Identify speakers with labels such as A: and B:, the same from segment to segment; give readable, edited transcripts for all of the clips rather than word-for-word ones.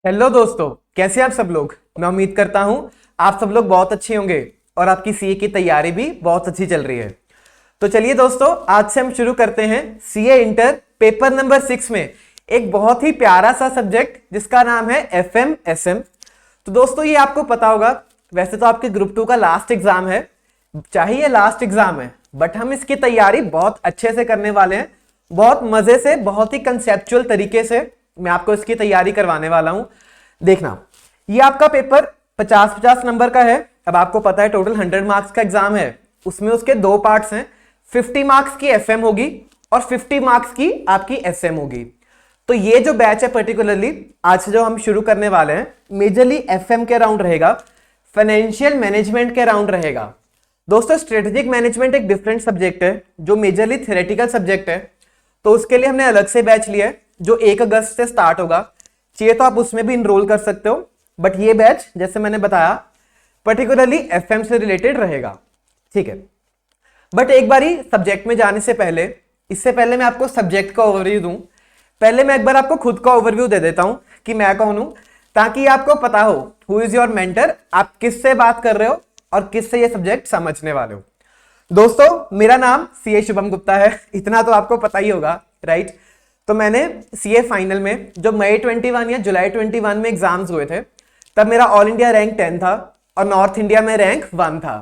A: Hello दोस्तों, कैसे आप सब लोग। मैं उम्मीद करता हूं आप सब लोग बहुत अच्छे होंगे और आपकी सीए की तैयारी भी बहुत अच्छी चल रही है। तो चलिए दोस्तों, आज से हम शुरू करते हैं सीए इंटर पेपर नंबर 6 में एक बहुत ही प्यारा सा सब्जेक्ट जिसका नाम है एफएम एसएम। तो दोस्तों ये आपको पता होगा, वैसे तो आपके ग्रुप 2 का लास्ट एग्जाम है, चाहे ये लास्ट एग्जाम है बट हम इसकी तैयारी बहुत अच्छे से करने वाले हैं। बहुत मजे से, बहुत ही कंसेप्चुअल तरीके से मैं आपको इसकी तैयारी करवाने वाला हूं। देखना, ये आपका पेपर 50-50 नंबर का है। अब आपको पता है टोटल 100 मार्क्स का एग्जाम है, उसमें उसके दो पार्ट्स हैं। 50 मार्क्स की एफएम होगी और 50 मार्क्स की आपकी एसएम होगी। तो ये जो बैच है पर्टिकुलरली आज से जो हम शुरू करने वाले हैं, मेजरली एफएम के अराउंड रहेगा, फाइनेंशियल मैनेजमेंट के अराउंड रहेगा। दोस्तों स्ट्रेटेजिक मैनेजमेंट एक डिफरेंट सब्जेक्ट है जो मेजरली थ्योरेटिकल सब्जेक्ट है, तो उसके लिए हमने अलग से बैच लिया है जो 1 अगस्त से स्टार्ट होगा। चाहिए तो आप उसमें भी इनरोल कर सकते हो, बट ये बैच जैसे मैंने बताया पर्टिकुलरली एफएम से रिलेटेड रहेगा, ठीक है। बट एक बारी सब्जेक्ट में जाने से पहले, इससे पहले मैं आपको सब्जेक्ट का ओवरव्यू दूं, पहले मैं एक बार आपको खुद का ओवरव्यू दे देता हूं कि मैं कौन हूं, ताकि आपको पता हो हु इज योर मेंटर, आप किससे बात कर रहे हो और किससे ये सब्जेक्ट समझने वाले हो। दोस्तों मेरा नाम सीए शुभम गुप्ता है, इतना तो आपको पता ही होगा, राइट। तो मैंने सीए फाइनल में जो मई 21 या जुलाई 21 में एग्जाम्स हुए थे, तब मेरा ऑल इंडिया रैंक 10 था और नॉर्थ इंडिया में रैंक 1 था।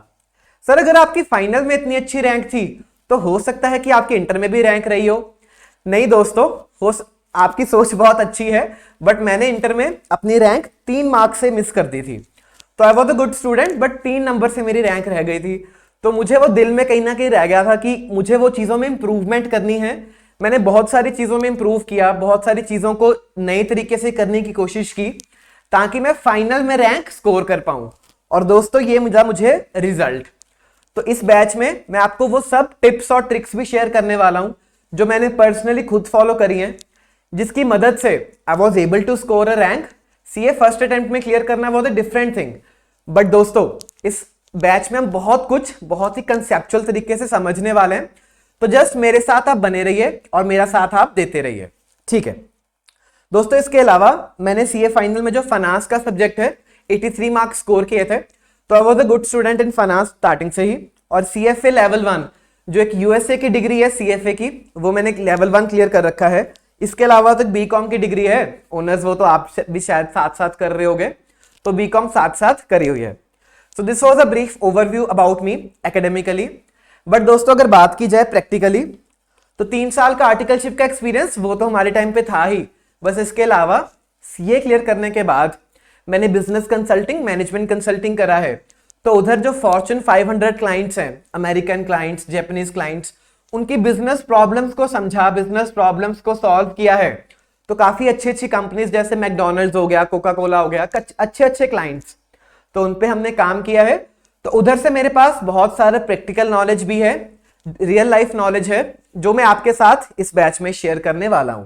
A: सर अगर आपकी फाइनल में इतनी अच्छी रैंक थी तो हो सकता है कि आपकी इंटर में भी रैंक रही हो। नहीं दोस्तों, आपकी सोच बहुत अच्छी है, बट मैंने इंटर में अपनी रैंक 3 मार्क्स से मिस कर दी थी। तो I was a good student, but 3 number से मेरी रैंक रह गई थी। तो मुझे वो दिल में कहीं ना कहीं रह गया था कि मुझे वो चीज़ों में इंप्रूवमेंट करनी है। मैंने बहुत सारी चीज़ों में इंप्रूव किया, बहुत सारी चीज़ों को नए तरीके से करने की कोशिश की ताकि मैं फाइनल में रैंक स्कोर कर पाऊं। और दोस्तों ये मिला मुझे रिजल्ट। तो इस बैच में मैं आपको वो सब टिप्स और ट्रिक्स भी शेयर करने वाला हूं जो मैंने पर्सनली खुद फॉलो करी हैं, जिसकी मदद से I was able to score a rank. CA first attempt में क्लियर करना was a different thing, but दोस्तों इस बैच में हम बहुत कुछ बहुत ही कंसेप्चुअल तरीके से समझने वाले हैं। तो जस्ट मेरे साथ आप बने रहिए और मेरा साथ आप देते रहिए, ठीक है। दोस्तों इसके अलावा मैंने सीए फाइनल में जो फाइनेंस का सब्जेक्ट है 83 मार्क्स स्कोर किए थे, तो I was a good student in finance starting से ही। और सीएफए लेवल 1 जो एक यूएसए की डिग्री है सीएफए की, वो मैंने लेवल 1 क्लियर कर रखा है। इसके अलावा तो बीकॉम की डिग्री है ऑनर्स, वो तो आप भी शायद साथ साथ कर रहे होगे, तो बीकॉम साथ साथ करी हुई है। So this was a brief overview about me academically. But दोस्तों अगर बात की जाए प्रैक्टिकली, तो 3 साल का आर्टिकलशिप का एक्सपीरियंस वो तो हमारे टाइम पे था ही, बस इसके अलावा सीए क्लियर करने के बाद मैंने बिजनेस कंसल्टिंग, मैनेजमेंट कंसल्टिंग करा है। तो उधर जो फॉर्च्यून 500 क्लाइंट्स हैं, अमेरिकन क्लाइंट्स, जापानीज क्लाइंट्स, उनकी बिजनेस प्रॉब्लम्स को समझा, बिजनेस प्रॉब्लम्स को सॉल्व किया है। तो काफी अच्छी अच्छी कंपनीज जैसे मैकडोनल्ड्स हो गया, कोका कोला हो गया, अच्छे अच्छे क्लाइंट्स, तो उनपे हमने काम किया है। तो उधर से मेरे पास बहुत सारा प्रैक्टिकल नॉलेज भी है, रियल लाइफ नॉलेज है, जो मैं आपके साथ इस बैच में शेयर करने वाला हूं।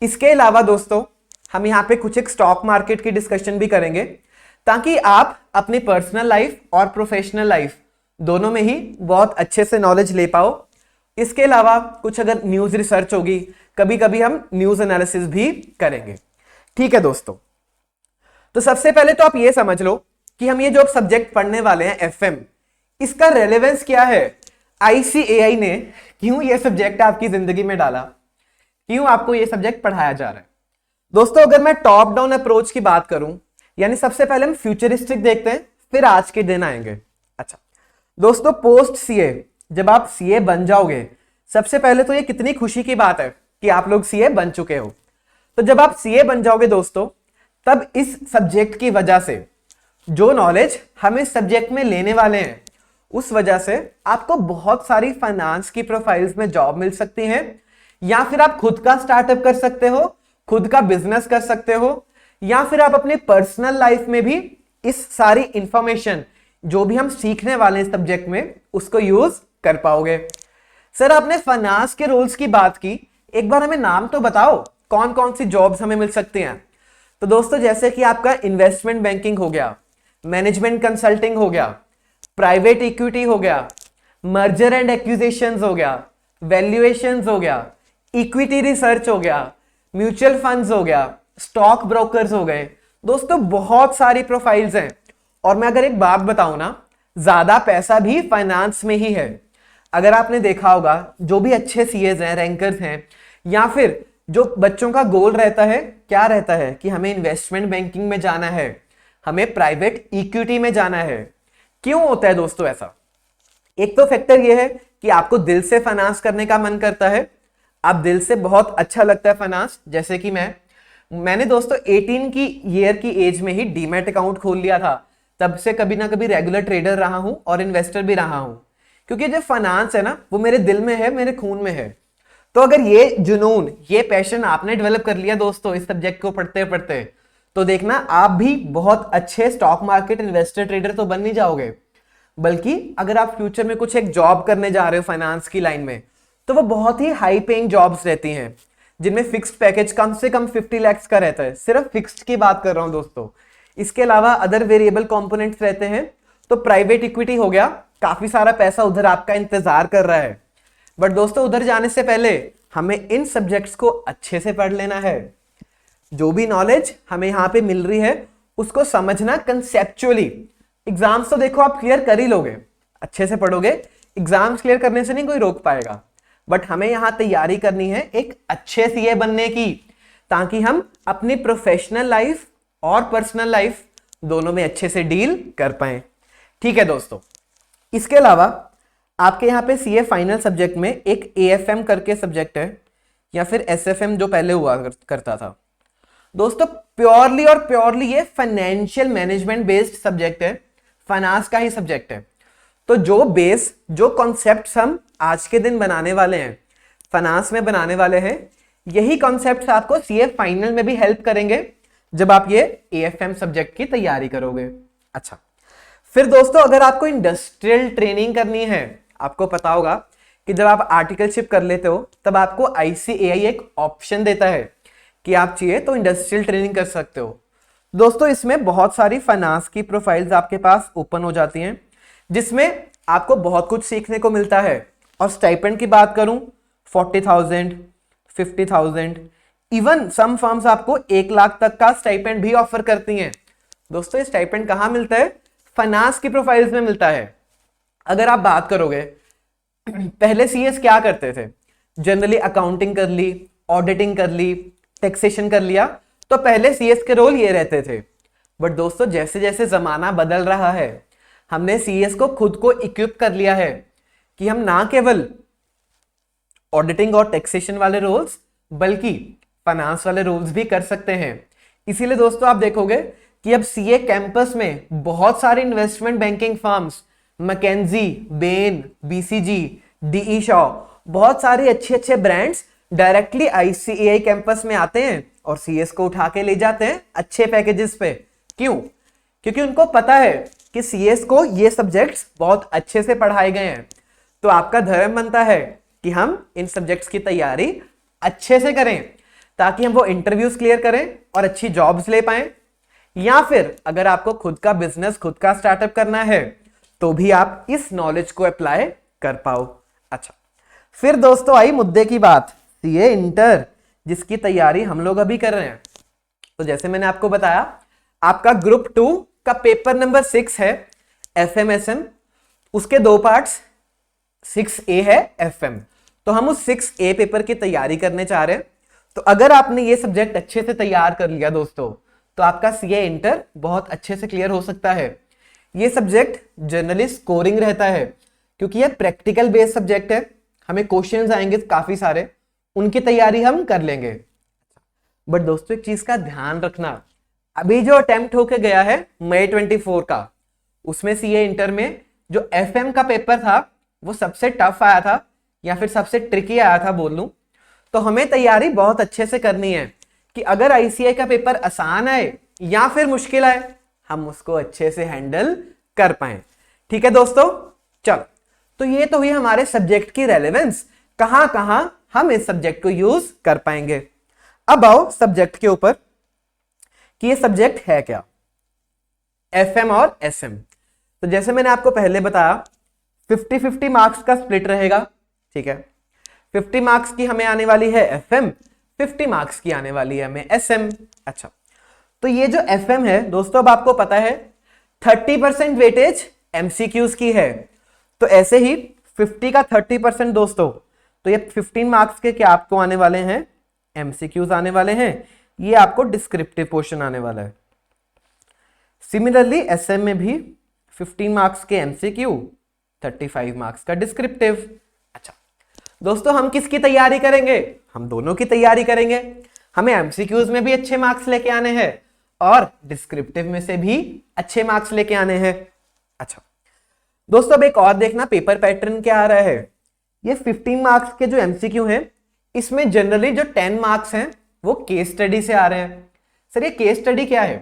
A: इसके अलावा दोस्तों हम यहाँ पे कुछ एक स्टॉक मार्केट की डिस्कशन भी करेंगे, ताकि आप अपनी पर्सनल लाइफ और प्रोफेशनल लाइफ दोनों में ही बहुत अच्छे से नॉलेज ले पाओ। इसके अलावा कुछ अगर न्यूज रिसर्च होगी, कभी कभी हम न्यूज एनालिसिस भी करेंगे, ठीक है दोस्तों। तो सबसे पहले तो आप ये समझ लो कि हम ये जो सब्जेक्ट पढ़ने वाले हैं एफएम, इसका रेलेवेंस क्या है। आईसीएआई ने क्यों ये सब्जेक्ट आपकी जिंदगी में डाला, क्यों आपको ये सब्जेक्ट पढ़ाया जा रहा है। दोस्तों अगर मैं टॉप डाउन अप्रोच की बात करूं, यानी सबसे पहले हम फ्यूचरिस्टिक देखते हैं, फिर आज के दिन आएंगे। अच्छा दोस्तों, पोस्ट सीए जब आप सीए बन जाओगे, सबसे पहले तो ये कितनी खुशी की बात है कि आप लोग सीए बन चुके हो। तो जब आप सीए बन जाओगे दोस्तों, तब इस सब्जेक्ट की वजह से जो नॉलेज हम इस सब्जेक्ट में लेने वाले हैं, उस वजह से आपको बहुत सारी फाइनेंस की प्रोफाइल्स में जॉब मिल सकती है, या फिर आप खुद का स्टार्टअप कर सकते हो, खुद का बिजनेस कर सकते हो, या फिर आप अपने पर्सनल लाइफ में भी इस सारी इंफॉर्मेशन जो भी हम सीखने वाले हैं सब्जेक्ट में, उसको यूज कर पाओगे। सर आपने फाइनेंस के रोल्स की बात की, एक बार हमें नाम तो बताओ कौन कौन सी जॉब्स हमें मिल सकती हैं। तो दोस्तों जैसे कि आपका इन्वेस्टमेंट बैंकिंग हो गया, मैनेजमेंट कंसल्टिंग हो गया, प्राइवेट इक्विटी हो गया, मर्जर एंड एक्विजिशंस हो गया, वैल्यूएशंस हो गया, इक्विटी रिसर्च हो गया, म्यूचुअल फंड्स हो गया, स्टॉक ब्रोकर्स हो गए। दोस्तों बहुत सारी प्रोफाइल्स हैं, और मैं अगर एक बात बताऊं ना, ज्यादा पैसा भी फाइनेंस में ही है। अगर आपने देखा होगा जो भी अच्छे सीएज हैं, रैंकर्स हैं, या फिर जो बच्चों का गोल रहता है, क्या रहता है कि हमें इन्वेस्टमेंट बैंकिंग में जाना है, हमें प्राइवेट इक्विटी में जाना है। क्यों होता है दोस्तों ऐसा? एक तो फैक्टर ये है कि आपको दिल से फाइनेंस करने का मन करता है, आप दिल से बहुत अच्छा लगता है फाइनेंस। जैसे कि मैंने दोस्तों 18 की ईयर की एज में ही डीमैट अकाउंट खोल लिया था। तब से कभी ना कभी रेगुलर ट्रेडर रहा हूं और इन्वेस्टर भी रहा हूं, क्योंकि जो फाइनेंस है ना वो मेरे दिल में है, मेरे खून में है। तो अगर ये जुनून, ये पैशन आपने डेवलप कर लिया दोस्तों इस सब्जेक्ट को पढ़ते पढ़ते, तो देखना आप भी बहुत अच्छे स्टॉक मार्केट इन्वेस्टर ट्रेडर तो बन नहीं जाओगे, बल्कि अगर आप फ्यूचर में कुछ एक जॉब करने जा रहे हो फाइनेंस की लाइन में, तो वो बहुत ही हाई पेइंग जॉब्स रहती हैं, जिनमें फिक्स्ड पैकेज कम से कम 50 लाख का रहता है। सिर्फ फिक्स्ड की बात कर रहा हूं दोस्तों। इसके अलावा अदर वेरिएबल कंपोनेंट्स रहते हैं। तो प्राइवेट इक्विटी हो गया, काफी सारा पैसा उधर आपका इंतजार कर रहा है। बट दोस्तों उधर जाने से पहले हमें इन सब्जेक्ट्स को अच्छे से पढ़ लेना है। जो भी नॉलेज हमें यहां पे मिल रही है उसको समझना कंसेप्चुअली। एग्जाम्स तो देखो आप क्लियर कर ही लोगे, अच्छे से पढ़ोगे, एग्जाम्स क्लियर करने से नहीं कोई रोक पाएगा। बट हमें यहां तैयारी करनी है एक अच्छे सीए बनने की, ताकि हम अपनी प्रोफेशनल लाइफ और पर्सनल लाइफ दोनों में अच्छे से डील कर पाए। ठीक है दोस्तों, इसके अलावा आपके यहाँ पे सीए फाइनल सब्जेक्ट में एक एएफएम करके सब्जेक्ट है, या फिर एसएफएम जो पहले हुआ करता था। दोस्तों प्योरली और प्योरली ये फाइनेंशियल मैनेजमेंट बेस्ड सब्जेक्ट है, फाइनेंस का ही सब्जेक्ट है। तो जो कॉन्सेप्ट्स हम आज के दिन बनाने वाले हैं, फाइनेंस में बनाने वाले हैं, यही कॉन्सेप्ट्स आपको सीए फाइनल में भी हेल्प करेंगे जब आप ये एएफएम सब्जेक्ट की तैयारी करोगे। अच्छा, फिर दोस्तों अगर आपको इंडस्ट्रियल ट्रेनिंग करनी है, आपको पता होगा कि जब आप आर्टिकलशिप कर लेते हो तब आपको आईसीएआई एक ऑप्शन देता है कि आप चाहिए तो इंडस्ट्रियल ट्रेनिंग कर सकते हो। दोस्तों इसमें बहुत सारी फाइनेंस की प्रोफाइल्स आपके पास ओपन हो जाती हैं, जिसमें आपको बहुत कुछ सीखने को मिलता है। और स्टाइपेंड की बात करूं, 40,000, 50,000, इवन सम फर्म्स आपको 1 लाख तक का स्टाइपेंड भी ऑफर करती हैं। दोस्तों ये स्टाइपेंड कहां मिलता है? फाइनेंस की प्रोफाइल्स में मिलता है। अगर आप बात करोगे, पहले सीएस क्या करते थे? जनरली अकाउंटिंग कर ली, ऑडिटिंग कर ली, टैक्सेशन कर लिया, तो पहले सीएस के रोल ये रहते थे। बट दोस्तों जैसे जैसे जमाना बदल रहा है, हमने सीएस को खुद को इक्विप कर लिया है कि हम ना केवल ऑडिटिंग और टैक्सेशन वाले रोल्स बल्कि फाइनेंस वाले रोल्स भी कर सकते हैं। इसीलिए दोस्तों आप देखोगे कि अब सीए कैंपस में बहुत सारे investment banking firms, McKinsey, Bain, BCG, D E Shaw, बहुत सारे अच्छे अच्छे ब्रांड्स डायरेक्टली आईसीएआई कैंपस में आते हैं और सीएस को उठा के ले जाते हैं अच्छे पैकेजेस पे। क्यों? क्योंकि उनको पता है कि सीएस को ये सब्जेक्ट्स बहुत अच्छे से पढ़ाए गए हैं। तो आपका धर्म बनता है कि हम इन सब्जेक्ट्स की तैयारी अच्छे से करें, ताकि हम वो इंटरव्यूज क्लियर करें और अच्छी जॉब्स ले पाएं। या फिर अगर आपको खुद का बिजनेस, खुद का स्टार्टअप करना है, तो भी आप इस नॉलेज को अप्लाई कर पाओ। अच्छा, फिर दोस्तों आई मुद्दे की बात, सीए इंटर जिसकी तैयारी हम लोग अभी कर रहे हैं। तो जैसे मैंने आपको बताया, आपका ग्रुप 2 का पेपर नंबर 6 है एफएमएसएम। उसके 2 पार्ट्स, 6A है एफएम। तो हम उस 6A पेपर की तैयारी करने चाह रहे हैं। तो अगर आपने ये सब्जेक्ट अच्छे से तैयार कर लिया दोस्तों, तो आपका सीए इंटर बहुत अच्छे से क्लियर हो सकता है। ये सब्जेक्ट जनरली स्कोरिंग रहता है, क्योंकि ये प्रैक्टिकल बेस्ड सब्जेक्ट है। हमें क्वेश्चंस आएंगे काफी सारे, उनकी तैयारी हम कर लेंगे। बट दोस्तों एक चीज का ध्यान रखना, अभी जो अटेम्प्ट होके गया है मई 24 का, उसमें सीए इंटर में जो एफएम का पेपर था वो सबसे टफ आया था, या फिर सबसे ट्रिकी आया था बोल लूं। तो हमें तैयारी बहुत अच्छे से करनी है कि अगर आईसीआई का पेपर आसान आए या फिर मुश्किल आए, हम उसको अच्छे से हैंडल कर पाए। ठीक है दोस्तों, चलो, तो ये तो हुई हमारे सब्जेक्ट की रेलेवेंस, कहां कहां हम इस सब्जेक्ट को यूज कर पाएंगे। अब आओ सब्जेक्ट के ऊपर कि ये सब्जेक्ट है क्या, एफएम और एसएम। तो जैसे मैंने आपको पहले बताया, 50-50 मार्क्स का स्प्लिट रहेगा। ठीक है, 50 मार्क्स की हमें आने वाली है एफएम, 50 मार्क्स की आने वाली है हमें एसएम। अच्छा, तो ये जो एफएम है दोस्तों, अब आपको पता है 30% वेटेज एमसीक्यूज की है, तो ऐसे ही 50 का 30% दोस्तों, तो ये 15 मार्क्स के क्या आपको आने वाले हैं, एमसीक्यूज आने वाले हैं, ये आपको डिस्क्रिप्टिव पोर्शन आने वाला है। सिमिलरली एसएम में भी 15 मार्क्स के एमसीक्यू, 35 मार्क्स का डिस्क्रिप्टिव। अच्छा दोस्तों, हम किसकी तैयारी करेंगे, हम दोनों की तैयारी करेंगे। हमें एमसीक्यूज में भी अच्छे मार्क्स लेके आने हैं और डिस्क्रिप्टिव में से भी अच्छे मार्क्स लेके आने हैं। अच्छा दोस्तों, अब एक और देखना पेपर पैटर्न क्या आ रहा है। ये 15 मार्क्स के जो एमसीक्यू हैं, इसमें जनरली जो 10 मार्क्स हैं वो केस स्टडी से आ रहे हैं। सर ये केस स्टडी क्या है?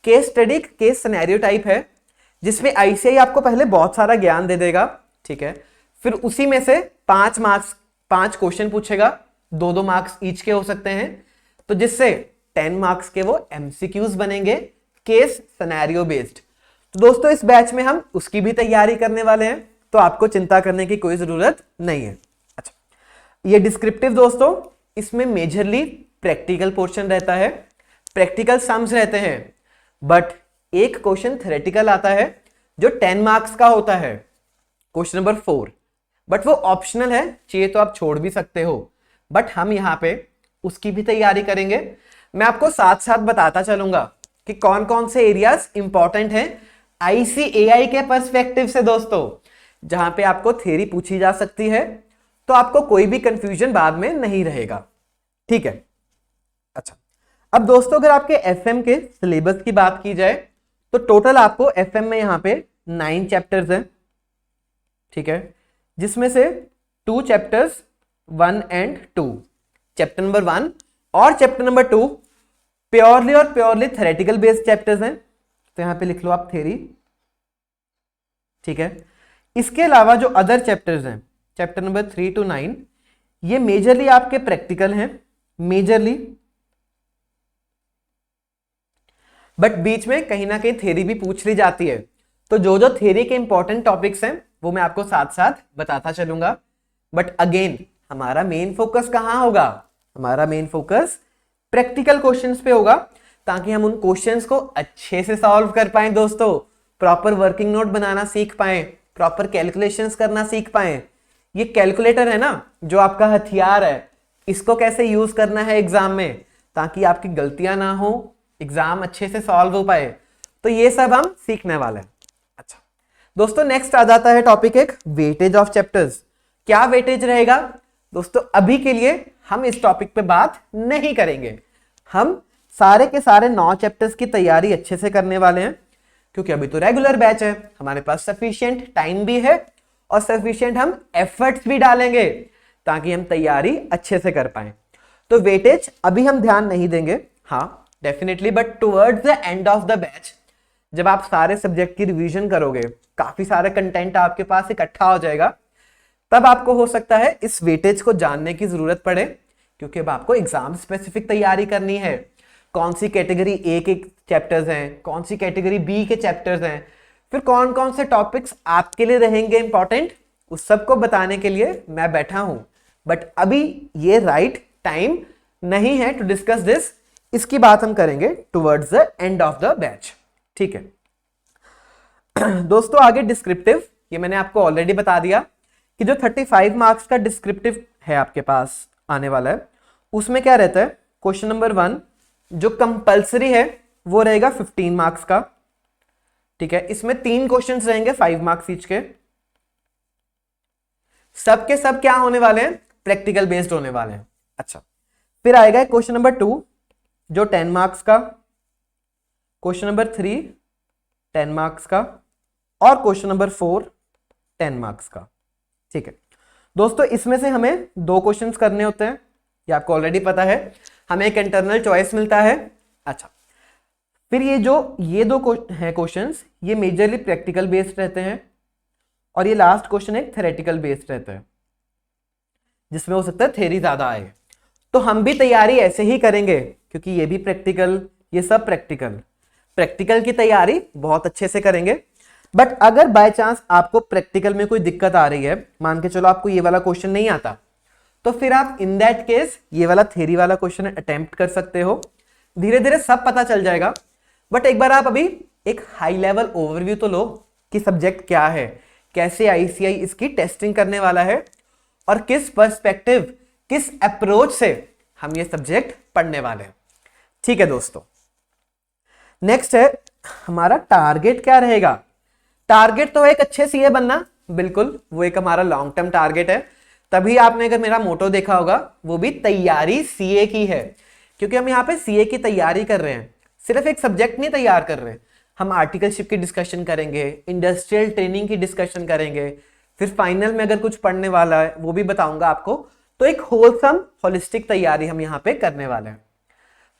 A: Case study case scenario type है, जिसमें आईसीआई आपको पहले बहुत सारा ज्ञान दे देगा, ठीक है, फिर उसी में से 5 क्वेश्चन पूछेगा, 2-2 मार्क्स ईच के हो सकते हैं, तो जिससे 10 मार्क्स के वो एमसीक्यूज बनेंगे केस सिनेरियो बेस्ड। तो दोस्तों इस बैच में हम उसकी भी तैयारी करने वाले हैं, तो आपको चिंता करने की कोई जरूरत नहीं है। अच्छा, ये डिस्क्रिप्टिव दोस्तों, इसमें मेजरली प्रैक्टिकल पोर्शन रहता है, प्रैक्टिकल सम्स रहते हैं, बट एक क्वेश्चन थ्योरेटिकल आता है जो 10 मार्क्स का होता है, क्वेश्चन नंबर 4, बट वो ऑप्शनल है, चाहिए तो आप छोड़ भी सकते हो, बट हम यहाँ पे उसकी भी तैयारी करेंगे। मैं आपको साथ साथ बताता चलूंगा कि कौन कौन से एरियाज इंपॉर्टेंट हैं आईसीएआई के पर्सपेक्टिव से दोस्तों, जहां पे आपको थ्योरी पूछी जा सकती है, तो आपको कोई भी कंफ्यूजन बाद में नहीं रहेगा, ठीक है। अच्छा, अब दोस्तों अगर आपके एफएम के सिलेबस की बात की जाए, तो टोटल आपको एफएम में यहां पे 9 चैप्टर्स हैं, ठीक है, जिसमें से 2 चैप्टर्स 1 एंड 2, चैप्टर नंबर 1 और चैप्टर नंबर 2 प्योरली और प्योरली थ्योरेटिकल बेस्ड चैप्टर्स हैं, तो यहां पे लिख लो आप थ्योरी, ठीक है। इसके अलावा जो अदर चैप्टर्स हैं, चैप्टर नंबर 3 to 9, ये मेजरली आपके प्रैक्टिकल हैं, मेजरली, बट बीच में कहीं ना कहीं थ्योरी भी पूछ ली जाती है, तो जो जो थ्योरी के इंपॉर्टेंट टॉपिक्स हैं वो मैं आपको साथ साथ बताता चलूंगा। बट अगेन हमारा मेन फोकस कहां होगा, हमारा मेन फोकस प्रैक्टिकल क्वेश्चंस पे होगा, ताकि हम उन क्वेश्चंस को अच्छे से सॉल्व कर पाए दोस्तों, प्रॉपर वर्किंग नोट बनाना सीख पाए, प्रॉपर कैलकुलेशंस करना सीख पाए। ये कैलकुलेटर है ना जो आपका हथियार है, इसको कैसे यूज करना है एग्जाम में, ताकि आपकी गलतियां ना हो, एग्जाम अच्छे से सॉल्व हो पाए, तो ये सब हम सीखने वाले हैं। अच्छा दोस्तों, नेक्स्ट आ जाता है टॉपिक एक वेटेज ऑफ चैप्टर्स। क्या वेटेज रहेगा दोस्तों, अभी के लिए हम इस टॉपिक पे बात नहीं करेंगे, हम सारे के सारे 9 चैप्टर्स की तैयारी अच्छे से करने वाले हैं, क्योंकि अभी तो रेगुलर बैच है, हमारे पास सफिशिएंट टाइम भी है और सफिशिएंट हम एफर्ट्स भी डालेंगे, ताकि हम तैयारी अच्छे से कर पाए। तो वेटेज अभी हम ध्यान नहीं देंगे, हाँ definitely, but towards the end of the batch, जब आप सारे सब्जेक्ट की रिवीजन करोगे, काफी सारे कंटेंट आपके पास इकट्ठा हो जाएगा, तब आपको हो सकता है इस वेटेज को जानने की जरूरत पड़े, क्योंकि अब आपको एग्जाम स्पेसिफिक तैयारी करनी है, कौन सी कैटेगरी ए के चैप्टर्स हैं, कौन सी कैटेगरी बी के चैप्टर्स हैं, फिर कौन कौन से टॉपिक्स आपके लिए रहेंगे इंपॉर्टेंट, उस सबको बताने के लिए मैं बैठा हूं। बट अभी ये राइट टाइम नहीं है टू डिस्कस दिस, इसकी बात हम करेंगे towards the end of the batch, ठीक है। दोस्तों आगे डिस्क्रिप्टिव, ये मैंने आपको ऑलरेडी बता दिया कि जो 35 मार्क्स का डिस्क्रिप्टिव है आपके पास आने वाला है, उसमें क्या रहता है, क्वेश्चन नंबर 1 जो कंपल्सरी है वो रहेगा 15 मार्क्स का, ठीक है। इसमें 3 क्वेश्चंस रहेंगे 5 मार्क्स ईच के, सब के सब क्या होने वाले हैं, प्रैक्टिकल बेस्ड होने वाले हैं। अच्छा, फिर आएगा क्वेश्चन नंबर 2 जो 10 मार्क्स का, क्वेश्चन नंबर 3 10 मार्क्स का, और क्वेश्चन नंबर 4 10 मार्क्स का, ठीक है दोस्तों। इसमें से हमें 2 क्वेश्चंस करने होते हैं, ये आपको ऑलरेडी पता है, हमें एक इंटरनल चॉइस मिलता है। अच्छा, फिर ये 2 हैं क्वेश्चंस, ये मेजरली प्रैक्टिकल बेस्ड रहते हैं, और ये लास्ट क्वेश्चन एक थ्योरेटिकल बेस्ड रहता है, जिसमें हो सकता है थ्योरी ज्यादा आए। तो हम भी तैयारी ऐसे ही करेंगे, क्योंकि ये भी प्रैक्टिकल, ये सब प्रैक्टिकल की तैयारी बहुत अच्छे से करेंगे। बट अगर बाय चांस आपको प्रैक्टिकल में कोई दिक्कत आ रही है, मान के चलो आपको ये वाला क्वेश्चन नहीं आता, तो फिर आप इन दैट केस ये वाला थ्योरी वाला क्वेश्चन अटेम्प्ट कर सकते हो। धीरे धीरे सब पता चल जाएगा, बट एक बार आप अभी एक हाई लेवल ओवरव्यू तो लो कि सब्जेक्ट क्या है, कैसे आईसीआई इसकी टेस्टिंग करने वाला है और किस पर्सपेक्टिव, किस अप्रोच से हम ये सब्जेक्ट पढ़ने वाले हैं। ठीक है दोस्तों, नेक्स्ट है हमारा टारगेट क्या रहेगा। टारगेट तो एक अच्छे सीए बनना, बिल्कुल वो एक हमारा लॉन्ग टर्म टारगेट है। तभी आपने अगर मेरा मोटो देखा होगा वो भी तैयारी सीए की है, क्योंकि हम यहाँ पे सीए की तैयारी कर रहे हैं, सिर्फ एक सब्जेक्ट नहीं तैयार कर रहे हैं। हम आर्टिकलशिप की डिस्कशन करेंगे, इंडस्ट्रियल ट्रेनिंग की डिस्कशन करेंगे, फिर फाइनल में अगर कुछ पढ़ने वाला है वो भी बताऊंगा आपको। तो एक होलसम होलिस्टिक तैयारी हम यहाँ पे करने वाले हैं।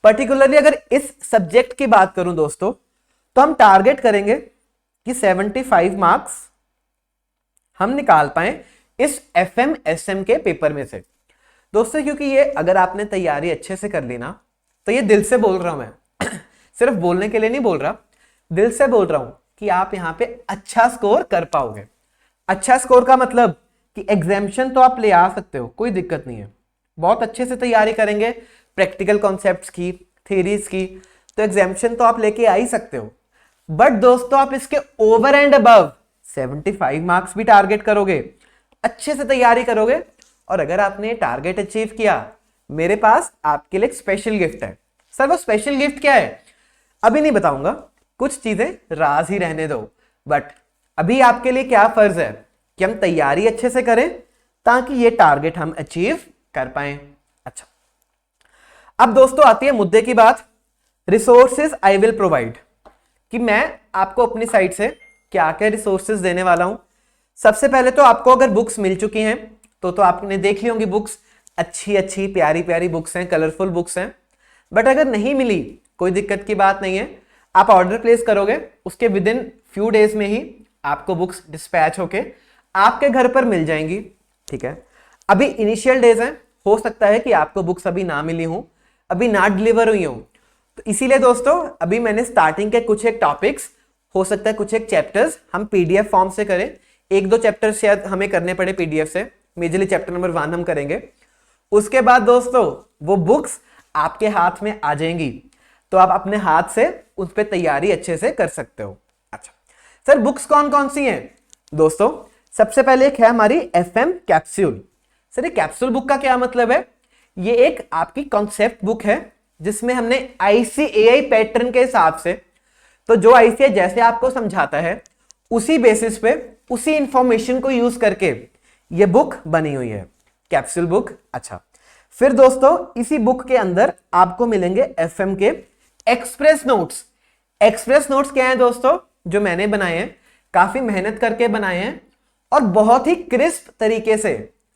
A: पर्टिकुलरली अगर इस सब्जेक्ट की बात करूं दोस्तों, तो हम टारगेट करेंगे कि 75 मार्क्स हम निकाल पाए इस एफएम एसएम के पेपर में से दोस्तों। क्योंकि ये अगर आपने तैयारी अच्छे से कर ली ना, तो ये दिल से बोल रहा हूं मैं सिर्फ बोलने के लिए नहीं बोल रहा, दिल से बोल रहा हूं कि आप यहां पे अच्छा स्कोर कर पाओगे। अच्छा स्कोर का मतलब कि एग्जामिशन तो आप ले आ सकते हो, कोई दिक्कत नहीं है। बहुत अच्छे से तैयारी करेंगे प्रैक्टिकल कॉन्सेप्ट्स की, थ्योरीज की, तो एग्जामिशन तो आप लेके आ ही सकते हो। बट दोस्तों आप इसके ओवर एंड अबव 75 मार्क्स भी टारगेट करोगे, अच्छे से तैयारी करोगे, और अगर आपने टारगेट अचीव किया, मेरे पास आपके लिए एक स्पेशल गिफ्ट है। सर वो स्पेशल गिफ्ट क्या है अभी नहीं बताऊंगा, कुछ चीजें राज ही रहने दो। बट अभी आपके लिए क्या फर्ज है कि हम तैयारी अच्छे से करें ताकि ये टारगेट हम अचीव कर पाए। अच्छा, अब दोस्तों आती है मुद्दे की बात, रिसोर्सेज आई विल प्रोवाइड, कि मैं आपको अपनी साइड से क्या क्या रिसोर्सेज देने वाला हूं। सबसे पहले तो आपको अगर बुक्स मिल चुकी हैं तो आपने देख ली होंगी बुक्स, अच्छी अच्छी प्यारी प्यारी बुक्स हैं, कलरफुल बुक्स हैं। बट अगर नहीं मिली कोई दिक्कत की बात नहीं है, आप ऑर्डर प्लेस करोगे, उसके विद इन फ्यू डेज में ही आपको बुक्स डिस्पैच होके आपके घर पर मिल जाएंगी। ठीक है, अभी इनिशियल डेज हैं, हो सकता है कि आपको बुक्स अभी ना मिली हो, अभी ना डिलीवर हुई हो, तो इसीलिए दोस्तों अभी मैंने स्टार्टिंग के कुछ एक टॉपिक्स, हो सकता है कुछ एक चैप्टर्स हम पीडीएफ फॉर्म से करें, एक दो चैप्टर शायद हमें करने पड़े पीडीएफ से, मेजरली चैप्टर नंबर 1 हम करेंगे। उसके बाद दोस्तों वो बुक्स आपके हाथ में आ जाएंगी, तो आप अपने हाथ से उस पर तैयारी अच्छे से कर सकते हो। अच्छा सर, बुक्स कौन कौन सी हैं दोस्तों? सबसे पहले एक है हमारी एफएम कैप्सूल। सर ये कैप्सूल बुक का क्या मतलब है? ये एक आपकी कॉन्सेप्ट बुक है जिसमें हमने आईसीएआई पैटर्न के हिसाब से, तो जो आईसीएआई जैसे आपको समझाता है उसी बेसिस पे, उसी इंफॉर्मेशन को यूज करके ये बुक बनी हुई है, कैप्सूल बुक। अच्छा, फिर दोस्तों इसी बुक के अंदर आपको मिलेंगे एफएम के एक्सप्रेस नोट्स। एक्सप्रेस नोट्स क्या है दोस्तों? जो मैंने बनाए हैं, काफी मेहनत करके बनाए हैं और बहुत ही क्रिस्प तरीके से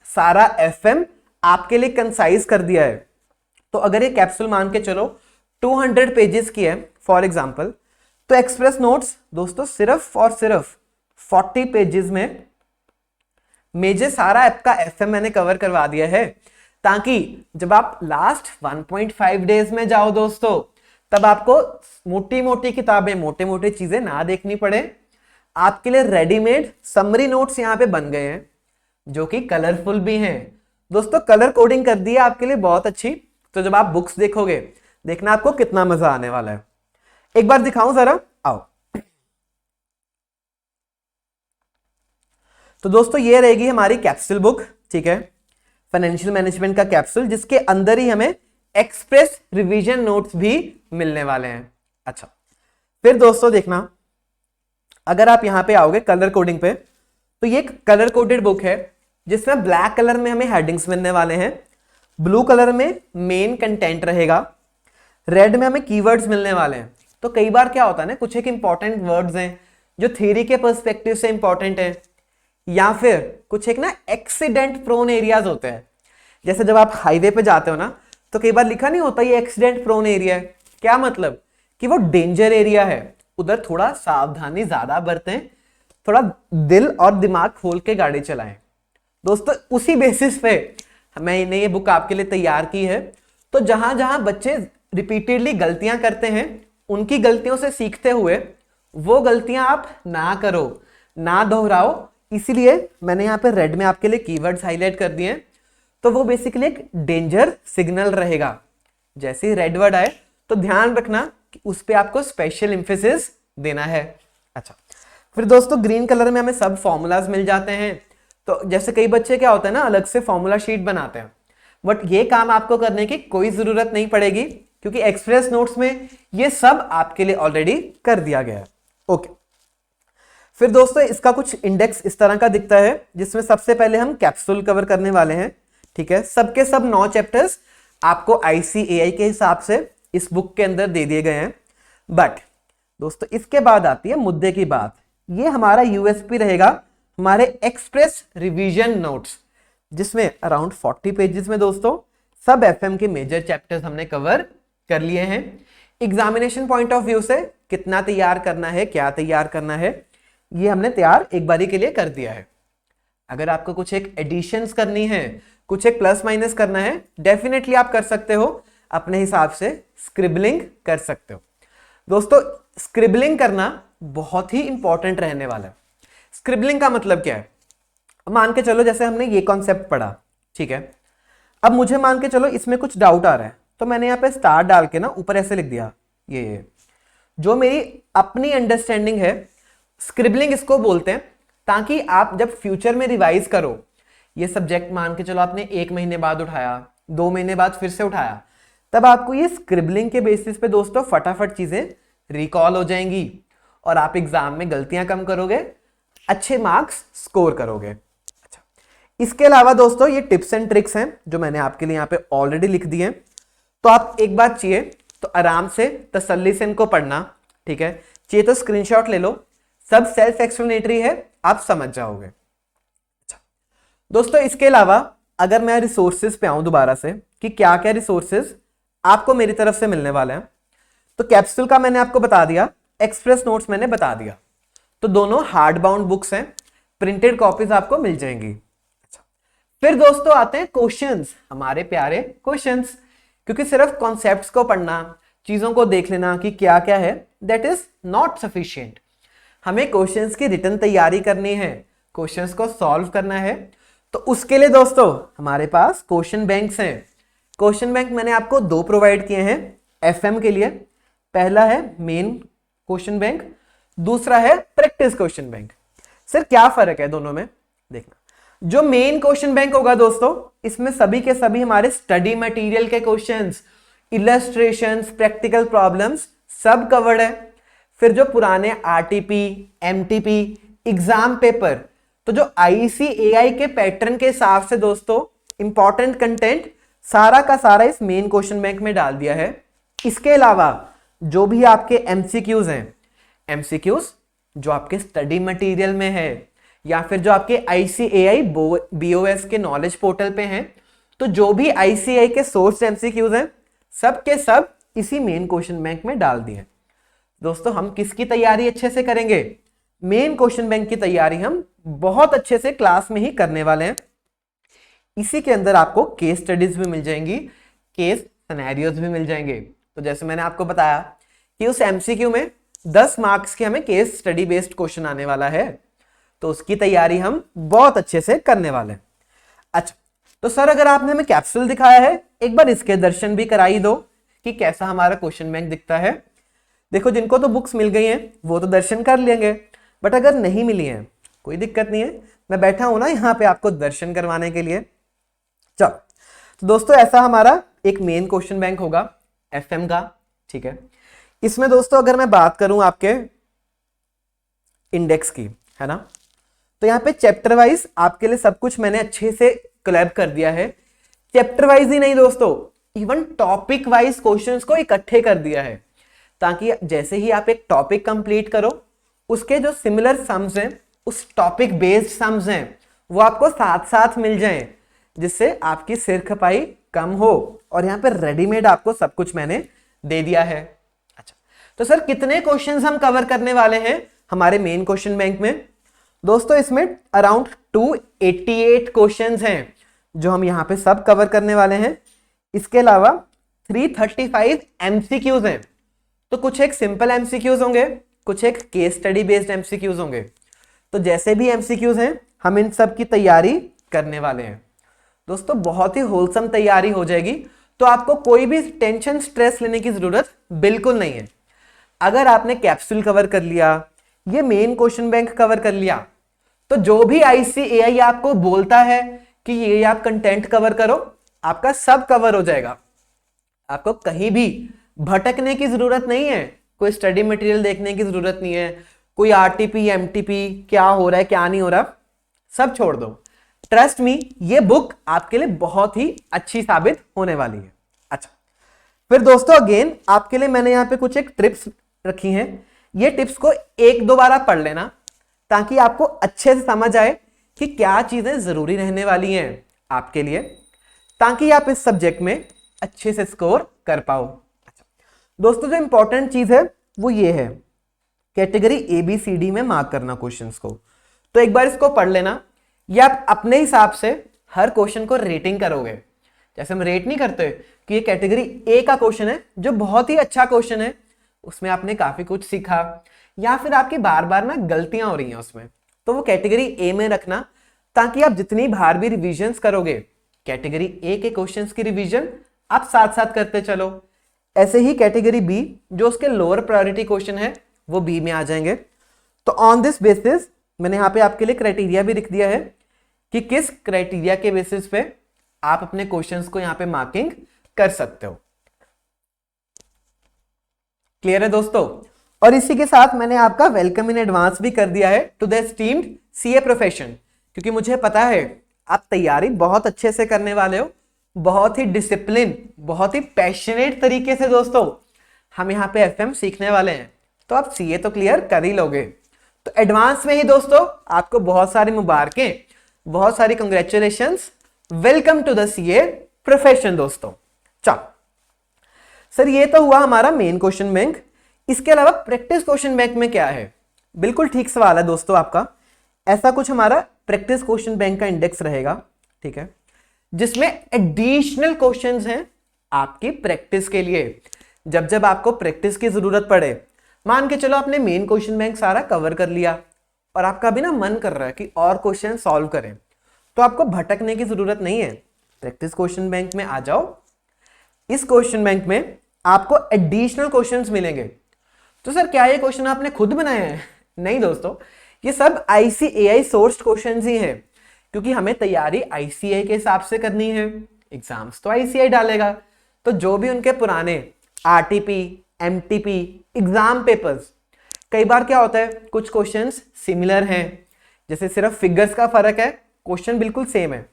A: सारा एफएम आपके लिए कंसाइज कर दिया है। तो अगर ये कैप्सूल मान के चलो 200 पेजेस की है फॉर एग्जांपल, तो एक्सप्रेस नोट्स दोस्तों सिर्फ और सिर्फ 40 पेजेस में मेजर सारा आपका एफएम मैंने कवर करवा दिया है, ताकि जब आप लास्ट 1.5 डेज में जाओ दोस्तों, तब आपको मोटी मोटी किताबें, मोटे मोटे चीजें ना देखनी पड़े। आपके लिए रेडीमेड समरी नोट्स यहाँ पे बन गए हैं जो कि कलरफुल भी हैं दोस्तों, कलर कोडिंग कर दी है आपके लिए बहुत अच्छी। तो जब आप बुक्स देखोगे, देखना आपको कितना मजा आने वाला है। एक बार दिखाऊं जरा, आओ। तो दोस्तों ये रहेगी हमारी कैप्सूल बुक, ठीक है, फाइनेंशियल मैनेजमेंट का कैप्सूल, जिसके अंदर ही हमें एक्सप्रेस रिवीजन नोट्स भी मिलने वाले हैं। अच्छा, फिर दोस्तों देखना, अगर आप यहां पे आओगे कलर कोडिंग पे, तो ये कलर कोडेड बुक है जिसमें ब्लैक कलर में हमें हेडिंग्स मिलने वाले हैं, ब्लू कलर में मेन कंटेंट रहेगा, रेड में हमें कीवर्ड्स मिलने वाले हैं। तो कई बार क्या होता है ना, कुछ एक इंपॉर्टेंट वर्ड्स हैं जो थ्योरी के पर्सपेक्टिव से इंपॉर्टेंट है, या फिर कुछ एक ना एक्सीडेंट प्रोन एरियाज होते हैं। जैसे जब आप हाईवे पे जाते हो ना, तो कई बार लिखा नहीं होता ये एक्सीडेंट प्रोन एरिया है। क्या मतलब? कि वो डेंजर एरिया है, उधर थोड़ा सावधानी ज्यादा बरतें, थोड़ा दिल और दिमाग खोल के गाड़ी चलाएं। दोस्तों उसी बेसिस पे मैंने ये बुक आपके लिए तैयार की है। तो जहां जहां बच्चे रिपीटेडली गलतियां करते हैं, उनकी गलतियों से सीखते हुए वो गलतियां आप ना करो, ना दोहराओ, इसीलिए मैंने यहाँ पे रेड में आपके लिए कीवर्ड्स हाईलाइट कर दिए हैं। तो वो बेसिकली एक डेंजर सिग्नल रहेगा। जैसे ही रेड वर्ड आए तो ध्यान रखना कि उस पर आपको स्पेशल इंफेसिस देना है। अच्छा, फिर दोस्तों ग्रीन कलर में हमें सब फॉर्मूलाज मिल जाते हैं। तो जैसे कई बच्चे क्या होता है ना, अलग से फॉर्मूला शीट बनाते हैं, बट ये काम आपको करने की कोई जरूरत नहीं पड़ेगी क्योंकि एक्सप्रेस नोट्स में ये सब आपके लिए ऑलरेडी कर दिया गया है। ओके, फिर दोस्तों इसका कुछ इंडेक्स इस तरह का दिखता है जिसमें सबसे पहले हम कैप्सूल कवर करने वाले हैं। ठीक है, सबके सब 9 चैप्टर्स आपको ICAI के हिसाब से इस बुक के अंदर दे दिए गए हैं। बट दोस्तों इसके बाद आती है मुद्दे की बात। ये हमारा USP रहेगा हमारे एक्सप्रेस रिवीजन नोट्स, जिसमें अराउंड 40 पेजेस में दोस्तों सब FM के मेजर चैप्टर्स हमने कवर कर लिए हैं। एग्जामिनेशन पॉइंट ऑफ व्यू से कितना तैयार करना है, क्या तैयार करना है, ये हमने तैयार एक बारी के लिए कर दिया है। अगर आपको कुछ एक एडिशंस करनी है, कुछ एक प्लस माइनस करना है, डेफिनेटली आप कर सकते हो, अपने हिसाब से स्क्रिबलिंग कर सकते हो। दोस्तों स्क्रिबलिंग करना बहुत ही इंपॉर्टेंट रहने वाला है। स्क्रिबलिंग का मतलब क्या है? मान के चलो जैसे हमने ये कॉन्सेप्ट पढ़ा, ठीक है, अब मुझे मान के चलो इसमें कुछ डाउट आ रहा है, तो मैंने यहाँ पे स्टार डाल के ना ऊपर ऐसे लिख दिया, ये जो मेरी अपनी अंडरस्टैंडिंग है, स्क्रिबलिंग इसको बोलते हैं, ताकि आप जब फ्यूचर में रिवाइज करो, ये सब्जेक्ट मान के चलो आपने 1 महीने बाद उठाया, 2 महीने बाद फिर से उठाया, तब आपको ये स्क्रिबलिंग के बेसिस पे दोस्तों फटाफट चीजें रिकॉल हो जाएंगी और आप एग्जाम में गलतियां कम करोगे, अच्छे मार्क्स स्कोर करोगे। अच्छा, इसके अलावा दोस्तों ये टिप्स एंड ट्रिक्स हैं जो मैंने आपके लिए यहाँ पे ऑलरेडी लिख दिए हैं, तो आप एक बार चाहिए तो आराम से तसल्ली से इनको पढ़ना। ठीक है, चाहिए तो स्क्रीनशॉट ले लो, सब सेल्फ एक्सप्लेनेटरी है, आप समझ जाओगे। अच्छा दोस्तों, इसके अलावा अगर मैं रिसोर्सेज पे आऊं दोबारा से कि क्या क्या रिसोर्सेज आपको मेरी तरफ से मिलने वाले हैं, तो कैप्सूल का मैंने आपको बता दिया, एक्सप्रेस नोट्स मैंने बता दिया, तो दोनों हार्ड बाउंड बुक्स हैं, प्रिंटेड कॉपीज आपको मिल जाएंगी। अच्छा, फिर दोस्तों आते हैं क्वेश्चंस, हमारे प्यारे क्वेश्चंस, क्योंकि सिर्फ कॉन्सेप्ट्स को पढ़ना, चीजों को देख लेना कि क्या क्या है, दैट इज नॉट सफिशिएंट। हमें क्वेश्चंस की रिटन तैयारी करनी है, क्वेश्चंस को सॉल्व करना है, तो उसके लिए दोस्तों हमारे पास क्वेश्चन बैंक्स हैं। क्वेश्चन बैंक मैंने आपको 2 प्रोवाइड किए हैं FM के लिए, पहला है मेन क्वेश्चन बैंक, दूसरा है प्रैक्टिस क्वेश्चन बैंक। सर क्या फर्क है दोनों में? देखना, जो मेन क्वेश्चन बैंक होगा दोस्तों, इसमें सभी के सभी हमारे स्टडी मटेरियल के क्वेश्चंस, इलस्ट्रेशंस, प्रैक्टिकल प्रॉब्लम्स सब कवर्ड है। फिर जो पुराने RTP, MTP एग्जाम पेपर, तो जो ICAI के पैटर्न के हिसाब से दोस्तों इंपॉर्टेंट कंटेंट सारा का सारा इस मेन क्वेश्चन बैंक में डाल दिया है। इसके अलावा जो भी आपके MCQs हैं, MCQs जो आपके स्टडी मटेरियल में है या फिर जो आपके ICAI BOS के नॉलेज पोर्टल पे हैं, तो जो भी ICAI के सोर्स MCQs हैं सब के सब इसी मेन क्वेश्चन बैंक में डाल दिए। दोस्तों हम किसकी तैयारी अच्छे से करेंगे? मेन क्वेश्चन बैंक की तैयारी हम बहुत अच्छे से क्लास में ही करने वाले हैं। इसी के अंदर आपको केस स्टडीज भी मिल जाएंगी, केस सिनेरियोज भी मिल जाएंगे। तो जैसे मैंने आपको बताया कि उस MCQ में 10 मार्क्स के हमें केस स्टडी बेस्ड क्वेश्चन आने वाला है, तो उसकी तैयारी हम बहुत अच्छे से करने वाले हैं। अच्छा, तो सर अगर आपने हमें कैप्सूल दिखाया है, एक बार इसके दर्शन भी कराई दो कि कैसा हमारा क्वेश्चन बैंक दिखता है। देखो जिनको तो बुक्स मिल गई हैं वो तो दर्शन कर लेंगे, बट अगर नहीं मिली हैं कोई दिक्कत नहीं है, मैं बैठा हूं ना यहाँ पे आपको दर्शन करवाने के लिए। चलो, तो दोस्तों ऐसा हमारा एक मेन क्वेश्चन बैंक होगा FM का। ठीक है, इसमें दोस्तों अगर मैं बात करूं आपके इंडेक्स की, है ना, तो यहाँ पे चैप्टर वाइज आपके लिए सब कुछ मैंने अच्छे से क्लैब कर दिया है। चैप्टर वाइज ही नहीं दोस्तों, इवन टॉपिक वाइज क्वेश्चंस को इकट्ठे कर दिया है, ताकि जैसे ही आप एक टॉपिक कंप्लीट करो, उसके जो सिमिलर सम्स हैं, उस टॉपिक बेस्ड सम्स हैं, वो आपको साथ साथ मिल जाएं, जिससे आपकी सिर खपाई कम हो। और यहाँ पे रेडीमेड आपको सब कुछ मैंने दे दिया है। अच्छा, तो सर कितने क्वेश्चंस हम कवर करने वाले हैं हमारे मेन क्वेश्चन बैंक में? दोस्तों इसमें अराउंड 288 क्वेश्चंस हैं जो हम यहाँ पे सब कवर करने वाले हैं। इसके अलावा 335 MCQs हैं, तो कुछ एक सिंपल MCQs होंगे, कुछ एक केस स्टडी बेस्ड MCQs होंगे। तो जैसे भी MCQs हैं हम इन सब की तैयारी करने वाले हैं। दोस्तों बहुत ही होलसम तैयारी हो जाएगी। तो आपको कोई भी टेंशन स्ट्रेस लेने की जरूरत बिल्कुल नहीं है। अगर आपने कैप्सूल कवर कर लिया, ये मेन क्वेश्चन बैंक कवर कर लिया, तो जो भी ICAI आपको बोलता है कि ये आप कंटेंट कवर करो, आपका सब कवर हो जाएगा। आपको कहीं भी भटकने की जरूरत नहीं है, कोई स्टडी मटेरियल देखने की जरूरत नहीं है, कोई RTP MTP क्या हो रहा है क्या नहीं हो रहा, सब छोड़ दो। ट्रस्ट मी, ये बुक आपके लिए बहुत ही अच्छी साबित होने वाली है। अच्छा, फिर दोस्तों अगेन आपके लिए मैंने यहां पे कुछ एक टिप्स रखी हैं। ये टिप्स को एक दो बार पढ़ लेना ताकि आपको अच्छे से समझ आए कि क्या चीजें जरूरी रहने वाली हैं आपके लिए, ताकि आप इस सब्जेक्ट में अच्छे से स्कोर कर पाओ। अच्छा दोस्तों, जो इंपॉर्टेंट चीज है वो ये है, कैटेगरी ABCD में मार्क करना क्वेश्चंस को। तो एक बार इसको पढ़ लेना। ये आप अपने हिसाब से हर क्वेश्चन को रेटिंग करोगे। जैसे हम रेट नहीं करते कि ये कैटेगरी A का क्वेश्चन है जो बहुत ही अच्छा क्वेश्चन है, उसमें आपने काफी कुछ सीखा, या फिर आपकी बार बार ना गलतियां हो रही हैं उसमें, तो वो कैटेगरी A में रखना, ताकि आप जितनी बार भी रिविजन्स करोगे कैटेगरी A के क्वेश्चंस की रिवीजन आप साथ साथ करते चलो। ऐसे ही कैटेगरी B जो उसके लोअर प्रायोरिटी क्वेश्चन है वो B में आ जाएंगे। तो ऑन दिस बेसिस मैंने यहाँ पे आपके लिए क्राइटेरिया भी लिख दिया है कि किस क्राइटेरिया के बेसिस पे आप अपने क्वेश्चंस को यहाँ पे मार्किंग कर सकते हो। क्लियर है दोस्तों? और इसी के साथ मैंने आपका वेलकम इन एडवांस भी कर दिया है to the esteemed CA profession, क्योंकि मुझे पता है आप तैयारी बहुत अच्छे से करने वाले हो, बहुत ही डिसिप्लिन, बहुत ही पैशनेट तरीके से दोस्तों हम यहाँ पे FM सीखने वाले हैं, तो आप CA तो क्लियर कर ही लोगे। तो एडवांस में ही दोस्तों आपको बहुत सारी मुबारकें, बहुत सारी congratulations, welcome to the CA profession दोस्तों। चलो सर, ये तो हुआ हमारा मेन क्वेश्चन बैंक। इसके अलावा प्रैक्टिस क्वेश्चन बैंक में क्या है? बिल्कुल ठीक सवाल है दोस्तों आपका। ऐसा कुछ हमारा प्रैक्टिस क्वेश्चन बैंक का इंडेक्स रहेगा, ठीक है, जिसमें एडिशनल क्वेश्चंस हैं आपकी प्रैक्टिस के लिए। जब जब आपको प्रैक्टिस की जरूरत पड़े, मान के चलो आपने मेन क्वेश्चन बैंक सारा कवर कर लिया और आपका भी ना मन कर रहा है कि और क्वेश्चन सॉल्व करें, तो आपको भटकने की जरूरत नहीं है, प्रैक्टिस क्वेश्चन बैंक में आ जाओ। इस क्वेश्चन बैंक में आपको एडिशनल क्वेश्चंस मिलेंगे। तो सर क्या ये क्वेश्चन आपने खुद बनाए हैं? नहीं दोस्तों, ये सब ICAI सोर्स्ड क्वेश्चंस ही हैं, क्योंकि हमें तैयारी ICAI के हिसाब से करनी है, एग्जाम्स तो ICAI डालेगा। तो जो भी उनके पुराने RTP MTP एग्जाम पेपर्स, कई बार क्या होता है कुछ क्वेश्चंस सिमिलर हैं, जैसे सिर्फ फिगर्स का फर्क है, क्वेश्चन बिल्कुल सेम है,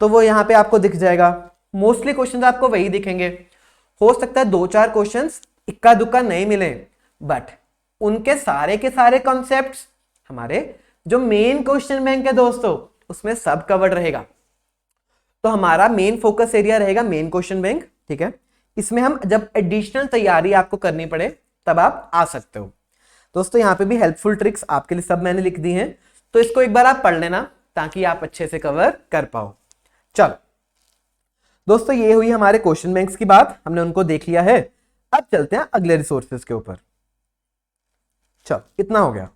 A: तो वो यहाँ पे आपको दिख जाएगा। मोस्टली क्वेश्चंस आपको वही दिखेंगे। हो सकता है 2-4 क्वेश्चंस इक्का दुक्का नहीं मिले, बट उनके सारे के सारे कॉन्सेप्ट्स हमारे जो मेन क्वेश्चन बैंक है दोस्तों उसमें सब कवर्ड रहेगा। तो हमारा मेन फोकस एरिया रहेगा मेन क्वेश्चन बैंक, ठीक है। इसमें हम जब एडिशनल तैयारी आपको करनी पड़े तब आप आ सकते हो। दोस्तों यहाँ पे भी हेल्पफुल ट्रिक्स आपके लिए सब मैंने लिख दी हैं, तो इसको एक बार आप पढ़ लेना ताकि आप अच्छे से कवर कर पाओ। चलो दोस्तों, ये हुई हमारे क्वेश्चन बैंक्स की बात, हमने उनको देख लिया है। अब चलते हैं अगले रिसोर्सेज के ऊपर। चलो इतना हो गया।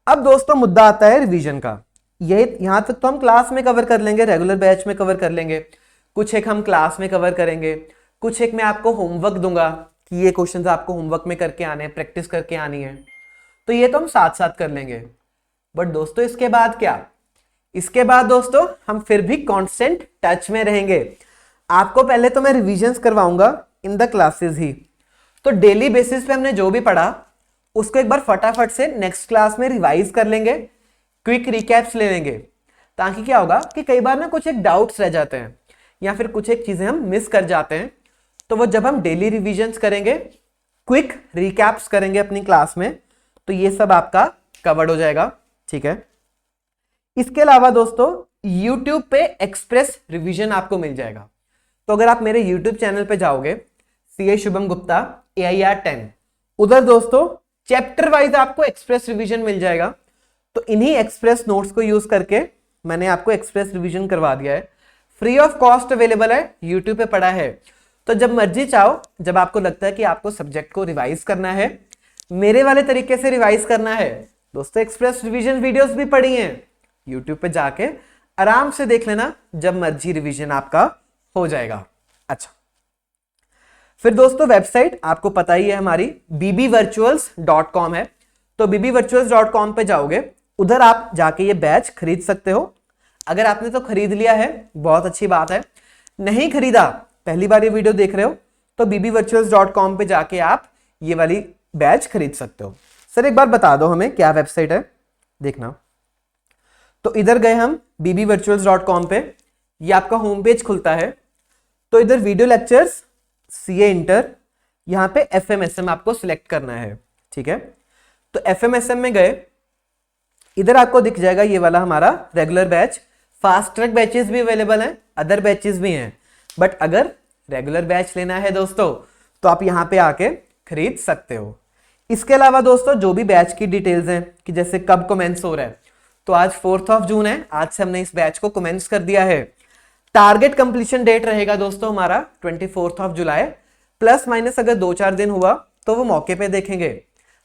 A: अब दोस्तों मुद्दा आता है रिवीजन का। यही यहां तक तो हम क्लास में कवर कर लेंगे, रेगुलर बैच में कवर कर लेंगे, कुछ एक हम क्लास में कवर करेंगे, कुछ एक मैं आपको होमवर्क दूंगा कि ये क्वेश्चंस आपको होमवर्क में करके आने हैं, प्रैक्टिस करके आनी है, तो ये तो हम साथ साथ कर लेंगे। बट दोस्तों इसके बाद क्या? इसके बाद दोस्तों हम फिर भी कांस्टेंट टच में रहेंगे। आपको पहले तो मैं रिविजन्स करवाऊंगा इन द क्लासेस ही, तो डेली बेसिस पे हमने जो भी पढ़ा उसको एक बार फटाफट से नेक्स्ट क्लास में रिवाइज कर लेंगे, क्विक रिकैप्स ले लेंगे, ताकि क्या होगा कि कई बार ना कुछ एक डाउट्स रह जाते हैं या फिर कुछ एक चीजें हम मिस कर जाते हैं, तो वो जब हम डेली रिविजन्स करेंगे, क्विक रिकैप्स करेंगे अपनी क्लास में, तो ये सब आपका कवर्ड हो जाएगा, ठीक है। इसके अलावा दोस्तों YouTube पे एक्सप्रेस रिवीजन आपको मिल जाएगा। तो अगर आप मेरे YouTube चैनल पे जाओगे CA शुभम गुप्ता AIR 10, उधर दोस्तों चैप्टर वाइज आपको एक्सप्रेस रिवीजन मिल जाएगा। तो इन्हीं एक्सप्रेस नोट्स को यूज करके मैंने आपको एक्सप्रेस रिवीजन करवा दिया है, फ्री ऑफ कॉस्ट अवेलेबल है, YouTube पे पड़ा है। तो जब मर्जी चाहो, जब आपको लगता है कि आपको सब्जेक्ट को रिवाइज करना है, मेरे वाले तरीके से रिवाइज करना है, दोस्तों एक्सप्रेस रिवीजन वीडियोस भी पड़ी हैं, YouTube पे जाके आराम से देख लेना, जब मर्जी रिवीजन आपका हो जाएगा। अच्छा, फिर दोस्तों वेबसाइट आपको पता ही है हमारी bbvirtuals.com है। तो bbvirtuals.com पे जाओगे, उधर आप जाके ये बैच खरीद सकते हो। अगर आपने तो खरीद लिया है बहुत अच्छी बात है, नहीं खरीदा पहली बार ये वीडियो देख रहे हो तो bbvirtuals.com पे जाके आप ये वाली बैच खरीद सकते हो। सर एक बार बता दो हमें क्या वेबसाइट है, देखना। तो इधर गए हम bbvirtuals.com पे, ये आपका होम पेज खुलता है। तो इधर वीडियो लेक्चर्स सीए इंटर, यहाँ पे FMSM आपको सिलेक्ट करना है, ठीक है। तो FMSM में गए, इधर आपको दिख जाएगा ये वाला हमारा regular batch. Fast track batches भी अवेलेबल हैं, अदर बैचेस भी हैं, बट अगर रेगुलर बैच लेना है दोस्तों तो आप यहाँ पे आके खरीद सकते हो। इसके अलावा दोस्तों जो भी बैच की डिटेल्स हैं कि जैसे कब कमेंस हो रहा है, तो आज 4 जून है, आज से हमने इस बैच को कमेंस कर दिया है। टारगेट कंप्लीशन डेट रहेगा दोस्तों हमारा 24 जुलाई, प्लस माइनस अगर 2-4 दिन हुआ तो वो मौके पे देखेंगे,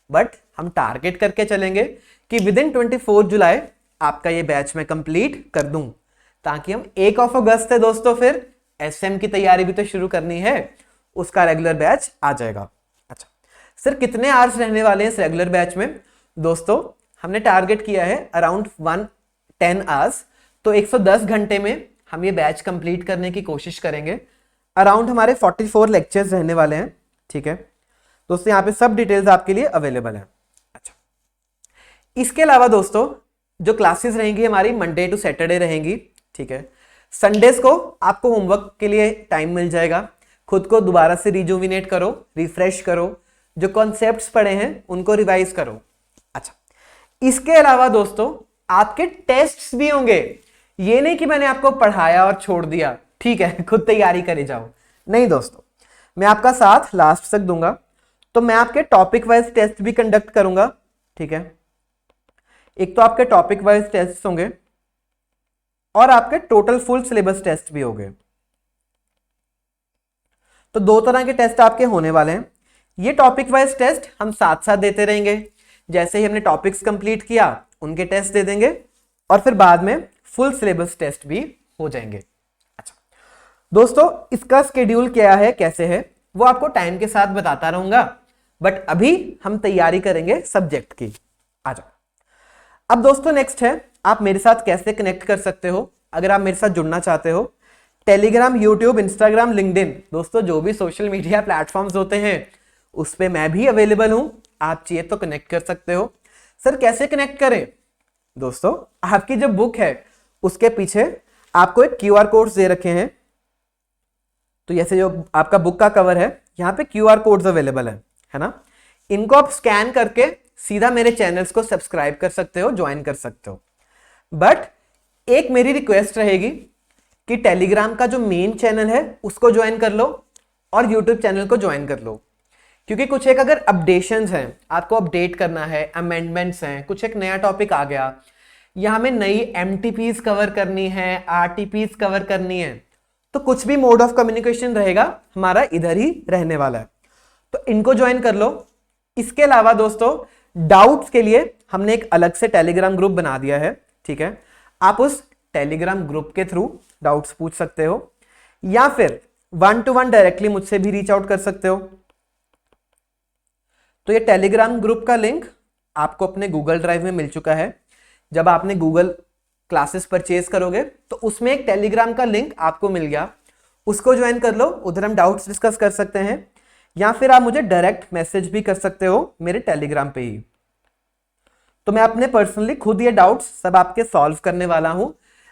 A: बट हम टारगेट करके चलेंगे कि विद इन 24 जुलाई आपका ये बैच मैं कंप्लीट कर दूं, ताकि हम 1 अगस्त है दोस्तों फिर SM की तैयारी भी तो शुरू करनी है, उसका रेगुलर बैच आ जाएगा। अच्छा सर कितने आवर्स रहने वाले हैं इस रेगुलर बैच में? दोस्तों हमने टारगेट किया है अराउंड 110 आवर्स, तो 110 घंटे में हम ये बैच कंप्लीट करने की कोशिश करेंगे। अराउंड हमारे 44 लेक्चर्स रहने वाले हैं, ठीक है दोस्तों, यहाँ पे सब डिटेल्स आपके लिए अवेलेबल है। अच्छा, इसके अलावा दोस्तों जो क्लासेस रहेंगी हमारी मंडे टू सैटरडे रहेंगी, ठीक है। संडेज को आपको होमवर्क के लिए टाइम मिल जाएगा, खुद को दोबारा से रिजुविनेट करो, रिफ्रेश करो, जो कॉन्सेप्ट्स पढ़े हैं उनको रिवाइज करो। अच्छा, इसके अलावा दोस्तों आपके टेस्ट्स भी होंगे, ये नहीं कि मैंने आपको पढ़ाया और छोड़ दिया, ठीक है खुद तैयारी करे जाओ, नहीं दोस्तों, मैं आपका साथ लास्ट तक दूंगा। तो मैं आपके टॉपिक वाइज टेस्ट भी कंडक्ट करूंगा, ठीक है। एक तो आपके टॉपिक वाइज टेस्ट होंगे और आपके टोटल फुल सिलेबस टेस्ट भी होंगे। तो 2 तरह के टेस्ट आपके होने वाले हैं। ये टॉपिक वाइज टेस्ट हम साथ साथ देते रहेंगे, जैसे ही हमने टॉपिक्स कंप्लीट किया उनके टेस्ट दे देंगे और फिर बाद में फुल सिलेबस टेस्ट भी हो जाएंगे। अच्छा दोस्तों इसका शेड्यूल क्या है, कैसे है, वो आपको टाइम के साथ बताता रहूंगा, बट अभी हम तैयारी करेंगे सब्जेक्ट की। आ जाओ। अब दोस्तों नेक्स्ट है, आप मेरे साथ कैसे कनेक्ट कर सकते हो अगर आप मेरे साथ जुड़ना चाहते हो। टेलीग्राम, यूट्यूब, इंस्टाग्राम, लिंक्डइन, दोस्तों जो भी सोशल मीडिया प्लेटफॉर्म्स होते हैं उस पर मैं भी अवेलेबल हूं, आप चाहिए तो कनेक्ट कर सकते हो। सर कैसे कनेक्ट करें? दोस्तों आपकी जो बुक है उसके पीछे आपको एक QR कोड्स दे रखे हैं। तो जैसे जो आपका बुक का कवर है, यहाँ पे QR कोड्स अवेलेबल है ना, इनको आप स्कैन करके सीधा मेरे चैनल्स को सब्सक्राइब कर सकते हो, ज्वाइन कर सकते हो। बट एक मेरी रिक्वेस्ट रहेगी कि टेलीग्राम का जो मेन चैनल है उसको ज्वाइन कर लो और यूट्यूब चैनल को ज्वाइन कर लो, क्योंकि कुछ एक अगर अपडेशंस हैं, आपको अपडेट करना है, अमेंडमेंट्स हैं, कुछ एक नया टॉपिक आ गया, यहाँ में नई MTPs कवर करनी है, RTPs कवर करनी है, तो कुछ भी मोड ऑफ कम्युनिकेशन रहेगा हमारा इधर ही रहने वाला है, तो इनको ज्वाइन कर लो। इसके अलावा दोस्तों डाउट्स के लिए हमने एक अलग से टेलीग्राम ग्रुप बना दिया है, ठीक है। आप उस टेलीग्राम ग्रुप के थ्रू डाउट्स पूछ सकते हो या फिर 1-to-1 डायरेक्टली मुझसे भी रीच आउट कर सकते हो। तो ये टेलीग्राम ग्रुप का लिंक आपको अपने गूगल ड्राइव में मिल चुका है। जब आपने गूगल क्लासेस परचेज करोगे तो उसमें एक टेलीग्राम का लिंक आपको मिल गया, उसको ज्वाइन कर लो, उधर हम डाउट्स डिस्कस कर सकते हैं, या फिर आप मुझे डायरेक्ट मैसेज भी कर सकते हो मेरे टेलीग्राम पे ही। तो मैं अपने पर्सनली खुद ये डाउट्स सब आपके सॉल्व करने वाला हूं,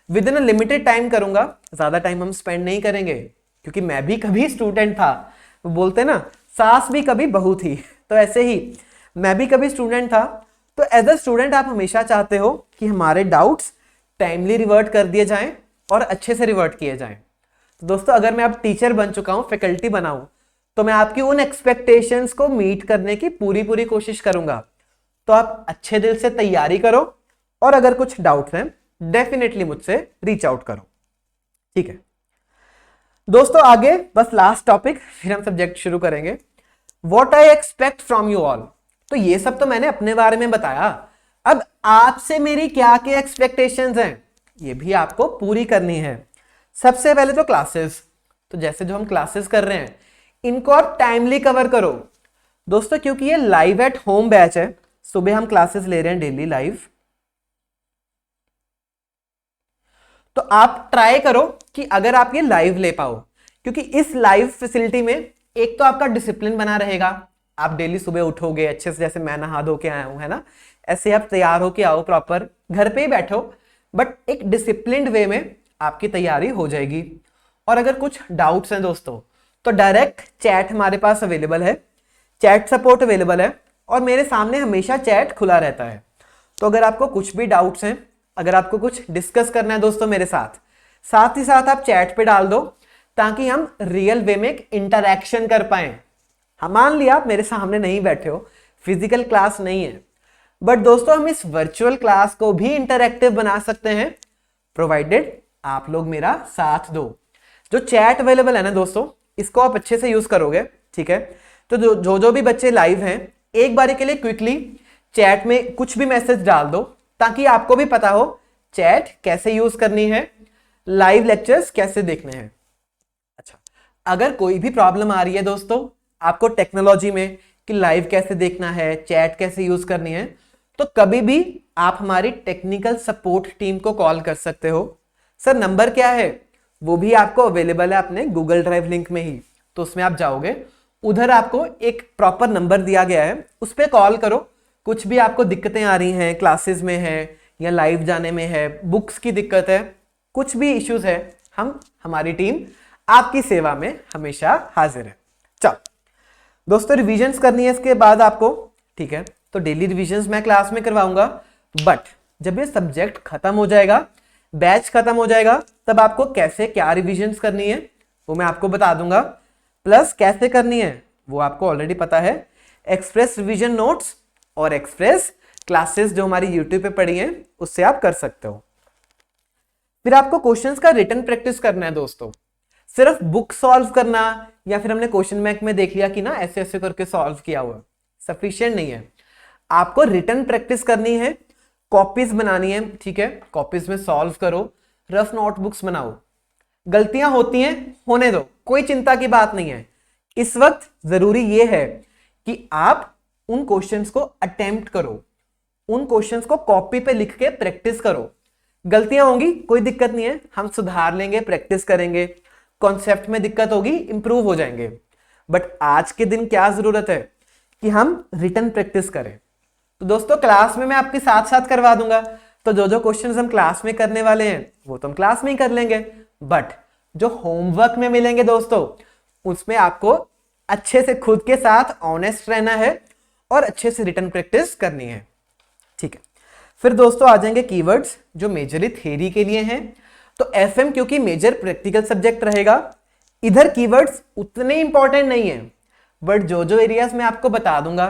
A: with in a limited time करूंगा, ज्यादा टाइम हम स्पेंड नहीं करेंगे, क्योंकि मैं भी कभी स्टूडेंट था, वो बोलते ना सास भी कभी बहू थी, तो ऐसे ही मैं भी कभी स्टूडेंट था। तो एज अ स्टूडेंट आप हमेशा चाहते हो कि हमारे डाउट्स टाइमली रिवर्ट कर दिए जाएं और अच्छे से रिवर्ट किए जाएं। तो दोस्तों अगर मैं अब टीचर बन चुका हूं, फैकल्टी बना हूं, तो मैं आपकी उन एक्सपेक्टेशंस को मीट करने की पूरी कोशिश करूंगा। तो आप अच्छे दिल से तैयारी करो और अगर कुछ डाउट्स हैं डेफिनेटली मुझसे रीच आउट करो, ठीक है दोस्तों। आगे बस लास्ट टॉपिक, फिर हम सब्जेक्ट शुरू करेंगे। What I expect from you all. तो ये सब तो मैंने अपने बारे में बताया, अब आपसे मेरी क्या क्या एक्सपेक्टेशंस हैं ये भी आपको पूरी करनी है। सबसे पहले तो क्लासेस, तो जैसे जो हम क्लासेस कर रहे हैं इनको आप टाइमली कवर करो दोस्तों, क्योंकि ये लाइव एट होम बैच है। सुबह हम क्लासेस ले रहे हैं डेली लाइव, तो आप ट्राई करो कि अगर आप ये लाइव ले पाओ, क्योंकि इस लाइव फैसिलिटी में एक तो आपका डिसिप्लिन बना रहेगा। आप डेली सुबह उठोगे अच्छे से, जैसे मैं नहा धो के आया हूं, है ना, ऐसे आप तैयार होके आओ, प्रॉपर घर पे ही बैठो, बट एक डिसिप्लिन्ड वे में आपकी तैयारी हो जाएगी। और अगर कुछ डाउट्स हैं दोस्तों तो डायरेक्ट चैट हमारे पास अवेलेबल है, चैट सपोर्ट अवेलेबल है, और मेरे सामने हमेशा चैट खुला रहता है। तो अगर आपको कुछ भी डाउट्स हैं, अगर आपको कुछ डिस्कस करना है दोस्तों मेरे साथ, साथ ही साथ आप चैट पे डाल दो, ताकि हम रियल वे में एक इंटरैक्शन कर पाए। हम मान लिया आप मेरे सामने नहीं बैठे हो, फिजिकल क्लास नहीं है, बट दोस्तों हम इस वर्चुअल क्लास को भी इंटरैक्टिव बना सकते हैं, प्रोवाइडेड आप लोग मेरा साथ दो। जो चैट अवेलेबल है ना दोस्तों, इसको आप अच्छे से यूज करोगे, ठीक है। तो जो भी बच्चे लाइव हैं, एक बारी के लिए क्विकली चैट में कुछ भी मैसेज डाल दो, ताकि आपको भी पता हो चैट कैसे यूज करनी है, लाइव लेक्चर्स कैसे देखने हैं। अच्छा, अगर कोई भी प्रॉब्लम आ रही है दोस्तों आपको टेक्नोलॉजी में कि लाइव कैसे देखना है, चैट कैसे यूज करनी है, तो कभी भी आप हमारी टेक्निकल सपोर्ट टीम को कॉल कर सकते हो। सर नंबर क्या है, वो भी आपको अवेलेबल है अपने गूगल ड्राइव लिंक में ही, तो उसमें आप जाओगे, उधर आपको एक प्रॉपर नंबर दिया गया है, उस पर कॉल करो। कुछ भी आपको दिक्कतें आ रही हैं, क्लासेस में है या लाइव जाने में है, बुक्स की दिक्कत है, कुछ भी इश्यूज है, हमारी टीम आपकी सेवा में हमेशा हाजिर है। चलो दोस्तों, रिविजन्स करनी है इसके बाद आपको, ठीक है। तो डेली रिविजन्स मैं क्लास में करवाऊंगा, बट जब ये सब्जेक्ट खत्म हो जाएगा, बैच खत्म हो जाएगा, तब आपको कैसे क्या रिविजन्स करनी है वो मैं आपको बता दूंगा। प्लस कैसे करनी है वो आपको ऑलरेडी पता है, एक्सप्रेस रिवीजन नोट्स और एक्सप्रेस क्लासेस जो हमारी यूट्यूब पे पड़ी हैं उससे आप कर सकते हो। फिर आपको क्वेश्चंस का रिटन प्रैक्टिस करना है दोस्तों। सिर्फ बुक सॉल्व करना या फिर हमने क्वेश्चन बैंक में देख लिया कि ना ऐसे ऐसे करके सॉल्व किया हुआ सफिशिएंट नहीं है, आपको रिटन प्रैक्टिस करनी है, कॉपीज बनानी है, ठीक है। कॉपीज में सॉल्व करो, रफ नोटबुक्स बनाओ, गलतियां होती हैं होने दो, कोई चिंता की बात नहीं है। इस वक्त जरूरी यह है कि आप उन क्वेश्चंस को अटेम्प्ट करो, उन क्वेश्चंस को कॉपी पे लिख के प्रैक्टिस करो। गलतियां होंगी कोई दिक्कत नहीं है, हम सुधार लेंगे, प्रैक्टिस करेंगे, कॉन्सेप्ट में दिक्कत होगी इंप्रूव हो जाएंगे, बट आज के दिन क्या जरूरत है कि हम रिटन प्रैक्टिस करें। तो दोस्तों क्लास में मैं आपके साथ साथ करवा दूंगा, तो जो क्वेश्चंस हम क्लास में करने वाले हैं वो तो हम क्लास में ही कर लेंगे, बट जो होमवर्क में मिलेंगे दोस्तों उसमें आपको अच्छे से खुद के साथ ऑनेस्ट रहना है और अच्छे से रिटन प्रैक्टिस करनी है, ठीक है। फिर दोस्तों आ जाएंगे कीवर्ड्स जो मेजरली थ्योरी के लिए हैं। तो एफएम क्योंकि मेजर प्रैक्टिकल सब्जेक्ट रहेगा, इधर कीवर्ड्स उतने इंपॉर्टेंट नहीं है, बट जो एरियाज में आपको बता दूंगा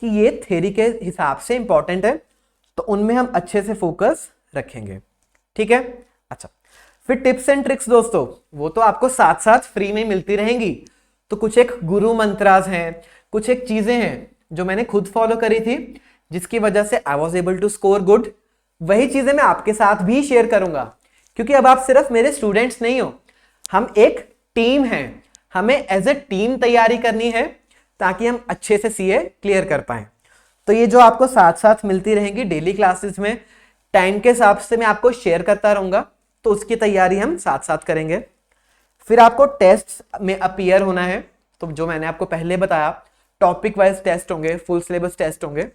A: कि ये थ्योरी के हिसाब से इंपॉर्टेंट है, तो उनमें हम अच्छे से फोकस रखेंगे, ठीक है। अच्छा, फिर टिप्स एंड ट्रिक्स दोस्तों वो तो आपको साथ साथ फ्री में मिलती रहेंगी। तो कुछ एक गुरु मंत्रास हैं, कुछ एक चीजें हैं जो मैंने खुद फॉलो करी थी, जिसकी वजह से I was able to score good, वही चीजें मैं आपके साथ भी शेयर करूंगा, क्योंकि अब आप सिर्फ मेरे स्टूडेंट्स नहीं हो, हम एक टीम हैं, हमें एज ए टीम तैयारी करनी है ताकि हम अच्छे से सीए क्लियर कर पाए। तो ये जो आपको साथ साथ मिलती रहेंगी डेली क्लासेस में, टाइम के हिसाब से मैं आपको शेयर करता रहूंगा, तो उसकी तैयारी हम साथ साथ करेंगे। फिर आपको टेस्ट में अपीयर होना है, तो जो मैंने आपको पहले बताया टॉपिक वाइज टेस्ट होंगे, फुल सिलेबस टेस्ट होंगे,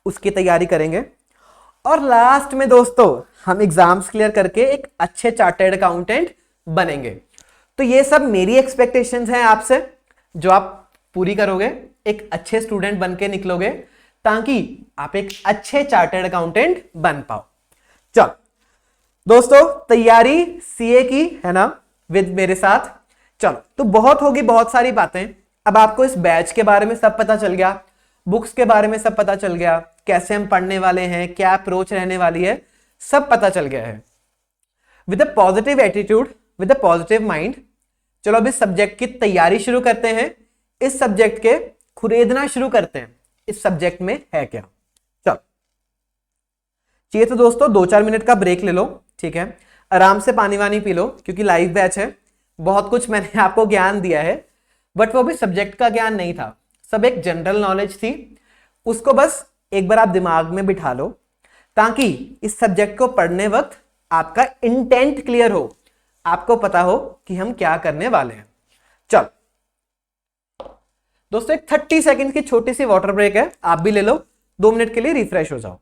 A: उसकी तैयारी करेंगे। और लास्ट में दोस्तों हम एग्जाम्स क्लियर करके एक अच्छे चार्टर्ड अकाउंटेंट बनेंगे। तो ये सब मेरी एक्सपेक्टेशंस हैं आपसे, जो आप पूरी करोगे, एक अच्छे स्टूडेंट बन के निकलोगे, ताकि आप एक अच्छे चार्टर्ड अकाउंटेंट बन पाओ। चलो दोस्तों, तैयारी सीए की है ना विद मेरे साथ। चलो, तो बहुत होगी, बहुत सारी बातें। अब आपको इस बैच के बारे में सब पता चल गया, बुक्स के बारे में सब पता चल गया, कैसे हम पढ़ने वाले हैं, क्या अप्रोच रहने वाली है, सब पता चल गया है। With a positive attitude, with a positive mind, चलो अब इस सब्जेक्ट की तैयारी शुरू करते हैं, इस सब्जेक्ट के खुरेदना शुरू करते हैं, इस सब्जेक्ट में है क्या। चलो, चाहिए तो दोस्तों 2-4 मिनट का ब्रेक ले लो, ठीक है, आराम से पानी वानी पी लो क्योंकि लाइव बैच है। बहुत कुछ मैंने आपको ज्ञान दिया है, बट वो भी सब्जेक्ट का ज्ञान नहीं था, सब एक जनरल नॉलेज थी। उसको बस एक बार आप दिमाग में बिठा लो ताकि इस सब्जेक्ट को पढ़ने वक्त आपका इंटेंट क्लियर हो, आपको पता हो कि हम क्या करने वाले हैं। चल दोस्तों, एक 30 सेकंड की छोटी सी वाटर ब्रेक है, आप भी ले लो, 2 मिनट के लिए रिफ्रेश हो जाओ।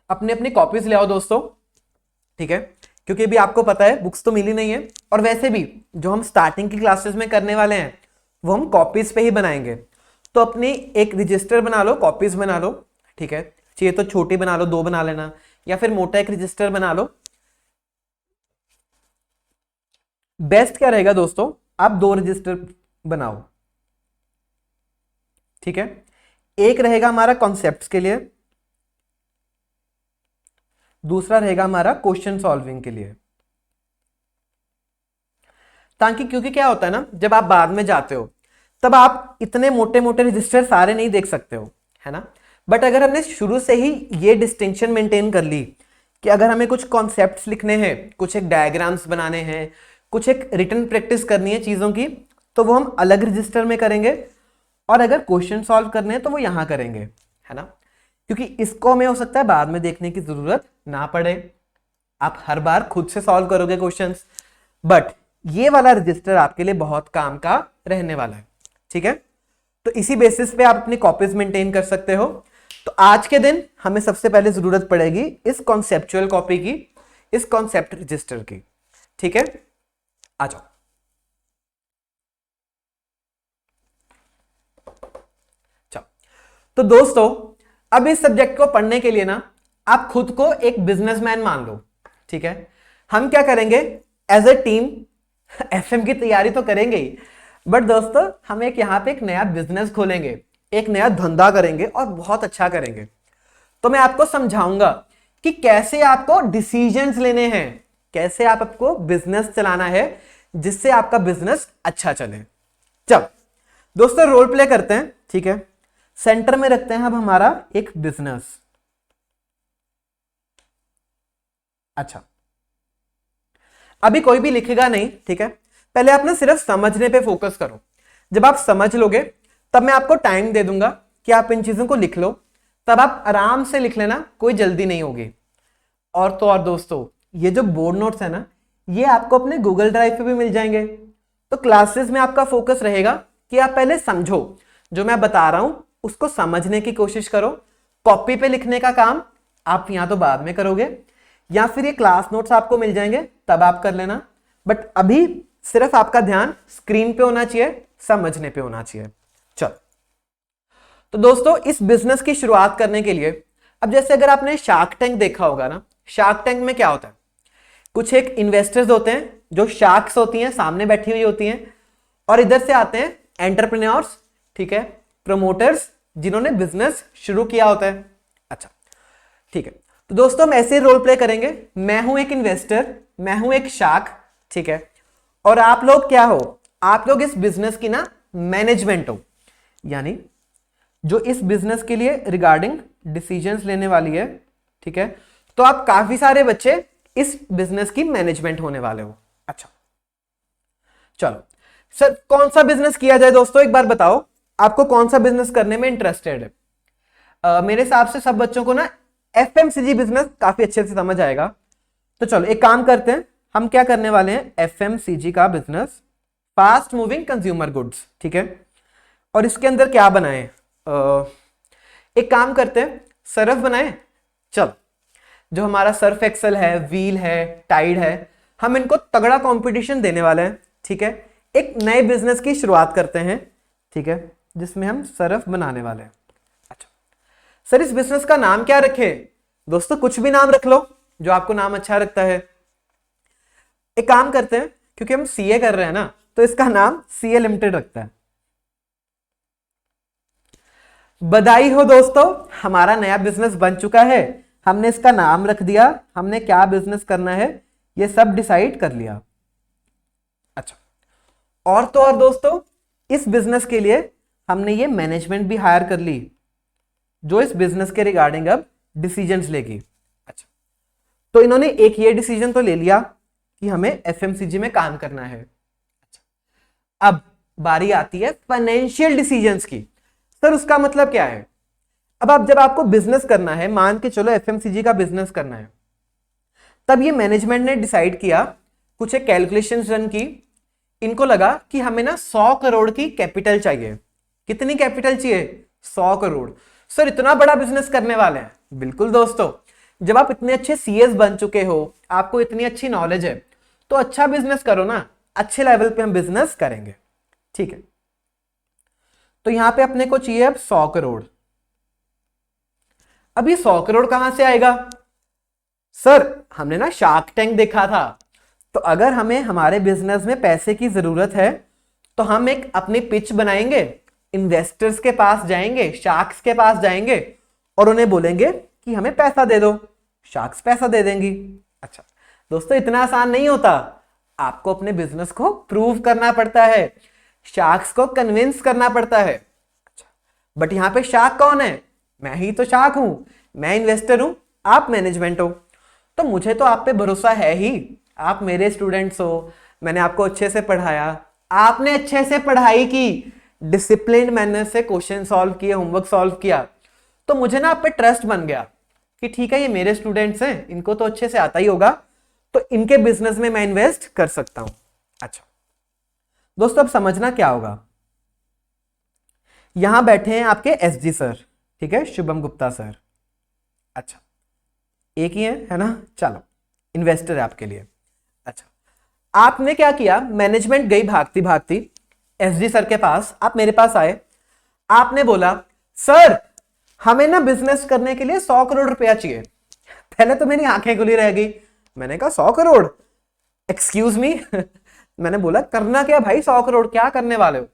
A: अपनी अपनी कॉपीज ले आओ दोस्तों, ठीक है, क्योंकि अभी आपको पता है बुक्स तो मिली नहीं है, और वैसे भी जो हम स्टार्टिंग की क्लासेस में करने वाले हैं वो हम कॉपीज पे ही बनाएंगे। तो अपनी एक रजिस्टर बना लो, कॉपीज बना लो, ठीक है, चाहिए तो छोटी बना लो, 2 बना लेना, या फिर मोटा एक रजिस्टर बना लो। बेस्ट क्या रहेगा दोस्तों, आप 2 रजिस्टर बनाओ, ठीक है। एक रहेगा हमारा कॉन्सेप्ट्स के लिए, दूसरा रहेगा हमारा क्वेश्चन सॉल्विंग के लिए। ताकि क्योंकि क्या होता है ना, जब आप बाद में जाते हो तब आप इतने मोटे मोटे रजिस्टर सारे नहीं देख सकते हो, है ना। बट अगर हमने शुरू से ही ये डिस्टिंक्शन मेंटेन कर ली कि अगर हमें कुछ कॉन्सेप्ट्स लिखने हैं, कुछ एक डायग्राम्स बनाने हैं, कुछ एक रिटन प्रैक्टिस करनी है चीजों की, तो वो हम अलग रजिस्टर में करेंगे, और अगर क्वेश्चन सॉल्व करने हैं तो वो यहां करेंगे, है ना। क्योंकि इसको हमें हो सकता है बाद में देखने की जरूरत ना पड़े, आप हर बार खुद से सॉल्व करोगे क्वेश्चंस, बट ये वाला रजिस्टर आपके लिए बहुत काम का रहने वाला है, ठीक है। तो इसी बेसिस पे आप अपनी कॉपीज मेंटेन कर सकते हो। तो आज के दिन हमें सबसे पहले जरूरत पड़ेगी इस कॉन्सेप्चुअल कॉपी की, इस कॉन्सेप्ट रजिस्टर की, ठीक है। आ जाओ, चलो। तो दोस्तों, अब इस सब्जेक्ट को पढ़ने के लिए ना आप खुद को एक बिजनेसमैन मान लो, ठीक है। हम क्या करेंगे, एज ए टीम एफएम की तैयारी तो करेंगे ही, बट दोस्तों हम एक यहां पे एक नया बिजनेस खोलेंगे, एक नया धंधा करेंगे और बहुत अच्छा करेंगे। तो मैं आपको समझाऊंगा कि कैसे आपको डिसीजंस लेने हैं, कैसे आपको बिजनेस चलाना है जिससे आपका बिजनेस अच्छा चले। चल दोस्तों, रोल प्ले करते हैं, ठीक है। सेंटर में रखते हैं अब हमारा एक बिजनेस। अच्छा, अभी कोई भी लिखेगा नहीं, ठीक है। पहले आप ना सिर्फ समझने पे फोकस करो। जब आप समझ लोगे तब मैं आपको टाइम दे दूंगा कि आप इन चीजों को लिख लो, तब आप आराम से लिख लेना, कोई जल्दी नहीं होगी। और तो और दोस्तों, ये जो बोर्ड नोट्स है ना, ये आपको अपने गूगल ड्राइव पे भी मिल जाएंगे। तो क्लासेस में आपका फोकस रहेगा कि आप पहले समझो, जो मैं बता रहा हूं उसको समझने की कोशिश करो। कॉपी पे लिखने का काम आप या तो बाद में करोगे, या फिर ये क्लास नोट्स आपको मिल जाएंगे तब आप कर लेना, बट अभी सिर्फ आपका ध्यान स्क्रीन पे होना चाहिए, समझने पे होना चाहिए। चल, तो दोस्तों इस बिजनेस की शुरुआत करने के लिए, अब जैसे अगर आपने शार्क टैंक देखा होगा ना, शार्क टैंक में क्या होता है, कुछ एक इन्वेस्टर्स होते हैं जो शार्क्स होती हैं, सामने बैठी हुई होती हैं, और इधर से आते हैं एंटरप्रेन्योर्स, ठीक है, प्रमोटर्स, जिन्होंने बिजनेस शुरू किया होता है। अच्छा, ठीक है। तो दोस्तों हम ऐसे रोल प्ले करेंगे, मैं हूं एक इन्वेस्टर, मैं हूं एक शार्क, ठीक है, और आप लोग क्या हो, आप लोग इस बिजनेस की ना मैनेजमेंट हो, यानी जो इस बिजनेस के लिए रिगार्डिंग डिसीजंस लेने वाली है, ठीक है। तो आप काफी सारे बच्चे इस बिजनेस की मैनेजमेंट होने वाले हो। अच्छा, चलो सर कौन सा बिजनेस किया जाए दोस्तों, एक बार बताओ आपको कौन सा बिजनेस करने में इंटरेस्टेड है। मेरे हिसाब से सब बच्चों को ना एफएमसीजी बिजनेस काफी अच्छे से समझ आएगा। तो चलो एक काम करते हैं, हम क्या करने वाले हैं, एफएमसीजी का business, fast moving consumer goods, ठीक है। और इसके अंदर क्या बनाए, एक काम करते हैं, सर्फ बनाए। चल, जो हमारा सर्फ एक्सेल है, व्हील है, टाइड है, हम इनको तगड़ा कंपटीशन देने वाले हैं, ठीक है। एक नए बिजनेस की शुरुआत करते हैं, ठीक है, जिसमें हम सर्फ बनाने वाले हैं। अच्छा सर, इस बिजनेस का नाम क्या रखे, दोस्तों कुछ भी नाम रख लो जो आपको नाम अच्छा लगता है। एक काम करते हैं, क्योंकि हम सीए कर रहे हैं ना, तो इसका नाम सीए लिमिटेड रखता है। बधाई हो दोस्तों, हमारा नया बिजनेस बन चुका है, हमने इसका नाम रख दिया, हमने क्या बिजनेस करना है ये सब डिसाइड कर लिया। अच्छा, और तो और दोस्तों इस बिजनेस के लिए हमने ये मैनेजमेंट भी हायर कर ली जो इस बिजनेस के रिगार्डिंग अब डिसीजंस लेगी। अच्छा, तो इन्होंने एक ये डिसीजन तो ले लिया कि हमें एफएमसीजी में काम करना है। अच्छा, अब बारी आती है फाइनेंशियल डिसीजंस की। सर उसका मतलब क्या है? अब जब आपको बिजनेस करना है, मान के चलो एफएमसीजी का बिजनेस करना है, तब ये मैनेजमेंट ने डिसाइड किया, कुछ एक कैलकुलेशंस रन की, इनको लगा कि हमें ना 100 करोड़ की कैपिटल चाहिए। कितनी कैपिटल चाहिए? 100 करोड़। सर इतना बड़ा बिजनेस करने वाले हैं? बिल्कुल दोस्तों, जब आप इतने अच्छे सीएस बन चुके हो, आपको इतनी अच्छी नॉलेज है, तो अच्छा बिजनेस करो ना, अच्छे लेवल पे हम बिजनेस करेंगे। ठीक है, तो यहां पे अपने को चाहिए अब 100 करोड़। अब ये 100 करोड़ कहां से आएगा? सर हमने ना शार्क टैंक देखा था, तो अगर हमें हमारे बिजनेस में पैसे की जरूरत है तो हम एक अपनी पिच बनाएंगे, इन्वेस्टर्स के पास जाएंगे, शार्क्स के पास जाएंगे और उन्हें बोलेंगे कि हमें पैसा दे दो, शार्क्स पैसा दे देंगी। अच्छा दोस्तों, इतना आसान नहीं होता, आपको अपने बिजनेस को प्रूव करना पड़ता है, शार्क्स को कन्विंस करना पड़ता है। अच्छा, बट यहां पे शार्क कौन है? मैं ही तो शार्क हूं, मैं इन्वेस्टर हूं, आप मैनेजमेंट हो, तो मुझे तो आप पे भरोसा है ही। आप मेरे स्टूडेंट्स हो, मैंने आपको अच्छे से पढ़ाया, आपने अच्छे से पढ़ाई की, डिसिप्लिन मैनर से क्वेश्चन सॉल्व किए, होमवर्क सॉल्व किया, तो मुझे ना आप पे ट्रस्ट बन गया कि ठीक है ये मेरे स्टूडेंट्स हैं, इनको तो अच्छे से आता ही होगा, तो इनके बिजनेस में मैं इन्वेस्ट कर सकता हूं। अच्छा दोस्तों, अब समझना क्या होगा, यहां बैठे हैं आपके एसजी सर, ठीक है, शुभम गुप्ता सर। अच्छा, एक ही है ना? चलो, इन्वेस्टर है आपके लिए। अच्छा, आपने क्या किया, मैनेजमेंट गई भागती भागती एसडी सर के पास, आप मेरे पास आए, आपने बोला सर हमें ना बिजनेस करने के लिए 100 करोड़ रुपया चाहिए। पहले तो मेरी आंखें खुली रह गई, मैंने कहा 100 करोड़, एक्सक्यूज मी मैंने बोला करना क्या भाई, 100 करोड़ क्या करने वाले हो?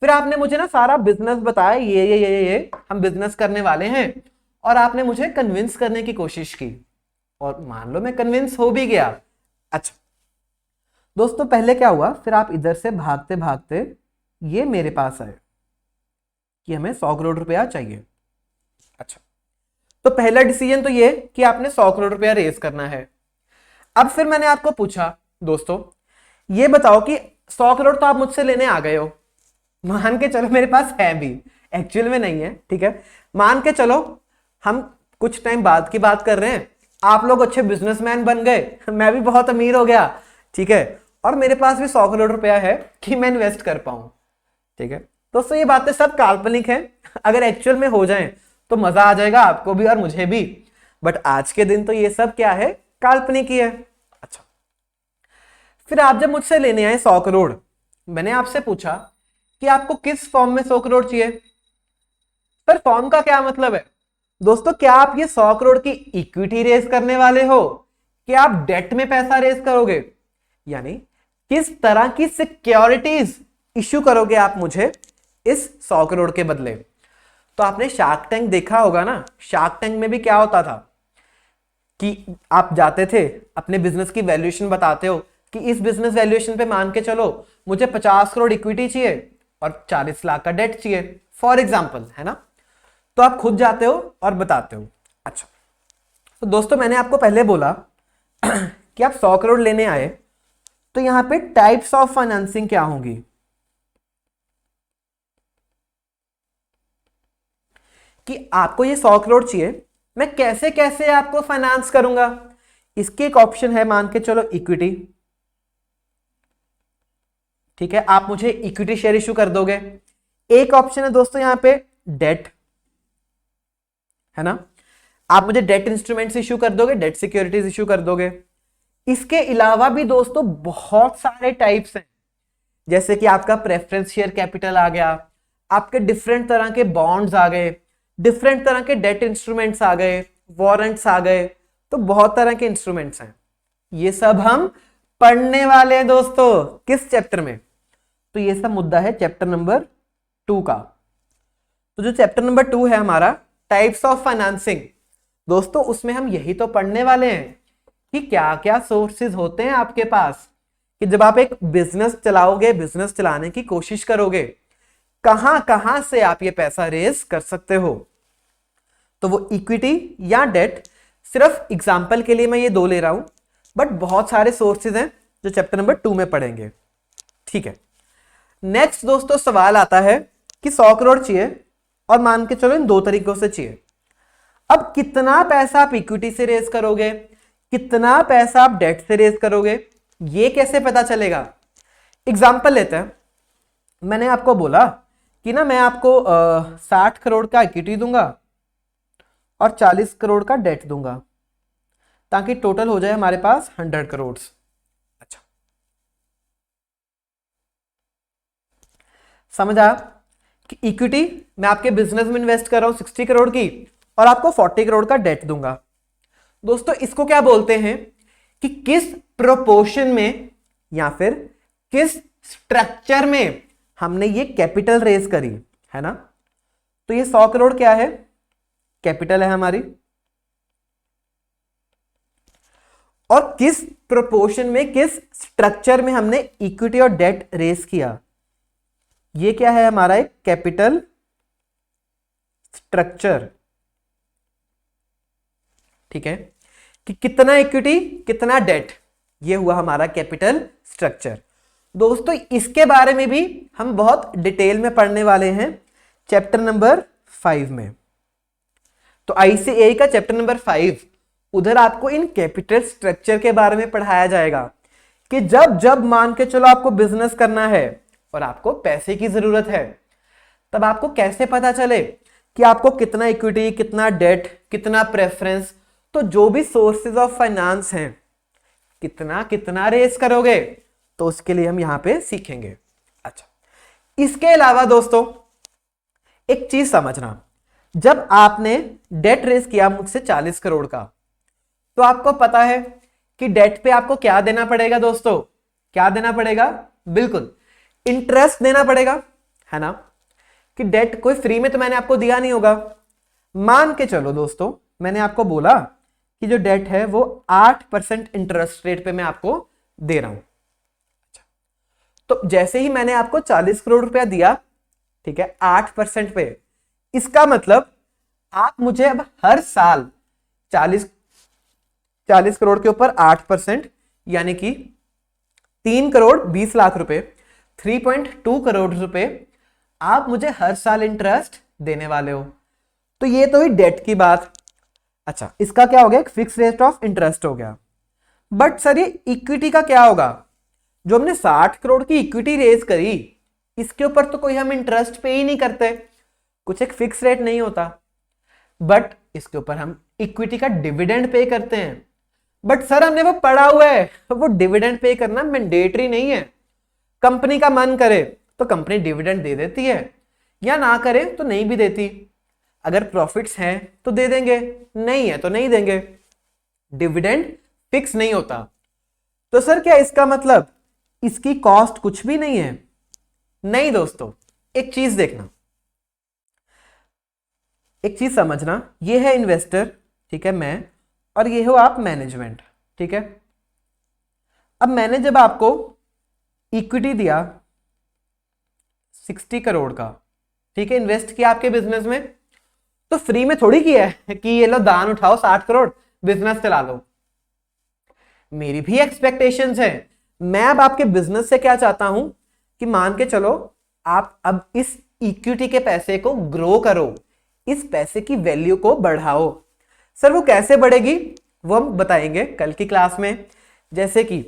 A: फिर आपने मुझे ना सारा बिजनेस बताया, ये हम बिजनेस करने वाले हैं, और आपने मुझे कन्विंस करने की कोशिश की, और मान लो मैं कन्विंस हो भी गया। अच्छा दोस्तों, पहले क्या हुआ, फिर आप इधर से भागते भागते ये मेरे पास आए कि हमें 100 करोड़ रुपया चाहिए। अच्छा, तो पहला डिसीजन तो ये कि आपने 100 करोड़ रुपया रेज करना है। अब फिर मैंने आपको पूछा दोस्तों, ये बताओ कि 100 करोड़ तो आप मुझसे लेने आ गए हो, मान के चलो मेरे पास है भी, एक्चुअल में नहीं है, ठीक है, मान के चलो हम कुछ टाइम बाद की बात कर रहे हैं, आप लोग अच्छे बिजनेसमैन बन गए, मैं भी बहुत अमीर हो गया, ठीक है, और मेरे पास भी 100 करोड़ रुपया है कि मैं इन्वेस्ट कर पाऊं। ठीक है दोस्तों, ये बातें सब काल्पनिक हैं, अगर एक्चुअल में हो जाएं तो मजा आ जाएगा आपको भी और मुझे भी, बट आज के दिन तो ये सब क्या है, काल्पनिक ही है। अच्छा, फिर आप जब मुझसे लेने आए 100 करोड़, मैंने आपसे पूछा कि आपको किस फॉर्म में 100 करोड़ चाहिए। सर फॉर्म का क्या मतलब है? दोस्तों, क्या आप ये 100 करोड़ की इक्विटी रेज करने वाले हो कि आप डेट में पैसा रेज करोगे, यानी किस तरह की सिक्योरिटीज इश्यू करोगे आप मुझे इस 100 करोड़ के बदले? तो आपने शार्क टैंक देखा होगा ना, शार्क टैंक में भी क्या होता था कि आप जाते थे, अपने बिजनेस की वैल्यूएशन बताते हो कि इस बिजनेस वैल्यूएशन पे मान के चलो मुझे 50 करोड़ इक्विटी चाहिए और 40 लाख का डेट चाहिए, फॉर एग्जाम्पल, है ना? तो आप खुद जाते हो और बताते हो। अच्छा, तो दोस्तों मैंने आपको पहले बोला कि आप 100 करोड़ लेने आए, तो यहां पे टाइप्स ऑफ फाइनेंसिंग क्या होंगी, कि आपको ये 100 करोड़ चाहिए, मैं कैसे कैसे आपको फाइनेंस करूंगा। इसके एक ऑप्शन है, मान के चलो इक्विटी, ठीक है, आप मुझे इक्विटी शेयर इशू कर दोगे। एक ऑप्शन है दोस्तों यहां पे डेट, है ना, आप मुझे डेट इंस्ट्रूमेंट्स इशू कर दोगे, डेट सिक्योरिटीज इशू कर दोगे। इसके अलावा भी दोस्तों बहुत सारे टाइप्स हैं, जैसे कि आपका प्रेफरेंस शेयर कैपिटल आ गया, आपके डिफरेंट तरह के बॉन्ड्स आ गए, डिफरेंट तरह के डेट इंस्ट्रूमेंट्स आ गए, वारंट्स आ गए, तो बहुत तरह के इंस्ट्रूमेंट्स हैं। ये सब हम पढ़ने वाले हैं दोस्तों, किस चैप्टर में? तो ये सब मुद्दा है चैप्टर नंबर 2 का। तो जो चैप्टर नंबर 2 है हमारा, टाइप्स ऑफ फाइनेंसिंग, दोस्तों उसमें हम यही तो पढ़ने वाले हैं कि क्या क्या सोर्सेज होते हैं आपके पास, कि जब आप एक बिजनेस चलाओगे, बिजनेस चलाने की कोशिश करोगे, कहां कहां से आप ये पैसा रेज कर सकते हो। तो वो इक्विटी या डेट, सिर्फ एग्जांपल के लिए मैं ये दो ले रहा हूं, बट बहुत सारे सोर्सेज हैं जो चैप्टर नंबर 2 में पढ़ेंगे। ठीक है, नेक्स्ट दोस्तों सवाल आता है कि 100 करोड़ चाहिए और मान के चलो इन दो तरीकों से चाहिए। अब कितना पैसा आप इक्विटी से रेज करोगे, कितना पैसा आप डेट से रेज करोगे, ये कैसे पता चलेगा। एग्जाम्पल लेते हैं, मैंने आपको बोला कि ना मैं आपको 60 करोड़ का इक्विटी दूंगा और 40 करोड़ का डेट दूंगा, ताकि टोटल हो जाए हमारे पास 100 करोड़। अच्छा, समझ आया कि इक्विटी मैं आपके बिजनेस में इन्वेस्ट कर रहा हूं 60 करोड़ की और आपको 40 करोड़ का डेट दूंगा। दोस्तों इसको क्या बोलते हैं कि किस प्रोपोर्शन में या फिर किस स्ट्रक्चर में हमने ये कैपिटल रेज करी है ना। तो ये 100 करोड़ क्या है, कैपिटल है हमारी, और किस प्रोपोर्शन में किस स्ट्रक्चर में हमने इक्विटी और डेट रेज किया, ये क्या है हमारा एक कैपिटल स्ट्रक्चर। ठीक है, कि कितना इक्विटी कितना डेट, ये हुआ हमारा कैपिटल स्ट्रक्चर। दोस्तों इसके बारे में भी हम बहुत डिटेल में पढ़ने वाले हैं चैप्टर नंबर 5 में। तो आईसीएआई का चैप्टर नंबर 5, उधर आपको इन कैपिटल स्ट्रक्चर के बारे में पढ़ाया जाएगा कि जब जब मान के चलो आपको बिजनेस करना है और आपको पैसे की जरूरत है, तब आपको कैसे पता चले कि आपको कितना इक्विटी कितना डेट कितना प्रेफरेंस, तो जो भी सोर्सेज ऑफ फाइनेंस हैं कितना कितना रेस करोगे, तो उसके लिए हम यहां पे सीखेंगे। अच्छा, इसके अलावा दोस्तों एक चीज समझना, जब आपने डेट रेस किया मुझसे 40 करोड़ का, तो आपको पता है कि डेट पे आपको क्या देना पड़ेगा दोस्तों, क्या देना पड़ेगा, बिल्कुल इंटरेस्ट देना पड़ेगा, है ना। कि डेट कोई फ्री में तो मैंने आपको दिया नहीं होगा। मान के चलो दोस्तों मैंने आपको बोला कि जो डेट है वो 8% इंटरेस्ट रेट पे मैं आपको दे रहा हूं। अच्छा, तो जैसे ही मैंने आपको 40 करोड़ रुपया दिया, ठीक है, 8% पे, इसका मतलब आप मुझे अब हर साल 40 करोड़ के ऊपर 8%, यानी कि 3 करोड़ 20 लाख रुपए, 3.2 करोड़ रुपए आप मुझे हर साल इंटरेस्ट देने वाले हो। तो ये तो हुई डेट की बात। अच्छा, इसका क्या हो गया, एक फिक्स रेट ऑफ इंटरेस्ट हो गया। बट सर ये इक्विटी का क्या होगा, जो हमने 60 करोड़ की इक्विटी रेज करी, इसके ऊपर तो कोई हम इंटरेस्ट पे ही नहीं करते, कुछ एक फिक्स रेट नहीं होता, बट इसके ऊपर हम इक्विटी का डिविडेंड पे करते हैं। बट सर हमने वो पढ़ा हुआ है, वो डिविडेंड पे करना मैंडेटरी नहीं है। कंपनी का मन करे तो कंपनी डिविडेंड दे देती है, या ना करे तो नहीं भी देती। अगर प्रॉफिट्स हैं तो दे देंगे, नहीं है तो नहीं देंगे, डिविडेंड फिक्स नहीं होता। तो सर क्या इसका मतलब इसकी कॉस्ट कुछ भी नहीं है? नहीं दोस्तों, एक चीज देखना, एक चीज समझना, ये है इन्वेस्टर, ठीक है, मैं, और ये हो आप मैनेजमेंट, ठीक है। अब मैंने जब आपको इक्विटी दिया 60 करोड़ का, ठीक है, इन्वेस्ट किया आपके बिजनेस में, तो फ्री में थोड़ी किया है कि ये लो दान उठाओ 60 करोड़ बिजनेस चला लो। मेरी भी एक्सपेक्टेशंस है। मैं अब आपके बिजनेस से क्या चाहता हूं कि मान के चलो आप अब इस इक्विटी के पैसे को ग्रो करो, इस पैसे की वैल्यू को बढ़ाओ। सर वो कैसे बढ़ेगी वो हम बताएंगे कल की क्लास में। जैसे कि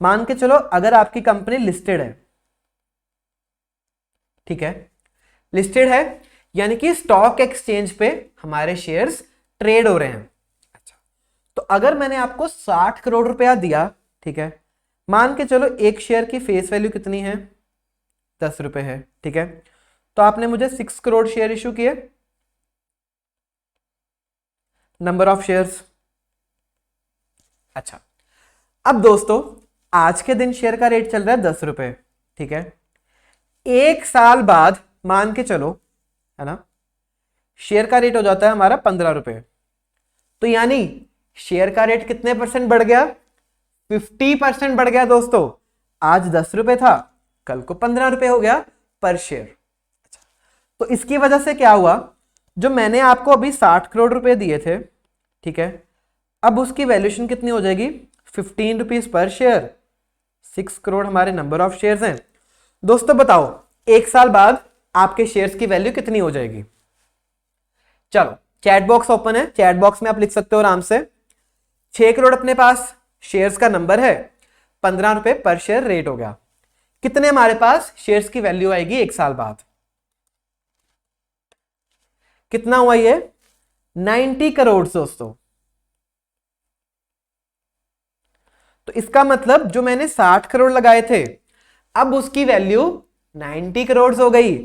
A: मान के चलो अगर आपकी कंपनी लिस्टेड है, ठीक है, लिस्टेड है यानी कि स्टॉक एक्सचेंज पे हमारे शेयर्स ट्रेड हो रहे हैं। अच्छा, तो अगर मैंने आपको 60 करोड़ रुपया दिया, ठीक है, मान के चलो एक शेयर की फेस वैल्यू कितनी है, 10 रुपए है, ठीक है, तो आपने मुझे 6 करोड़ शेयर इशू किए, नंबर ऑफ शेयर्स। अच्छा, अब दोस्तों आज के दिन शेयर का रेट चल रहा है 10 रुपए, ठीक है, एक साल बाद मान के चलो, है ना, शेयर का रेट हो जाता है हमारा 15 रुपए। तो यानी शेयर का रेट कितने परसेंट बढ़ गया, 50% बढ़ गया दोस्तों। आज 10 रुपए था, कल को 15 रुपए हो गया पर शेयर। अच्छा, तो इसकी वजह से क्या हुआ, जो मैंने आपको अभी 60 करोड़ रुपए दिए थे, ठीक है, अब उसकी वैल्यूएशन कितनी हो जाएगी, 15 रुपीज पर शेयर। 6 करोड़ हमारे नंबर ऑफ शेयर्स हैं। दोस्तों बताओ, एक साल बाद आपके शेयर्स की वैल्यू कितनी हो जाएगी। चलो चैट बॉक्स ओपन है, चैट बॉक्स में आप लिख सकते हो आराम से। 6 करोड़ अपने पास शेयर्स का नंबर है, 15 रुपए पर शेयर रेट हो गया। कितने हमारे पास शेयर्स की वैल्यू आएगी एक साल बाद, कितना हुआ ये, 90 करोड़ दोस्तों। तो इसका मतलब जो मैंने 60 करोड़ लगाए थे, अब उसकी वैल्यू 90 करोड़ हो गई,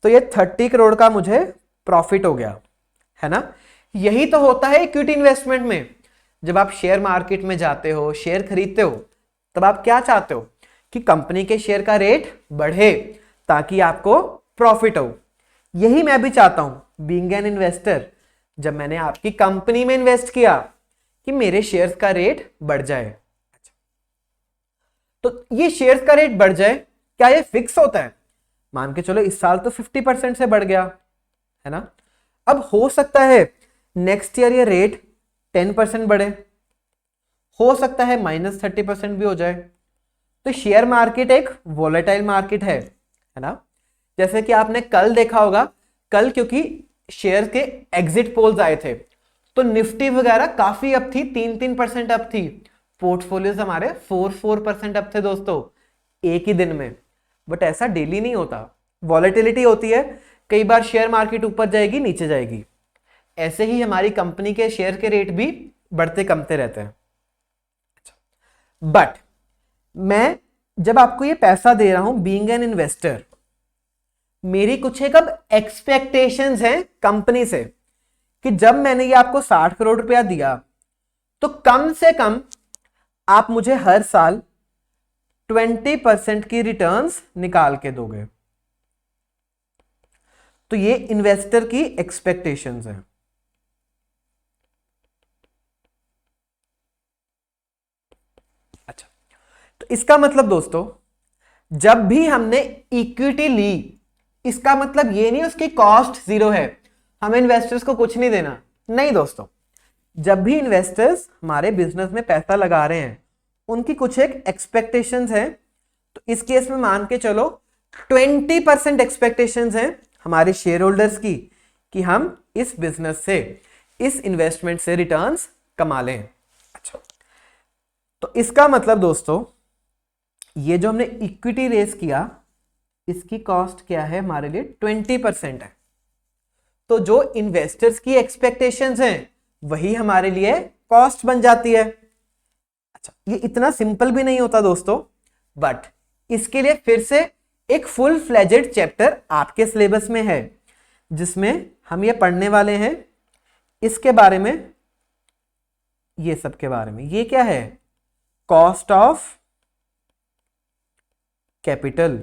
A: तो ये 30 करोड़ का मुझे प्रॉफिट हो गया, है ना। यही तो होता है इक्विटी इन्वेस्टमेंट में। जब आप शेयर मार्केट में जाते हो, शेयर खरीदते हो, तब आप क्या चाहते हो कि कंपनी के शेयर का रेट बढ़े ताकि आपको प्रॉफिट हो। यही मैं भी चाहता हूं बीइंग एन इन्वेस्टर। जब मैंने आपकी कंपनी में इन्वेस्ट किया कि मेरे शेयर्स का रेट बढ़ जाए। तो ये शेयर्स का रेट बढ़ जाए, क्या ये फिक्स होता है। मान के चलो इस साल तो 50% से बढ़ गया, है ना। अब हो सकता है नेक्स्ट ईयर ये रेट 10% बढ़े, हो सकता है -30% भी हो जाए। तो शेयर मार्केट एक वोलेटाइल मार्केट है ना। जैसे कि आपने कल देखा होगा, कल क्योंकि शेयर के एग्जिट पोल्स आए थे, तो निफ्टी वगैरह काफी अप थी, 3-3% अप थी। पोर्टफोलियोज हमारे 4-4% अप थे दोस्तों, एक ही दिन में। बट ऐसा डेली नहीं होता, वॉलेटिलिटी होती है, कई बार शेयर मार्केट ऊपर जाएगी, नीचे जाएगी। ऐसे ही हमारी कंपनी के शेयर के रेट भी बढ़ते कमते रहते हैं। बट मैं जब आपको ये पैसा दे रहा हूं बीइंग एन इन्वेस्टर, मेरी कुछ एक अब एक्सपेक्टेशंस हैं कंपनी से कि जब मैंने ये आपको 60 करोड़ रुपया दिया, तो कम से कम आप मुझे हर साल 20% की रिटर्न्स निकाल के दोगे। तो ये इन्वेस्टर की एक्सपेक्टेशंस हैं। अच्छा, तो इसका मतलब दोस्तों, जब भी हमने इक्विटी ली, इसका मतलब ये नहीं उसकी कॉस्ट जीरो है, हमें इन्वेस्टर्स को कुछ नहीं देना। नहीं दोस्तों, जब भी इन्वेस्टर्स हमारे बिजनेस में पैसा लगा रहे हैं, उनकी कुछ एक एक्सपेक्टेशंस हैं। तो इस केस में मान के चलो 20% एक्सपेक्टेशंस हैं हमारे शेयर होल्डर्स की कि हम इस बिजनेस से, इस इन्वेस्टमेंट से रिटर्न्स कमा लें। अच्छा, तो इसका मतलब दोस्तों, ये जो हमने इक्विटी रेस किया, इसकी कॉस्ट क्या है हमारे लिए, 20% है। तो जो इन्वेस्टर्स की एक्सपेक्टेशंस हैं वही हमारे लिए कॉस्ट बन जाती है। अच्छा, ये इतना सिंपल भी नहीं होता दोस्तों, बट इसके लिए फिर से एक फुल फ्लेजेड चैप्टर आपके सिलेबस में है, जिसमें हम ये पढ़ने वाले हैं इसके बारे में, ये सब के बारे में। ये क्या है, कॉस्ट ऑफ कैपिटल,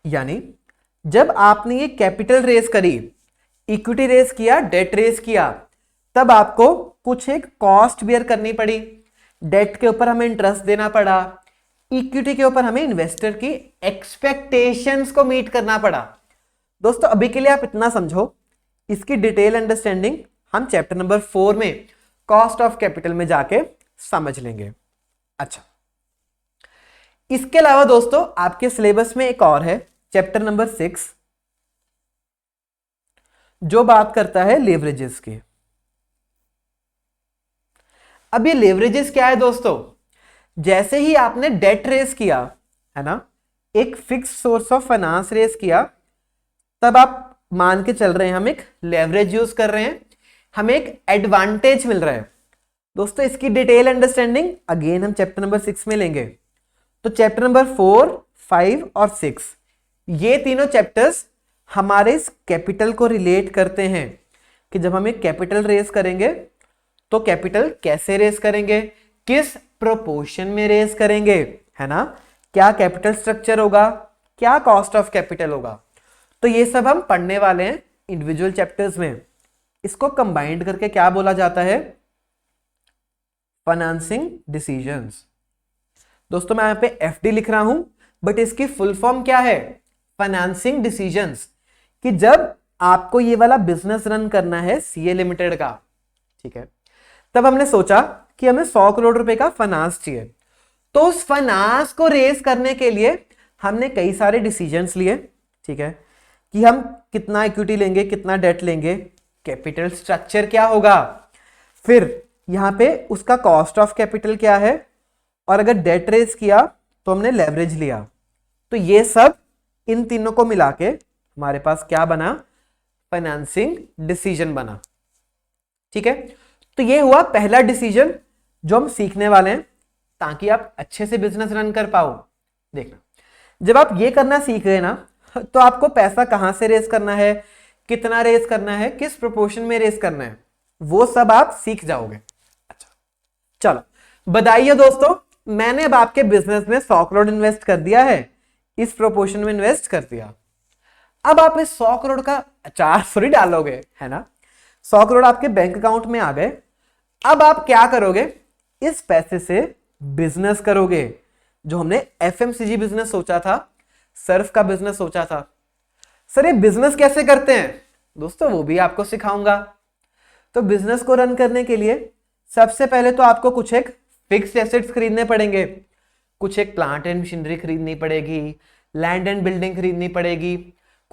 A: यानी जब आपने ये कैपिटल रेस करी, इक्विटी रेस किया, डेट रेस किया, तब आपको कुछ एक कॉस्ट बेयर करनी पड़ी। डेट के ऊपर हमें इंटरेस्ट देना पड़ा, इक्विटी के ऊपर हमें इन्वेस्टर की एक्सपेक्टेशंस को मीट करना पड़ा। दोस्तों अभी के लिए आप इतना समझो, इसकी डिटेल अंडरस्टैंडिंग हम चैप्टर नंबर 4 में कॉस्ट ऑफ कैपिटल में जाके समझ लेंगे। अच्छा, इसके अलावा दोस्तों आपके सिलेबस में एक और है, चैप्टर नंबर 6, जो बात करता है लेवरेजेस की। अब ये लेवरेजेस क्या है दोस्तों, जैसे ही आपने डेट रेस किया, है ना, एक fix source of finance raise किया, तब आप मान के चल रहे हैं हम एक लेवरेज यूज कर रहे हैं, हमें एक एडवांटेज मिल रहा है। दोस्तों इसकी डिटेल अंडरस्टैंडिंग अगेन हम चैप्टर नंबर 6 में लेंगे। तो चैप्टर नंबर 4, 5 और 6, ये तीनों चैप्टर्स हमारे इस कैपिटल को रिलेट करते हैं कि जब हम एक कैपिटल रेस करेंगे तो कैपिटल कैसे रेस करेंगे, किस प्रोपोर्शन में रेस करेंगे, है ना, क्या कैपिटल स्ट्रक्चर होगा, क्या कॉस्ट ऑफ कैपिटल होगा। तो ये सब हम पढ़ने वाले हैं इंडिविजुअल चैप्टर्स में। इसको कंबाइंड करके क्या बोला जाता है, फाइनेंसिंग डिसीजंस। दोस्तों मैं यहां पे एफडी लिख रहा हूं, बट इसकी फुल फॉर्म क्या है? Financing decisions. कि जब आपको ये वाला बिजनेस रन करना है सीए लिमिटेड का, ठीक है, तब हमने सोचा कि हमें 100 करोड़ रुपए का फाइनेंस चाहिए। तो उस फाइनेंस को रेज करने के लिए हमने कई सारे डिसीजंस लिए, ठीक है, कि हम कितना इक्विटी लेंगे, कितना डेट लेंगे, कैपिटल स्ट्रक्चर क्या होगा, फिर यहां पे उसका कॉस्ट ऑफ कैपिटल क्या है, और अगर डेट रेज किया तो हमने लेवरेज लिया। तो ये सब इन तीनों को मिला के हमारे पास क्या बना? फाइनेंसिंग डिसीजन बना। ठीक है, तो ये हुआ पहला डिसीजन जो हम सीखने वाले हैं ताकि आप अच्छे से बिजनेस रन कर पाओ। देखना, जब आप ये करना सीख गए ना, तो आपको पैसा कहां से रेस करना है, कितना रेस करना है, किस प्रोपोर्शन में रेस करना है, वो सब आप सीख जाओगे। अच्छा, चलो बधाई है दोस्तों, मैंने अब आपके बिजनेस में 100 करोड़ इन्वेस्ट कर दिया है, इस प्रोपोर्शन में इन्वेस्ट कर दिया। अब आप इस 100 करोड़ का अचार थोड़ी डालोगे, है ना। 100 करोड़ आपके बैंक अकाउंट में आ गए। अब आप क्या करोगे? इस पैसे से बिजनेस करोगे। जो हमने एफएमसीजी बिजनेस सोचा था, सर्फ का बिजनेस सोचा था, सर ये बिजनेस कैसे करते हैं दोस्तों, वो भी आपको सिखाऊंगा। तो बिजनेस को रन करने के लिए सबसे पहले तो आपको कुछ एक फिक्स्ड एसेट्स खरीदने पड़ेंगे, कुछ एक प्लांट एंड मशीनरी खरीदनी पड़ेगी, लैंड एंड बिल्डिंग खरीदनी पड़ेगी,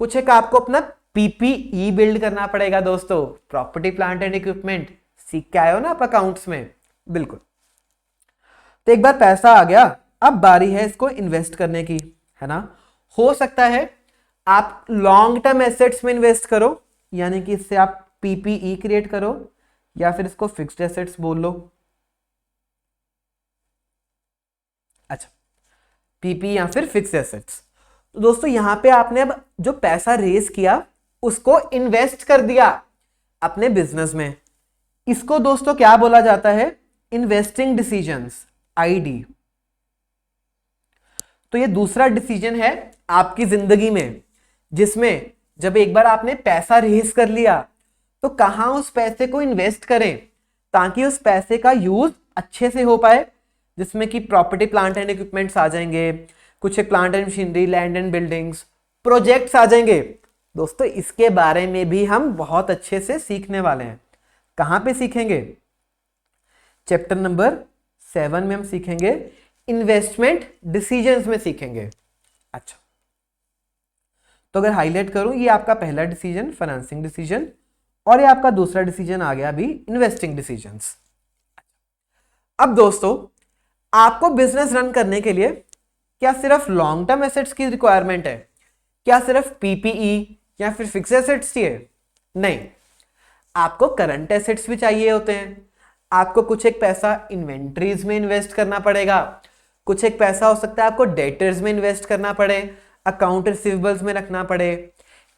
A: कुछ एक आपको अपना पीपीई बिल्ड करना पड़ेगा दोस्तों, प्रॉपर्टी प्लांट एंड इक्विपमेंट। सीख के आए हो ना आप अकाउंट्स में, बिल्कुल। तो एक बार पैसा आ गया, अब बारी है इसको इन्वेस्ट करने की, है ना। हो सकता है आप लॉन्ग टर्म एसेट्स में इन्वेस्ट करो, यानी कि इससे आप पीपीई क्रिएट करो, या फिर इसको फिक्स्ड एसेट्स बोल लो। अच्छा, पीपी या फिर फिक्स्ड एसेट्स। तो दोस्तों यहां पे आपने अब जो पैसा रेज किया उसको इन्वेस्ट कर दिया अपने बिजनेस में। इसको दोस्तों क्या बोला जाता है? Investing decisions, ID. तो ये दूसरा डिसीजन है आपकी जिंदगी में, जिसमें जब एक बार आपने पैसा रेज कर लिया तो कहां उस पैसे को इन्वेस्ट करें ताकि उस पैसे का यूज अच्छे से हो पाए, जिसमें कि प्रॉपर्टी प्लांट एंड इक्विपमेंट्स आ जाएंगे, कुछ एक plant and machinery, land and buildings, projects आ जाएंगे। दोस्तों इसके बारे में भी हम बहुत अच्छे से सीखने वाले हैं। कहां पे सीखेंगे? चैप्टर नंबर 7 में हम सीखेंगे, इन्वेस्टमेंट डिसीजंस में सीखेंगे। अच्छा, तो अगर हाईलाइट करूं, ये आपका पहला डिसीजन फाइनेंसिंग डिसीजन, और ये आपका दूसरा डिसीजन आ गया अभी इन्वेस्टिंग डिसीजंस। अब दोस्तों आपको बिजनेस रन करने के लिए क्या सिर्फ लॉन्ग टर्म एसेट्स की रिक्वायरमेंट है? क्या सिर्फ पीपीई या फिर फिक्स एसेट्स चाहिए? नहीं, आपको करंट एसेट्स भी चाहिए होते हैं। आपको कुछ एक पैसा इन्वेंट्रीज में इन्वेस्ट करना पड़ेगा, कुछ एक पैसा हो सकता है आपको डेटर्स में इन्वेस्ट करना पड़े, अकाउंट रिसीवेबल्स में रखना पड़े,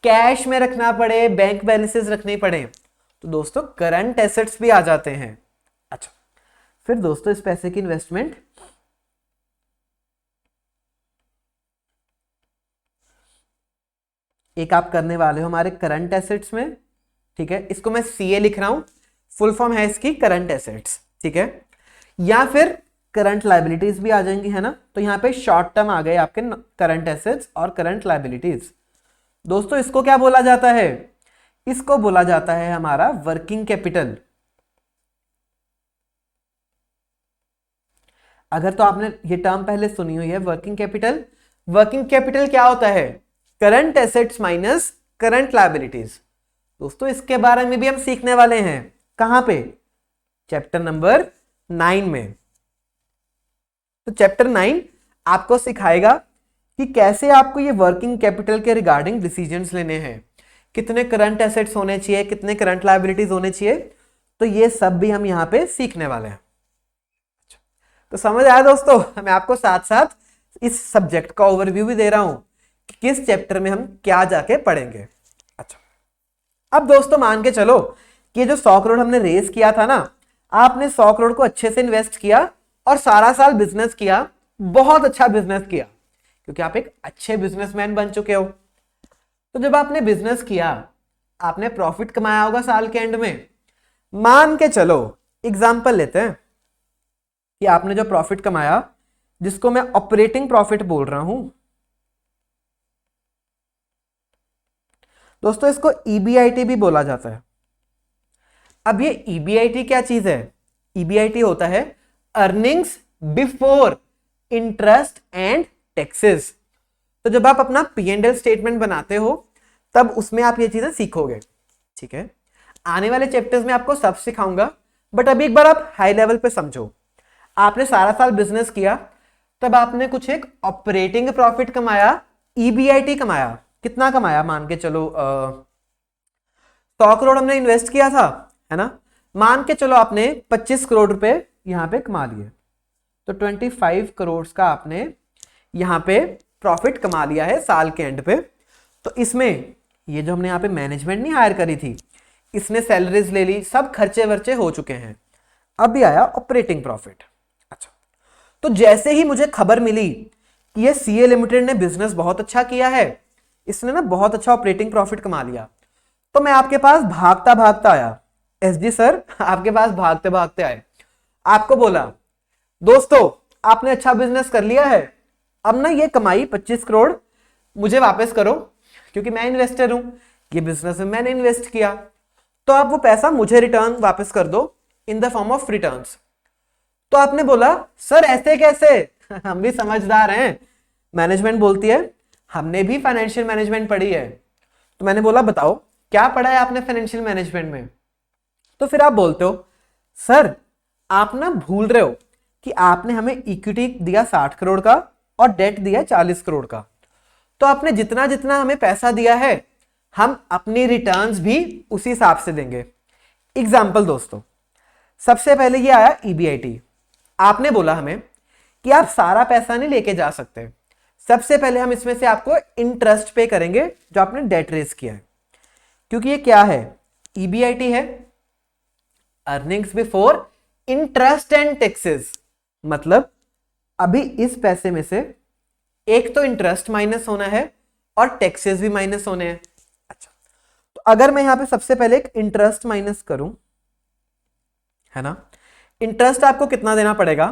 A: कैश में रखना पड़े, बैंक बैलेंसेस रखने पड़े। तो दोस्तों करंट एसेट्स भी आ जाते हैं। अच्छा, फिर दोस्तों इस पैसे की इन्वेस्टमेंट एक आप करने वाले हो हमारे करंट एसेट्स में, ठीक है, इसको मैं सीए लिख रहा हूं, फुल फॉर्म है इसकी करंट एसेट्स, ठीक है, या फिर करंट लायबिलिटीज भी आ जाएंगी, है ना। तो यहां पे शॉर्ट टर्म आ गए आपके करंट एसेट्स और करंट लायबिलिटीज। दोस्तों इसको क्या बोला जाता है? इसको बोला जाता है हमारा वर्किंग कैपिटल। अगर तो आपने ये टर्म पहले सुनी हुई है वर्किंग कैपिटल। वर्किंग कैपिटल क्या होता है? Current assets minus current liabilities. दोस्तों इसके बारे में भी हम सीखने वाले हैं। कहां पे? चैप्टर नंबर 9 में। तो चैप्टर 9 आपको सिखाएगा कि कैसे आपको ये वर्किंग कैपिटल के रिगार्डिंग डिसीजंस लेने हैं, कितने करंट एसेट्स होने चाहिए, कितने करंट लायबिलिटीज होने चाहिए। तो ये सब भी हम यहां पे सीखने वाले हैं। तो समझ आया दोस्तों? मैं आपको साथ साथ इस सब्जेक्ट का ओवरव्यू भी दे रहा हूं कि किस चैप्टर में हम क्या जाके पढ़ेंगे। अच्छा, अब दोस्तों मान के चलो कि जो 100 करोड़ हमने रेज किया था ना, आपने 100 करोड़ को अच्छे से इन्वेस्ट किया और सारा साल बिजनेस किया, बहुत अच्छा बिजनेस किया, क्योंकि आप एक अच्छे बिजनेसमैन बन चुके हो। तो जब आपने बिजनेस किया, आपने प्रॉफिट कमाया होगा साल के एंड में। मान के चलो एग्जांपल लेते हैं कि आपने जो प्रॉफिट कमाया, जिसको मैं ऑपरेटिंग प्रॉफिट बोल रहा हूं, दोस्तों इसको ईबीआईटी भी बोला जाता है। अब ये ईबीआईटी क्या चीज है? ईबीआईटी होता है earnings before interest and taxes. तो जब आप अपना P&L स्टेटमेंट बनाते हो तब उसमें आप ये चीजें सीखोगे, ठीक है। आने वाले चैप्टर्स में आपको सब सिखाऊंगा, बट अभी एक बार आप हाई लेवल पे समझो। आपने सारा साल बिजनेस किया, तब आपने कुछ एक ऑपरेटिंग प्रॉफिट कमाया, ईबीआईटी कमाया। कितना कमाया? मान के चलो 100 करोड़ हमने इन्वेस्ट किया था, है ना। मान के चलो आपने 25 करोड़ रुपए यहां पे कमा लिए, तो 25 करोड़ का आपने यहां पे प्रॉफिट कमा लिया है साल के एंड पे। तो इसमें ये जो हमने यहां पे मैनेजमेंट नहीं हायर करी थी, इसने सैलरीज ले ली, सब खर्चे वर्चे हो चुके हैं। अब भी आया ऑपरेटिंग प्रॉफिट। अच्छा, तो जैसे ही मुझे खबर मिली कि ये सीए लिमिटेड ने बिजनेस बहुत अच्छा किया है, इसने ना बहुत अच्छा ऑपरेटिंग प्रॉफिट कमा लिया, तो मैं आपके पास भागता भागता आया। एसडी सर आपके पास भागते भागते आए, आपको बोला दोस्तों आपने अच्छा बिजनेस कर लिया है, अब ना ये कमाई 25 करोड़ मुझे वापस करो, क्योंकि मैं इन्वेस्टर हूं, ये बिजनेस में मैंने इन्वेस्ट किया, तो आप वो पैसा मुझे रिटर्न वापस कर दो in the form of returns. तो आपने बोला सर ऐसे कैसे हम भी समझदार हैं। मैनेजमेंट बोलती है हमने भी फाइनेंशियल मैनेजमेंट पढ़ी है। तो मैंने बोला बताओ क्या पढ़ा है आपने फाइनेंशियल मैनेजमेंट में? तो फिर आप बोलते हो सर आप ना भूल रहे हो कि आपने हमें इक्विटी दिया 60 करोड़ का और डेट दिया 40 करोड़ का। तो आपने जितना जितना हमें पैसा दिया है हम अपनी रिटर्न्स भी उसी हिसाब से देंगे। एग्जाम्पल दोस्तों, सबसे पहले ये आया ईबीआईटी। आपने बोला हमें कि आप सारा पैसा नहीं लेके जा सकते, सबसे पहले हम इसमें से आपको इंटरेस्ट पे करेंगे जो आपने डेट रेज किया है। क्योंकि ये क्या है? ईबीआईटी है, earnings before interest and taxes. मतलब अभी इस पैसे में से एक तो इंटरेस्ट माइनस होना है और टैक्सेस भी माइनस होने हैं। अच्छा, तो अगर मैं यहां पे सबसे पहले एक इंटरेस्ट माइनस करूं, है ना, इंटरेस्ट आपको कितना देना पड़ेगा?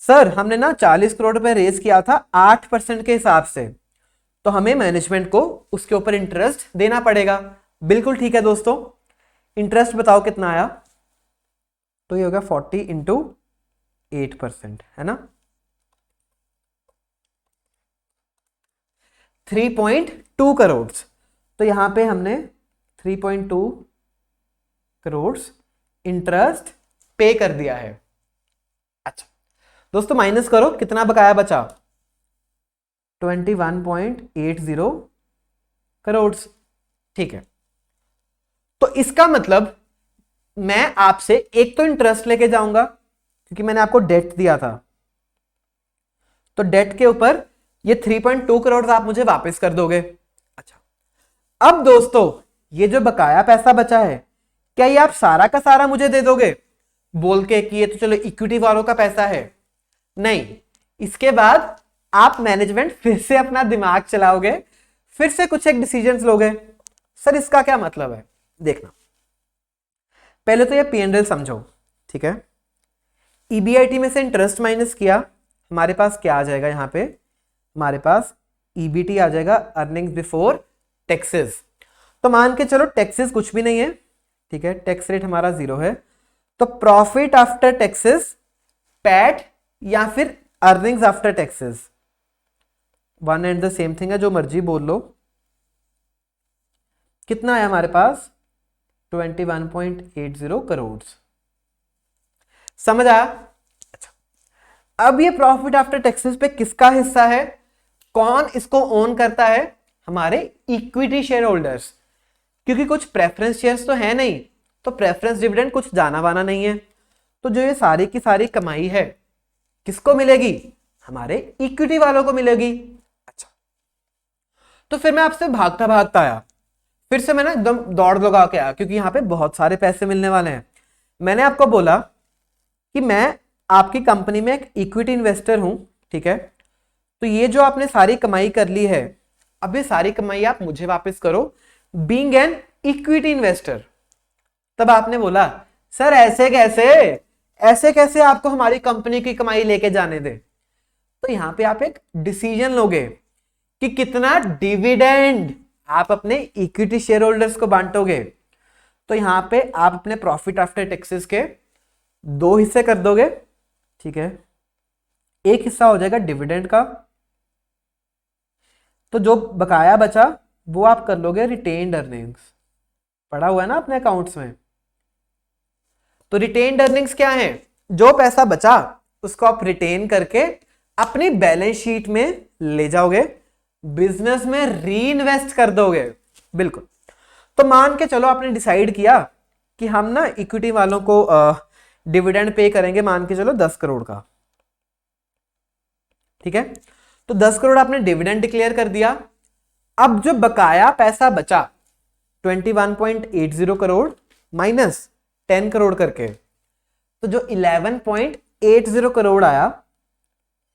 A: सर हमने ना 40 करोड़ रुपए रेज किया था 8% के हिसाब से, तो हमें मैनेजमेंट को उसके ऊपर इंटरेस्ट देना पड़ेगा। बिल्कुल ठीक है दोस्तों, इंटरेस्ट बताओ कितना आया? तो ये होगा 40 इंटू 8%, है ना, 3.2 करोड़। तो यहां पे हमने 3.2 करोड़ इंटरेस्ट पे कर दिया है। अच्छा दोस्तों माइनस करो, कितना बकाया बचा? 21.80 करोड़। ठीक है, तो इसका मतलब मैं आपसे एक तो इंटरेस्ट लेके जाऊंगा क्योंकि मैंने आपको डेट दिया था, तो डेट के ऊपर ये 3.2 करोड़ आप मुझे वापस कर दोगे। अच्छा, अब दोस्तों ये जो बकाया पैसा बचा है, क्या ये आप सारा का सारा मुझे दे दोगे बोल के कि ये तो चलो इक्विटी वालों का पैसा है? नहीं, इसके बाद आप मैनेजमेंट फिर से अपना दिमाग चलाओगे, फिर से कुछ एक डिसीजंस लोगे। सर इसका क्या मतलब है? देखना, पहले तो ये P&L समझो, ठीक है। ईबीआईटी में से इंटरेस्ट माइनस किया, हमारे पास क्या आ जाएगा? यहां पे हमारे पास ईबीटी आ जाएगा, अर्निंग्स बिफोर टैक्सेस। तो मान के चलो टैक्सेस कुछ भी नहीं है, ठीक है, टैक्स रेट हमारा 0 है, तो प्रॉफिट आफ्टर टैक्सेस, पैट या फिर earnings after taxes, one and the same thing है, जो मर्जी बोल लो। कितना है हमारे पास? 21.80 करोड़। समझ आया? अच्छा, अब ये प्रॉफिट आफ्टर टैक्सेस पे किसका हिस्सा है? कौन इसको ओन करता है? हमारे इक्विटी शेयर होल्डर्स, क्योंकि कुछ प्रेफरेंस शेयर्स तो है नहीं, तो प्रेफरेंस डिविडेंड कुछ जाना वाना नहीं है। तो जो ये सारी की सारी कमाई है किसको मिलेगी? हमारे इक्विटी वालों को मिलेगी। अच्छा, तो फिर मैं आपसे भागता भागता आया, फिर से मैंने एकदम दौड़ लगा के आया क्योंकि यहां पे बहुत सारे पैसे मिलने वाले हैं। मैंने आपको बोला कि मैं आपकी कंपनी में एक इक्विटी इन्वेस्टर हूं, ठीक है। तो ये जो आपने सारी कमाई कर ली है, अब ये सारी कमाई आप मुझे वापस करो बीइंग एन इक्विटी इन्वेस्टर। तब आपने बोला सर ऐसे कैसे, ऐसे कैसे आपको हमारी कंपनी की कमाई लेके जाने दे? तो यहां पे आप एक डिसीजन लोगे कि कितना डिविडेंड आप अपने इक्विटी शेयर होल्डर्स को बांटोगे, तो यहां पे आप अपने प्रॉफिट आफ्टर टैक्सेस के 2 हिस्से कर दोगे, ठीक है। एक हिस्सा हो जाएगा डिविडेंड का, तो जो बकाया बचा वो आप कर लोगे रिटेन्ड अर्निंग्स, पड़ा हुआ है ना अपने अकाउंट्स में। तो रिटेन्ड अर्निंग्स क्या है? जो पैसा बचा उसको आप रिटेन करके अपनी बैलेंस शीट में ले जाओगे, बिजनेस में री इन्वेस्ट कर दोगे। बिल्कुल। तो मान के चलो आपने डिसाइड किया कि हम ना इक्विटी वालों को डिविडेंड पे करेंगे, मान के चलो 10 करोड़ का, ठीक है। तो 10 करोड़ आपने डिविडेंड डिक्लेयर कर दिया। अब जो बकाया पैसा बचा 21.80 करोड़ माइनस 10 करोड़ करके, तो जो 11.80 करोड़ आया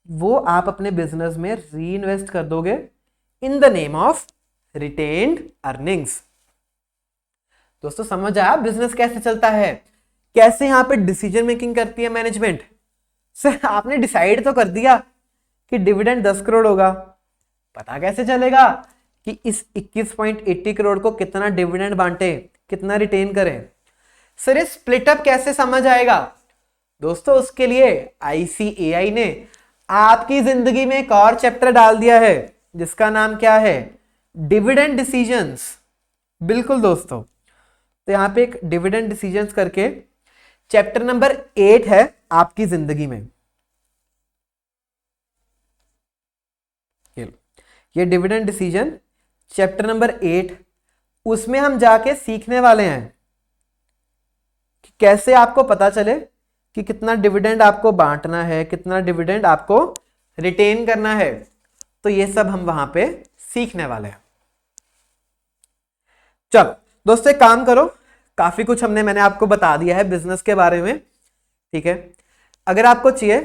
A: वो आप अपने बिजनेस में री इन्वेस्ट कर दोगे in the name of retained earnings. दोस्तों समझ आया बिजनेस कैसे चलता है, कैसे यहां पे डिसीजन मेकिंग करती है मैनेजमेंट। सर आपने डिसाइड तो कर दिया कि डिविडेंड 10 करोड़ होगा, पता कैसे चलेगा कि इस 21.80 करोड़ को कितना डिविडेंड बांटे, कितना रिटेन करें? सर ये स्प्लिट अप कैसे समझ आएगा? दोस्तों उसके लिए ICAI ने आपकी जिंदगी में एक और चैप्टर डाल दिया है जिसका नाम क्या है? Dividend decisions. बिल्कुल दोस्तों, तो यहां पे एक डिविडेंड डिसीजंस करके चैप्टर नंबर 8 है आपकी जिंदगी में। ये डिविडेंड डिसीजन चैप्टर नंबर 8, उसमें हम जाके सीखने वाले हैं कि कैसे आपको पता चले कि कितना डिविडेंड आपको बांटना है, कितना डिविडेंड आपको रिटेन करना है। तो ये सब हम वहां पे सीखने वाले हैं। चलो दोस्तों एक काम करो, काफी कुछ मैंने आपको बता दिया है बिजनेस के बारे में, ठीक है। अगर आपको चाहिए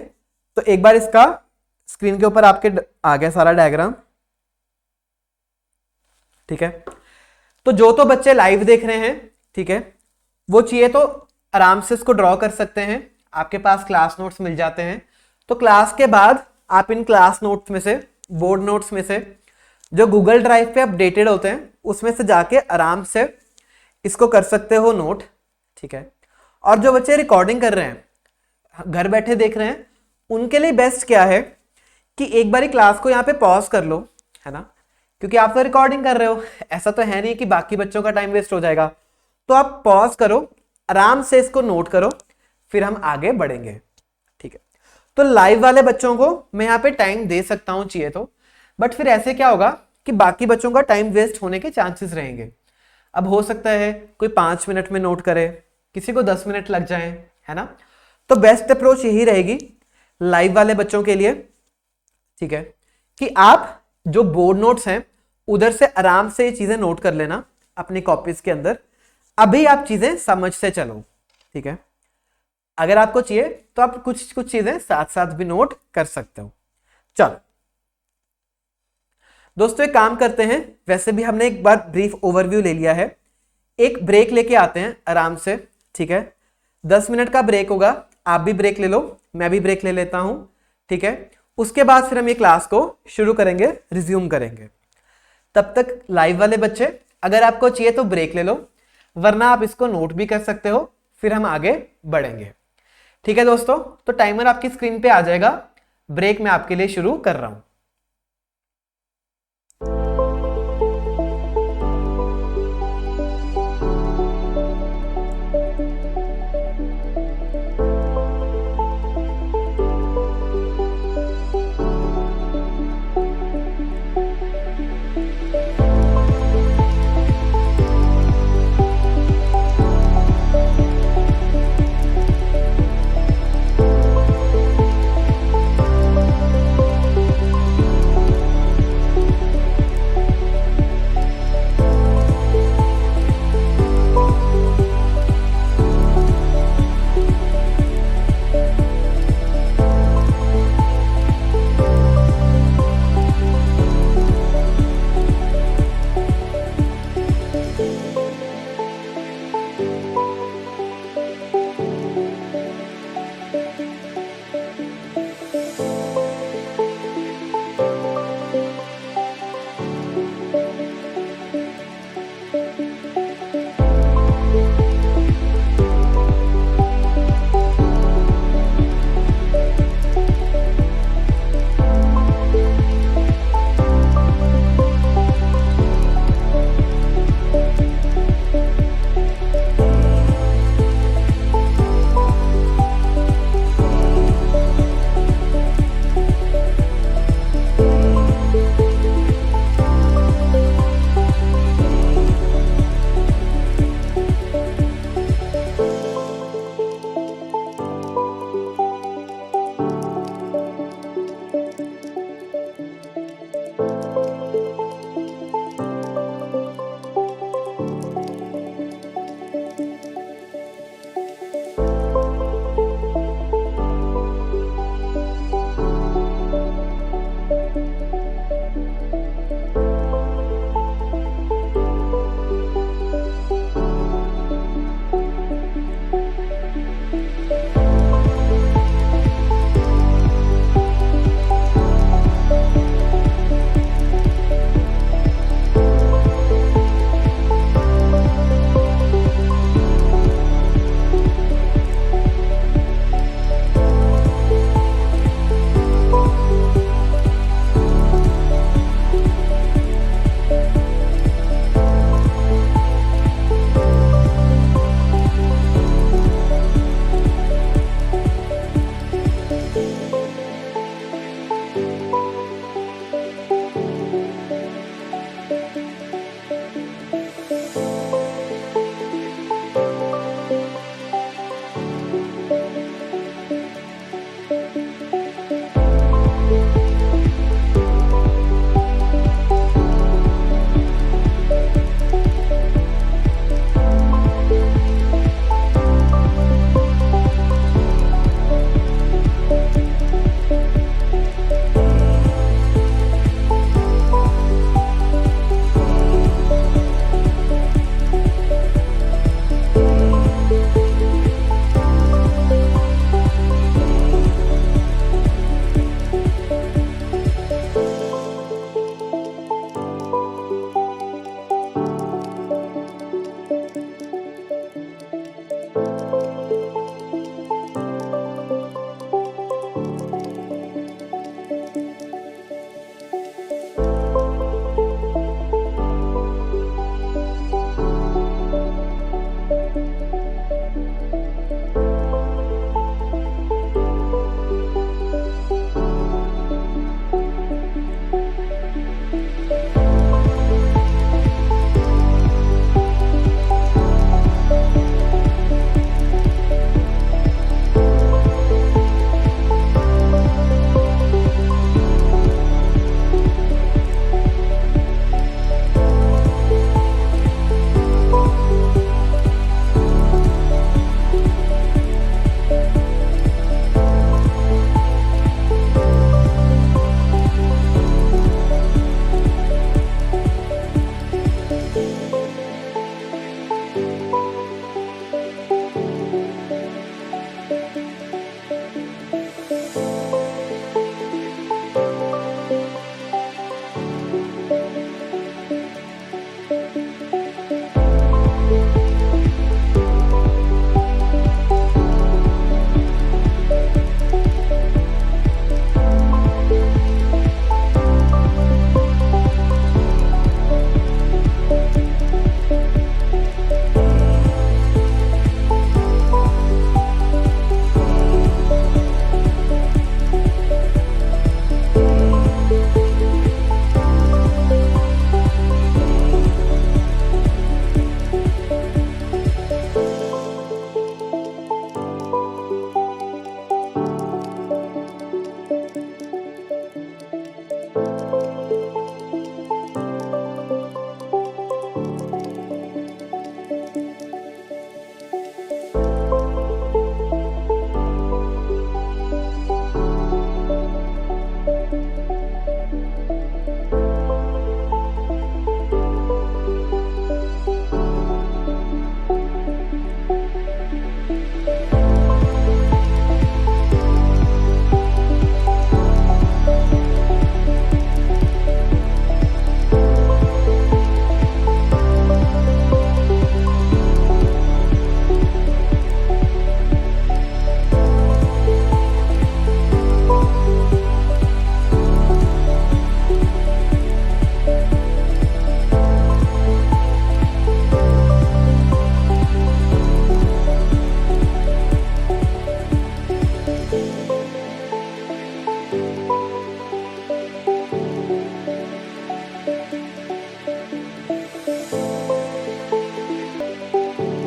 A: तो एक बार इसका स्क्रीन के ऊपर आपके आ गया सारा डायग्राम, ठीक है। तो जो तो बच्चे लाइव देख रहे हैं, ठीक है, वो चाहिए तो आराम से इसको ड्रॉ कर सकते हैं, आपके पास क्लास नोट्स मिल जाते हैं। तो क्लास के बाद आप इन क्लास नोट्स में से, बोर्ड नोट्स में से जो गूगल ड्राइव पे अपडेटेड होते हैं उसमें से जाके आराम से इसको कर सकते हो नोट, ठीक है। और जो बच्चे रिकॉर्डिंग कर रहे हैं, घर बैठे देख रहे हैं, उनके लिए बेस्ट क्या है कि एक बारी क्लास को यहाँ पे पॉज कर लो, है ना, क्योंकि आप तो रिकॉर्डिंग कर रहे हो, ऐसा तो है नहीं कि बाकी बच्चों का टाइम वेस्ट हो जाएगा। तो आप पॉज करो, आराम से इसको नोट करो, फिर हम आगे बढ़ेंगे, ठीक है। तो लाइव वाले बच्चों को मैं यहाँ पे टाइम दे सकता हूँ चाहिए तो, बट फिर ऐसे क्या होगा कि बाकी बच्चों का टाइम वेस्ट होने के चांसेस रहेंगे। अब हो सकता है कोई 5 मिनट में नोट करे, किसी को 10 मिनट लग जाए, है ना। तो बेस्ट अप्रोच यही रहेगी लाइव वाले बच्चों के लिए, ठीक है, कि आप जो बोर्ड नोट्स हैं उधर से आराम से ये चीजें नोट कर लेना अपनी कॉपीज के अंदर। अभी आप चीजें समझ से चलो, ठीक है। अगर आपको चाहिए तो आप कुछ कुछ चीजें साथ साथ भी नोट कर सकते हो। चलो दोस्तों एक काम करते हैं, वैसे भी हमने एक बार ब्रीफ ओवरव्यू ले लिया है, एक ब्रेक लेके आते हैं आराम से, ठीक है। 10 मिनट का ब्रेक होगा, आप भी ब्रेक ले लो, मैं भी ब्रेक ले लेता हूं, ठीक है। उसके बाद फिर हम ये क्लास को शुरू करेंगे, रिज्यूम करेंगे। तब तक लाइव वाले बच्चे अगर आपको चाहिए तो ब्रेक ले लो, वरना आप इसको नोट भी कर सकते हो, फिर हम आगे बढ़ेंगे, ठीक है दोस्तों। तो टाइमर आपकी स्क्रीन पे आ जाएगा, ब्रेक मैं आपके लिए शुरू कर रहा हूं।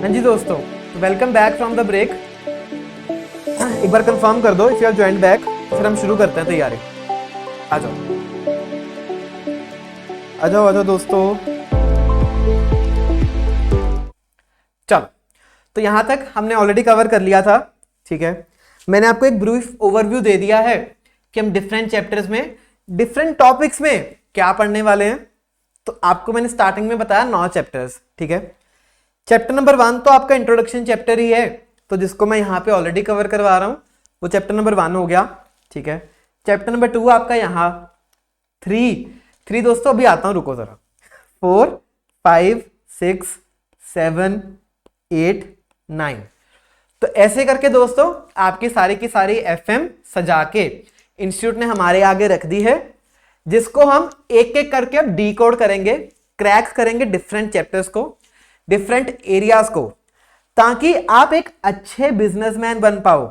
A: हाँ जी दोस्तों, welcome back from the break. एक बार कंफर्म कर दो if you are joined back, फिर हम शुरू करते हैं तैयारी। आ जाओ आ जाओ आ जाओ दोस्तों। चलो, तो यहां तक हमने ऑलरेडी कवर कर लिया था, ठीक है। मैंने आपको एक ब्रीफ ओवरव्यू दे दिया है कि हम डिफरेंट चैप्टर्स में डिफरेंट टॉपिक्स में क्या पढ़ने वाले हैं। तो आपको मैंने स्टार्टिंग में बताया 9 चैप्टर्स, ठीक है। चैप्टर नंबर 1 तो आपका इंट्रोडक्शन चैप्टर ही है, तो जिसको मैं यहाँ पे ऑलरेडी कवर करवा रहा हूँ, वो चैप्टर नंबर 1 हो गया, ठीक है। चैप्टर नंबर 2 आपका यहाँ 3 दोस्तों, अभी आता हूँ, रुको जरा। 4 5 6 7 8 9, तो ऐसे करके दोस्तों आपकी सारी की सारी FM सजा के इंस्टीट्यूट ने हमारे आगे रख दी है, जिसको हम एक एक करके अब डीकोड करेंगे, क्रैक करेंगे डिफरेंट चैप्टर्स को, डिफरेंट एरियाज को, ताकि आप एक अच्छे बिजनेसमैन बन पाओ।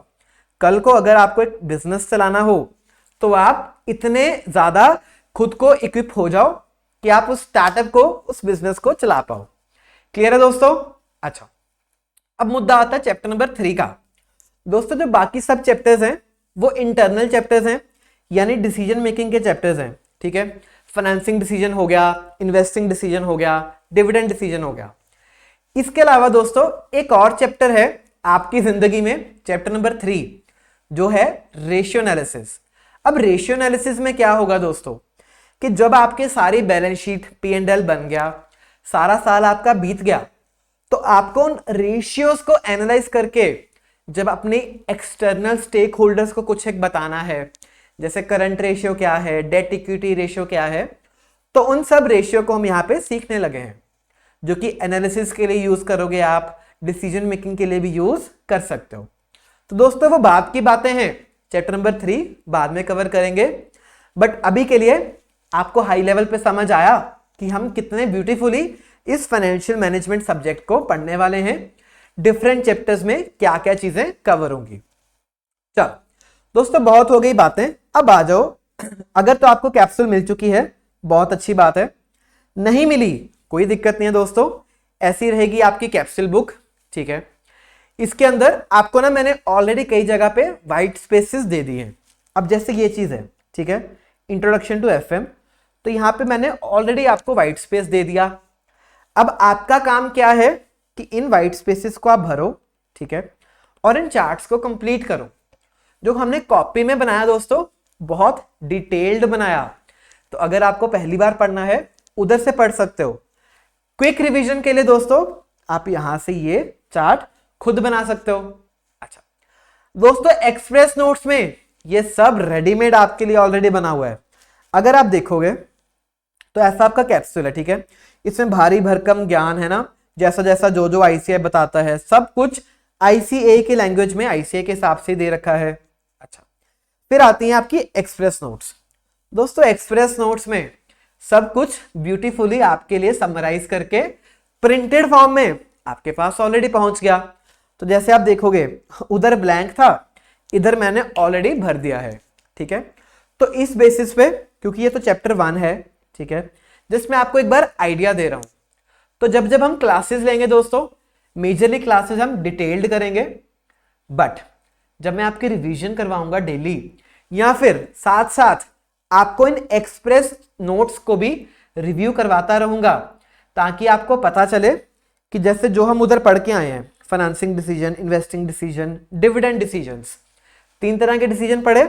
A: कल को अगर आपको एक बिजनेस चलाना हो तो आप इतने ज्यादा खुद को इक्विप हो जाओ कि आप उस स्टार्टअप को, उस बिजनेस को चला पाओ। क्लियर है दोस्तों? अच्छा, अब मुद्दा आता है चैप्टर नंबर 3 का। दोस्तों जो बाकी सब चैप्टर्स हैं वो इंटरनल चैप्टर्स हैं, यानी डिसीजन मेकिंग के चैप्टर्स हैं, ठीक है। फाइनेंसिंग डिसीजन हो गया, इन्वेस्टिंग डिसीजन हो गया, डिविडेंड डिसीजन हो गया। इसके अलावा दोस्तों एक और चैप्टर है आपकी जिंदगी में, चैप्टर नंबर 3, जो है रेशियो एनालिसिस। अब रेशियो एनालिसिस में क्या होगा दोस्तों कि जब आपके सारी बैलेंस शीट P&L बन गया, सारा साल आपका बीत गया, तो आपको उन रेशियोज को एनालाइज करके जब अपने एक्सटर्नल स्टेक होल्डर्स को कुछ एक बताना है, जैसे करंट रेशियो क्या है, डेट इक्विटी रेशियो क्या है, तो उन सब रेशियो को हम यहाँ पे सीखने लगे हैं, जो कि एनालिसिस के लिए यूज करोगे, आप डिसीजन मेकिंग के लिए भी यूज कर सकते हो। तो दोस्तों वो बाद की बातें हैं, चैप्टर नंबर 3 बाद में कवर करेंगे, बट अभी के लिए आपको हाई लेवल पे समझ आया कि हम कितने ब्यूटीफुली इस फाइनेंशियल मैनेजमेंट सब्जेक्ट को पढ़ने वाले हैं, डिफरेंट चैप्टर्स में क्या क्या चीजें कवर होंगी। चलो दोस्तों, बहुत हो गई बातें, अब आ जाओ। अगर तो आपको कैप्सूल मिल चुकी है, बहुत अच्छी बात है। नहीं मिली कोई दिक्कत नहीं है दोस्तों, ऐसी रहेगी आपकी कैप्सूल बुक, ठीक है। इसके अंदर आपको ना मैंने ऑलरेडी कई जगह पे व्हाइट स्पेसेस दे दिए हैं। अब जैसे ये चीज है, ठीक है, इंट्रोडक्शन टू FM, तो यहाँ पे मैंने ऑलरेडी आपको व्हाइट स्पेस दे दिया। अब आपका काम क्या है कि इन व्हाइट स्पेसेस को आप भरो, ठीक है, और इन चार्ट्स को कंप्लीट करो। जो हमने कॉपी में बनाया दोस्तों, बहुत डिटेल्ड बनाया, तो अगर आपको पहली बार पढ़ना है उधर से पढ़ सकते हो। क्विक रिवीजन के लिए दोस्तों आप यहां से ये चार्ट खुद बना सकते हो। अच्छा, दोस्तों एक्सप्रेस नोट्स में ये सब रेडीमेड आपके लिए ऑलरेडी बना हुआ है। अगर आप देखोगे तो ऐसा आपका कैप्सूल है, ठीक है, इसमें भारी भरकम ज्ञान है ना, जैसा जैसा जो जो आईसीए बताता है सब कुछ आईसीए के लैंग्वेज में आईसीए के हिसाब से दे रखा है। अच्छा, फिर आती है आपकी एक्सप्रेस नोट्स। दोस्तों एक्सप्रेस नोट्स में सब कुछ ब्यूटीफुली आपके लिए समराइज करके प्रिंटेड फॉर्म में आपके पास ऑलरेडी पहुंच गया। तो जैसे आप देखोगे उधर ब्लैंक था, इधर मैंने ऑलरेडी भर दिया है, ठीक है। तो इस बेसिस पे, क्योंकि ये तो चैप्टर 1 है, ठीक है, जिसमें आपको एक बार आइडिया दे रहा हूं, तो जब जब हम क्लासेस लेंगे दोस्तों, मेजरली क्लासेस हम डिटेल्ड करेंगे, बट जब मैं आपकी रिवीजन करवाऊंगा डेली, या फिर साथ साथ आपको इन एक्सप्रेस नोट्स को भी रिव्यू करवाता रहूंगा, ताकि आपको पता चले कि जैसे जो हम उधर पढ़ के आए हैं, financing decision, investing decision, dividend decisions, 3 तरह के डिसीजन पढ़े,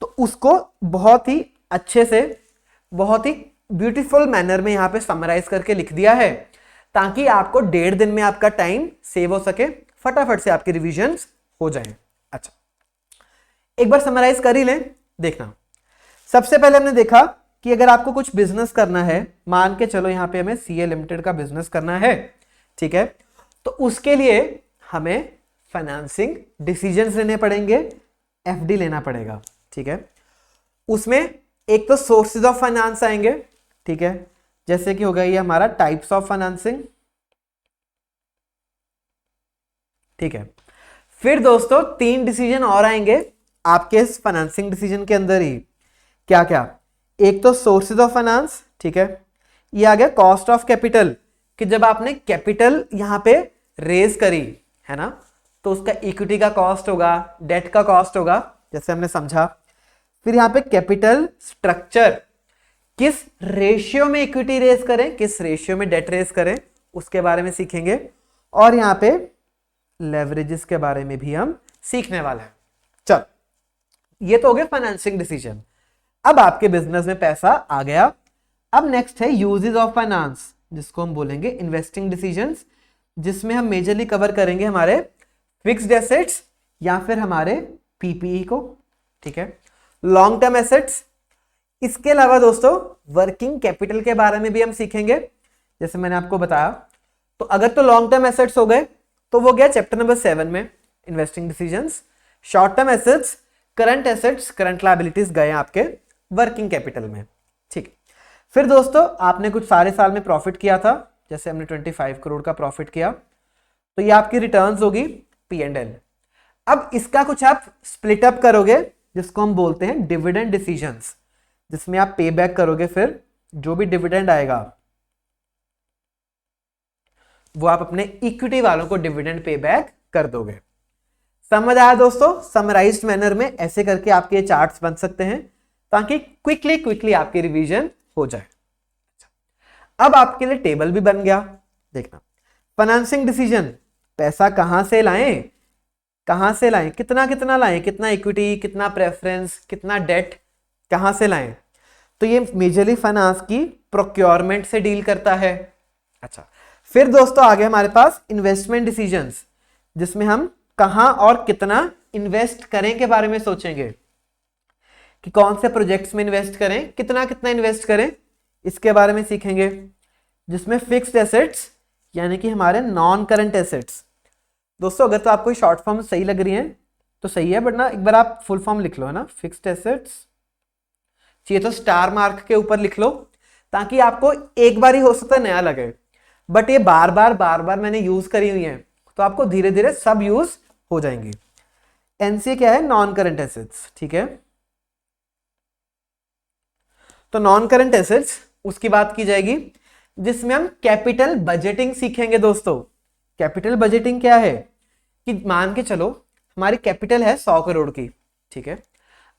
A: तो उसको बहुत ही अच्छे से, बहुत ही ब्यूटीफुल मैनर में यहाँ पे समराइज करके लिख दिया है, ताकि आपको 1.5 दिन में आपका टाइम सेव हो सके, फटाफट से आपकी रिविजन्स हो जाएं। अच्छा, एक बार समराइज कर ही लें। देखना, सबसे पहले हमने देखा कि अगर आपको कुछ बिजनेस करना है, मान के चलो यहाँ पे हमें सीए लिमिटेड का बिजनेस करना है, ठीक है, तो उसके लिए हमें फाइनेंसिंग डिसीजंस लेने पड़ेंगे, एफडी लेना पड़ेगा, ठीक है। उसमें एक तो सोर्सेज ऑफ फाइनेंस आएंगे, ठीक है, जैसे कि हो गया ये हमारा टाइप्स ऑफ फाइनेंसिंग, ठीक है। फिर दोस्तों 3 डिसीजन और आएंगे आपके इस फाइनेंसिंग डिसीजन के अंदर ही। क्या क्या? एक तो सोर्सेज ऑफ फाइनेंस, ठीक है, ये आ गया कॉस्ट ऑफ कैपिटल, कि जब आपने कैपिटल यहां पे रेज करी है ना, तो उसका इक्विटी का कॉस्ट होगा, डेट का कॉस्ट होगा, जैसे हमने समझा। फिर यहां पे कैपिटल स्ट्रक्चर, किस रेशियो में इक्विटी रेज करें, किस रेशियो में डेट रेज करें, उसके बारे में सीखेंगे। और यहां पे लेवरेजेस के बारे में भी हम सीखने वाले हैं। चल, ये तो हो गया फाइनेंसिंग डिसीजन। अब आपके बिजनेस में पैसा आ गया। अब नेक्स्ट है यूजेस ऑफ फाइनेंस, जिसको हम बोलेंगे इन्वेस्टिंग डिसीजंस, जिसमें हम मेजरली कवर करेंगे हमारे फिक्स्ड एसेट्स या फिर हमारे पीपीई को, ठीक है, लॉन्ग टर्म एसेट्स। इसके अलावा दोस्तों वर्किंग कैपिटल के बारे में भी हम सीखेंगे, जैसे मैंने आपको बताया। तो अगर तो लॉन्ग टर्म एसेट्स हो गए तो वो गया चैप्टर नंबर 7 में investing decisions. Short term assets, current assets, current liabilities गए आपके वर्किंग कैपिटल में, ठीक। फिर दोस्तों आपने कुछ सारे साल में प्रॉफिट किया था, जैसे हमने 25 करोड़ का प्रॉफिट किया, तो ये आपकी रिटर्न्स होगी P&L। अब इसका कुछ आप स्प्लिट अप करोगे, जिसको हम बोलते हैं डिविडेंड डिसीजंस, जिसमें आप पे बैक करोगे, फिर जो भी डिविडेंड आएगा वो आप अपने इक्विटी वालों को डिविडेंड पे बैक कर दोगे। समझ आया दोस्तों? समराइज्ड मैनर में ऐसे करके आपके चार्ट्स बन सकते हैं, ताकि क्विकली आपकी रिवीजन हो जाए। अब आपके लिए टेबल भी बन गया। देखना, फाइनेंसिंग डिसीजन, पैसा कहां से लाएं, कहां से लाएं, कितना कितना लाएं, कितना इक्विटी, कितना प्रेफरेंस, कितना डेट, कहां से लाएं, तो ये मेजरली फाइनेंस की प्रोक्योरमेंट से डील करता है। अच्छा, फिर दोस्तों आगे हमारे पास इन्वेस्टमेंट डिसीजंस, जिसमें हम कहां और कितना इन्वेस्ट करें के बारे में सोचेंगे, कि कौन से प्रोजेक्ट्स में इन्वेस्ट करें, कितना कितना इन्वेस्ट करें, इसके बारे में सीखेंगे। जिसमें फिक्स्ड एसेट्स यानी कि हमारे नॉन करंट एसेट्स। दोस्तों अगर तो आपको शॉर्ट फॉर्म सही लग रही है तो सही है, बट ना एक बार आप फुल फॉर्म लिख लो, है ना, फिक्स्ड एसेट्स चाहिए तो स्टार मार्क के ऊपर लिख लो, ताकि आपको एक बार ही हो सकता है नया लगे, बट ये बार बार मैंने यूज करी हुई है, तो आपको धीरे धीरे सब यूज हो जाएंगी। एनसी क्या है? नॉन करंट एसेट्स, ठीक है। तो नॉन करंट एसेट्स उसकी बात की जाएगी, जिसमें हम कैपिटल बजटिंग सीखेंगे। दोस्तों कैपिटल बजटिंग क्या है, कि मान के चलो हमारी कैपिटल है 100 करोड़ की, ठीक है,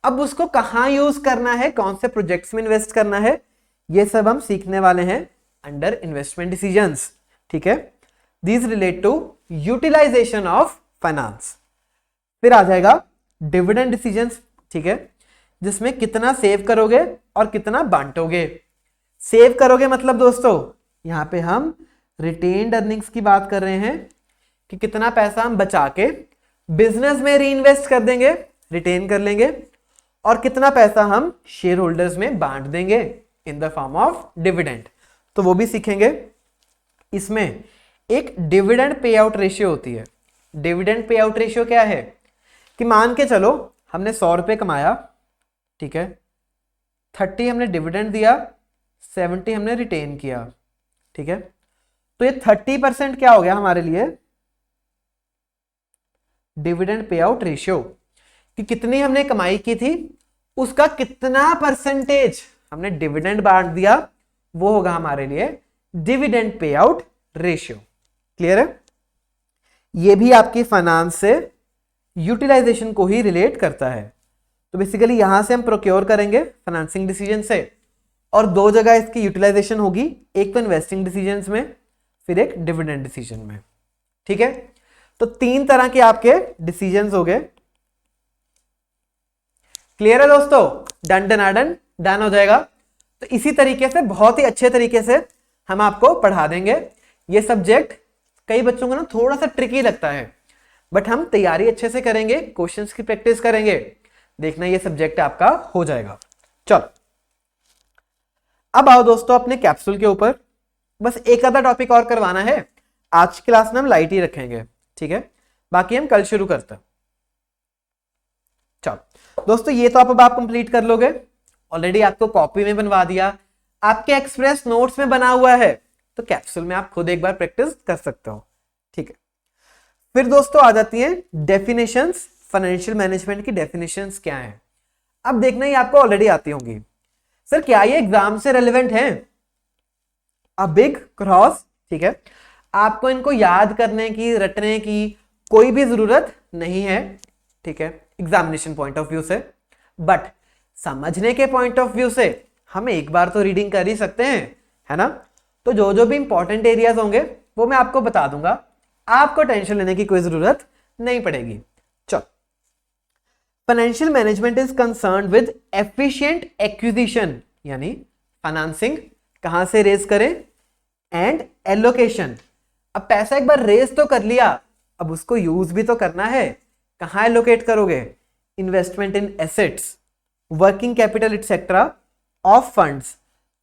A: अब उसको कहां यूज करना है, कौन से प्रोजेक्ट्स में इन्वेस्ट करना है, ये सब हम सीखने वाले हैं अंडर इन्वेस्टमेंट डिसीजंस, ठीक है। These relate to utilisation of finance. फिर आ जाएगा डिविडेंड डिसीजंस, ठीक है, जिसमें कितना सेव करोगे और कितना बांटोगे। सेव करोगे मतलब दोस्तों यहां पे हम रिटेन्ड अर्निंग्स की बात कर रहे हैं, कि कितना पैसा हम बचा के बिजनेस में री इन्वेस्ट कर देंगे, रिटेन कर लेंगे, और कितना पैसा हम शेयर होल्डर्स में बांट देंगे in the form of dividend, तो वो भी सीखेंगे। इसमें एक डिविडेंड पे आउट रेशियो होती है। डिविडेंड पे आउट रेशियो क्या है कि मान के चलो हमने 100 रुपये कमाया, ठीक है, 30 हमने डिविडेंड दिया, 70 हमने रिटेन किया, ठीक है, तो ये 30% क्या हो गया हमारे लिए डिविडेंड पे आउट रेशियो, कि कितनी हमने कमाई की थी उसका कितना परसेंटेज हमने डिविडेंड बांट दिया, वो होगा हमारे लिए dividend pay out ratio. Clear है? ये भी आपकी फाइनेंस से यूटिलाइजेशन को ही रिलेट करता है। तो बेसिकली यहां से हम प्रोक्योर करेंगे फाइनेंसिंग डिसीजन से, और दो जगह इसकी यूटिलाइजेशन होगी, एक तो इन्वेस्टिंग डिसीजंस में, फिर एक डिविडेंड डिसीजन में। ठीक है, तो 3 तरह के आपके डिसीजंस हो गए। क्लियर है दोस्तों? डन डनाडन डन हो जाएगा। तो इसी तरीके से बहुत ही अच्छे तरीके से हम आपको पढ़ा देंगे। ये सब्जेक्ट कई बच्चों को ना थोड़ा सा ट्रिकी लगता है, बट हम तैयारी अच्छे से करेंगे, क्वेश्चंस की प्रैक्टिस करेंगे, देखना ये सब्जेक्ट आपका हो जाएगा। चलो अब आओ दोस्तों अपने कैप्सूल के ऊपर। बस एक आधा टॉपिक और करवाना है, आज की क्लास में हम लाइट ही रखेंगे, ठीक है, बाकी हम कल शुरू करते हैं। चलो दोस्तों, ये तो अब आप कंप्लीट कर लोगे, ऑलरेडी आपको कॉपी में बनवा दिया, आपके एक्सप्रेस नोट्स में बना हुआ है, तो कैप्सूल में आप खुद एक बार प्रैक्टिस कर सकते हो। ठीक है, फिर दोस्तों आ जाती हैं डेफिनेशंस। फाइनेंशियल मैनेजमेंट की डेफिनेशंस क्या हैं? अब देखना ही आपको ऑलरेडी आती होंगी। सर क्या ये एग्जाम से रेलेवेंट है? अ बिग क्रॉस, ठीक है, आपको इनको याद करने की, रटने की कोई भी जरूरत नहीं है, ठीक है, एग्जामिनेशन पॉइंट ऑफ व्यू से, बट समझने के पॉइंट ऑफ व्यू से हम एक बार तो रीडिंग कर ही सकते हैं, है ना? तो जो जो भी इंपॉर्टेंट एरियाज होंगे वो मैं आपको बता दूंगा, आपको टेंशन लेने की कोई जरूरत नहीं पड़ेगी। चलो, financial management is concern with efficient acquisition, यानी फाइनेंसिंग कहां से रेज करें, एंड एलोकेशन। अब पैसा एक बार रेज तो कर लिया, अब उसको यूज भी तो करना है, कहां एलोकेट करोगे? Investment in assets, working capital etcetera of funds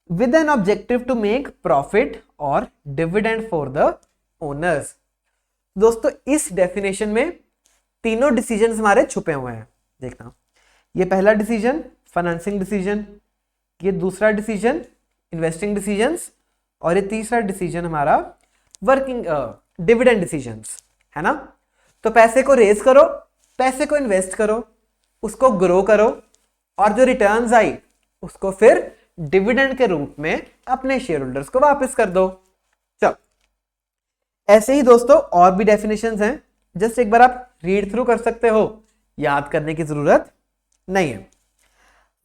A: with an objective to make profit और dividend for the owners। दोस्तों इस डेफिनेशन में तीनों डिसीजन हमारे छुपे हुए हैं। देखना, ये पहला डिसीजन फाइनेंसिंग डिसीजन, ये दूसरा डिसीजन इन्वेस्टिंग डिसीजंस, और ये तीसरा डिसीजन हमारा वर्किंग डिविडेंड डिसीजंस, है ना? तो पैसे को रेज करो, पैसे को इन्वेस्ट करो, उसको ग्रो करो, और जो रिटर्न्स आई उसको फिर डिविडेंड के रूप में अपने शेयर होल्डर्स को वापस कर दो। चलो, ऐसे ही दोस्तों और भी डेफिनेशंस हैं, जस्ट एक बार आप रीड थ्रू कर सकते हो, याद करने की जरूरत नहीं है।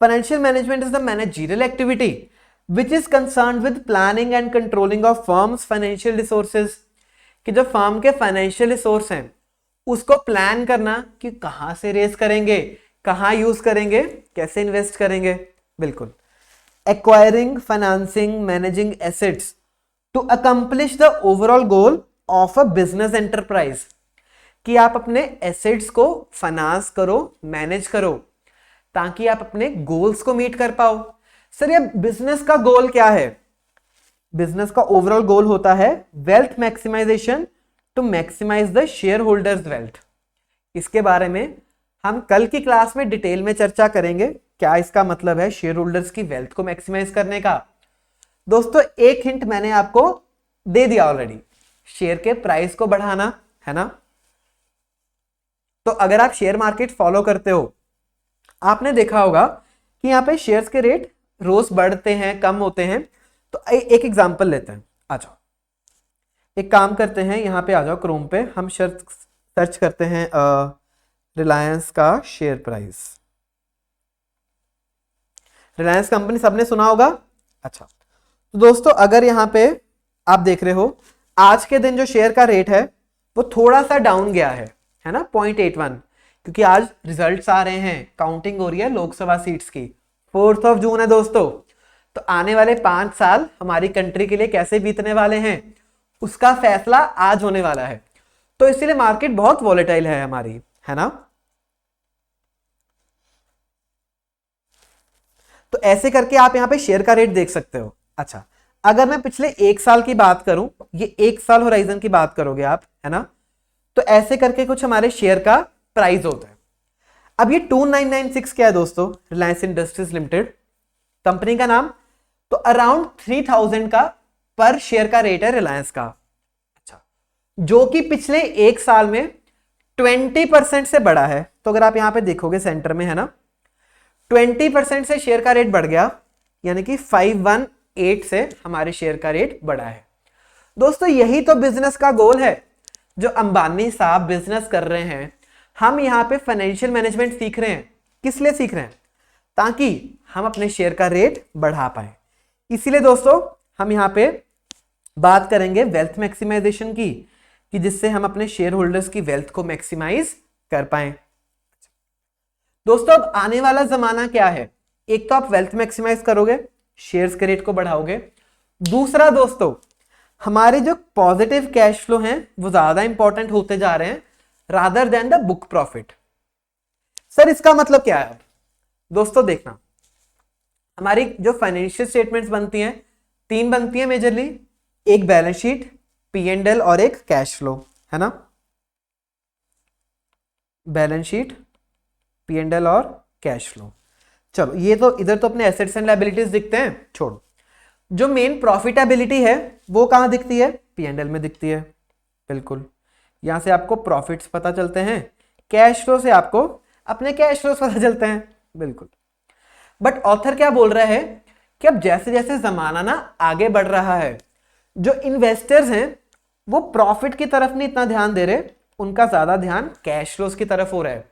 A: Financial management is the managerial activity which is concerned with planning and controlling of firms financial resources, कि जो फर्म के फाइनेंशियल रिसोर्स हैं उसको प्लान करना कि कहां से रेज करेंगे, कहां यूज करेंगे, कैसे इन्वेस्ट करेंगे। बिल्कुल, acquiring, financing, managing assets to accomplish the overall goal of a business enterprise, कि आप अपने एसेट्स को फाइनेंस करो, मैनेज करो, ताकि आप अपने गोल्स को मीट कर पाओ। सर ये बिजनेस का गोल क्या है? बिजनेस का ओवरऑल गोल होता है wealth maximisation to maximise the shareholders wealth. इसके बारे में हम कल की क्लास में डिटेल में चर्चा करेंगे, क्या इसका मतलब है शेयर होल्डर्स की वेल्थ को मैक्सिमाइज करने का। दोस्तों एक हिंट मैंने आपको दे दिया ऑलरेडी, शेयर के प्राइस को बढ़ाना, है ना? तो अगर आप शेयर मार्केट फॉलो करते हो, आपने देखा होगा कि यहां पे शेयर्स के रेट रोज बढ़ते हैं, कम होते हैं। तो एक एग्जांपल लेते हैं, आ जाओ, एक काम करते हैं, यहां पे आ जाओ क्रोम पे, हम सर्च करते हैं रिलायंस का शेयर प्राइस। रिलायंस कंपनी सबने सुना होगा। अच्छा, तो दोस्तों अगर यहां पे आप देख रहे हो, आज के दिन जो शेयर का रेट है वो थोड़ा सा डाउन गया है ना, 0.81, क्योंकि आज रिजल्ट्स आ रहे हैं, काउंटिंग हो रही है लोकसभा सीट्स की, 4 जून है दोस्तों। तो आने वाले 5 साल हमारी कंट्री के लिए कैसे बीतने वाले हैं उसका फैसला आज होने वाला है। तो इसीलिए मार्केट बहुत वॉलेटाइल है हमारी, है ना। तो ऐसे करके आप यहां पे शेयर का रेट देख सकते हो। अच्छा, अगर मैं पिछले 1 साल की बात करूं, ये 1 साल होराइजन की बात करोगे आप, है ना, तो ऐसे करके कुछ हमारे शेयर का प्राइस होता है। अब ये 2996 क्या है दोस्तों, रिलायंस इंडस्ट्रीज लिमिटेड कंपनी का नाम। तो अराउंड 3000 का पर शेयर का रेट है रिलायंस का। अच्छा, जो कि पिछले 1 साल में 20% से बढ़ा है। तो अगर आप यहां पे देखोगे सेंटर में, है ना, 20% से शेयर का रेट बढ़ गया, यानी कि 518 से हमारे शेयर का रेट बढ़ा है। दोस्तों यही तो बिजनेस का गोल है जो अंबानी साहब बिजनेस कर रहे हैं। हम यहां पे फाइनेंशियल मैनेजमेंट सीख रहे हैं, किस लिए सीख रहे हैं, ताकि हम अपने शेयर का रेट बढ़ा पाए। इसीलिए दोस्तों हम यहां पे बात करेंगे वेल्थ मैक्सिमाइजेशन की, कि जिससे हम अपने शेयर होल्डर्स की वेल्थ को मैक्सिमाइज कर पाए। दोस्तों अब आने वाला जमाना क्या है, एक तो आप वेल्थ मैक्सिमाइज करोगे, शेयर्स के रेट को बढ़ाओगे। दूसरा दोस्तों, हमारे जो पॉजिटिव कैश फ्लो हैं वो ज्यादा इंपॉर्टेंट होते जा रहे हैं rather than the book profit. Sir इसका मतलब क्या है। दोस्तों देखना, हमारी जो फाइनेंशियल स्टेटमेंट्स बनती हैं, 3 बनती हैं मेजरली, एक बैलेंस शीट, P&L और एक कैश फ्लो, है ना। बैलेंस शीट, P&L और कैश फ्लो। चलो ये तो इधर तो अपने एसेट्स एंड लायबिलिटीज दिखते हैं, छोड़ो। जो मेन प्रॉफिटेबिलिटी है वो कहां दिखती है, P&L में दिखती है, बिल्कुल। यहां से आपको प्रॉफिट्स पता चलते हैं, कैश फ्लो से आपको अपने कैश फ्लो पता चलते हैं, बिल्कुल। बट ऑथर क्या बोल रहा है कि अब जैसे जैसे जमाना ना आगे बढ़ रहा है, जो इन्वेस्टर्स हैं वो प्रॉफिट की तरफ नहीं इतना ध्यान दे रहे, उनका ज्यादा ध्यान कैश फ्लोज की तरफ हो रहा है,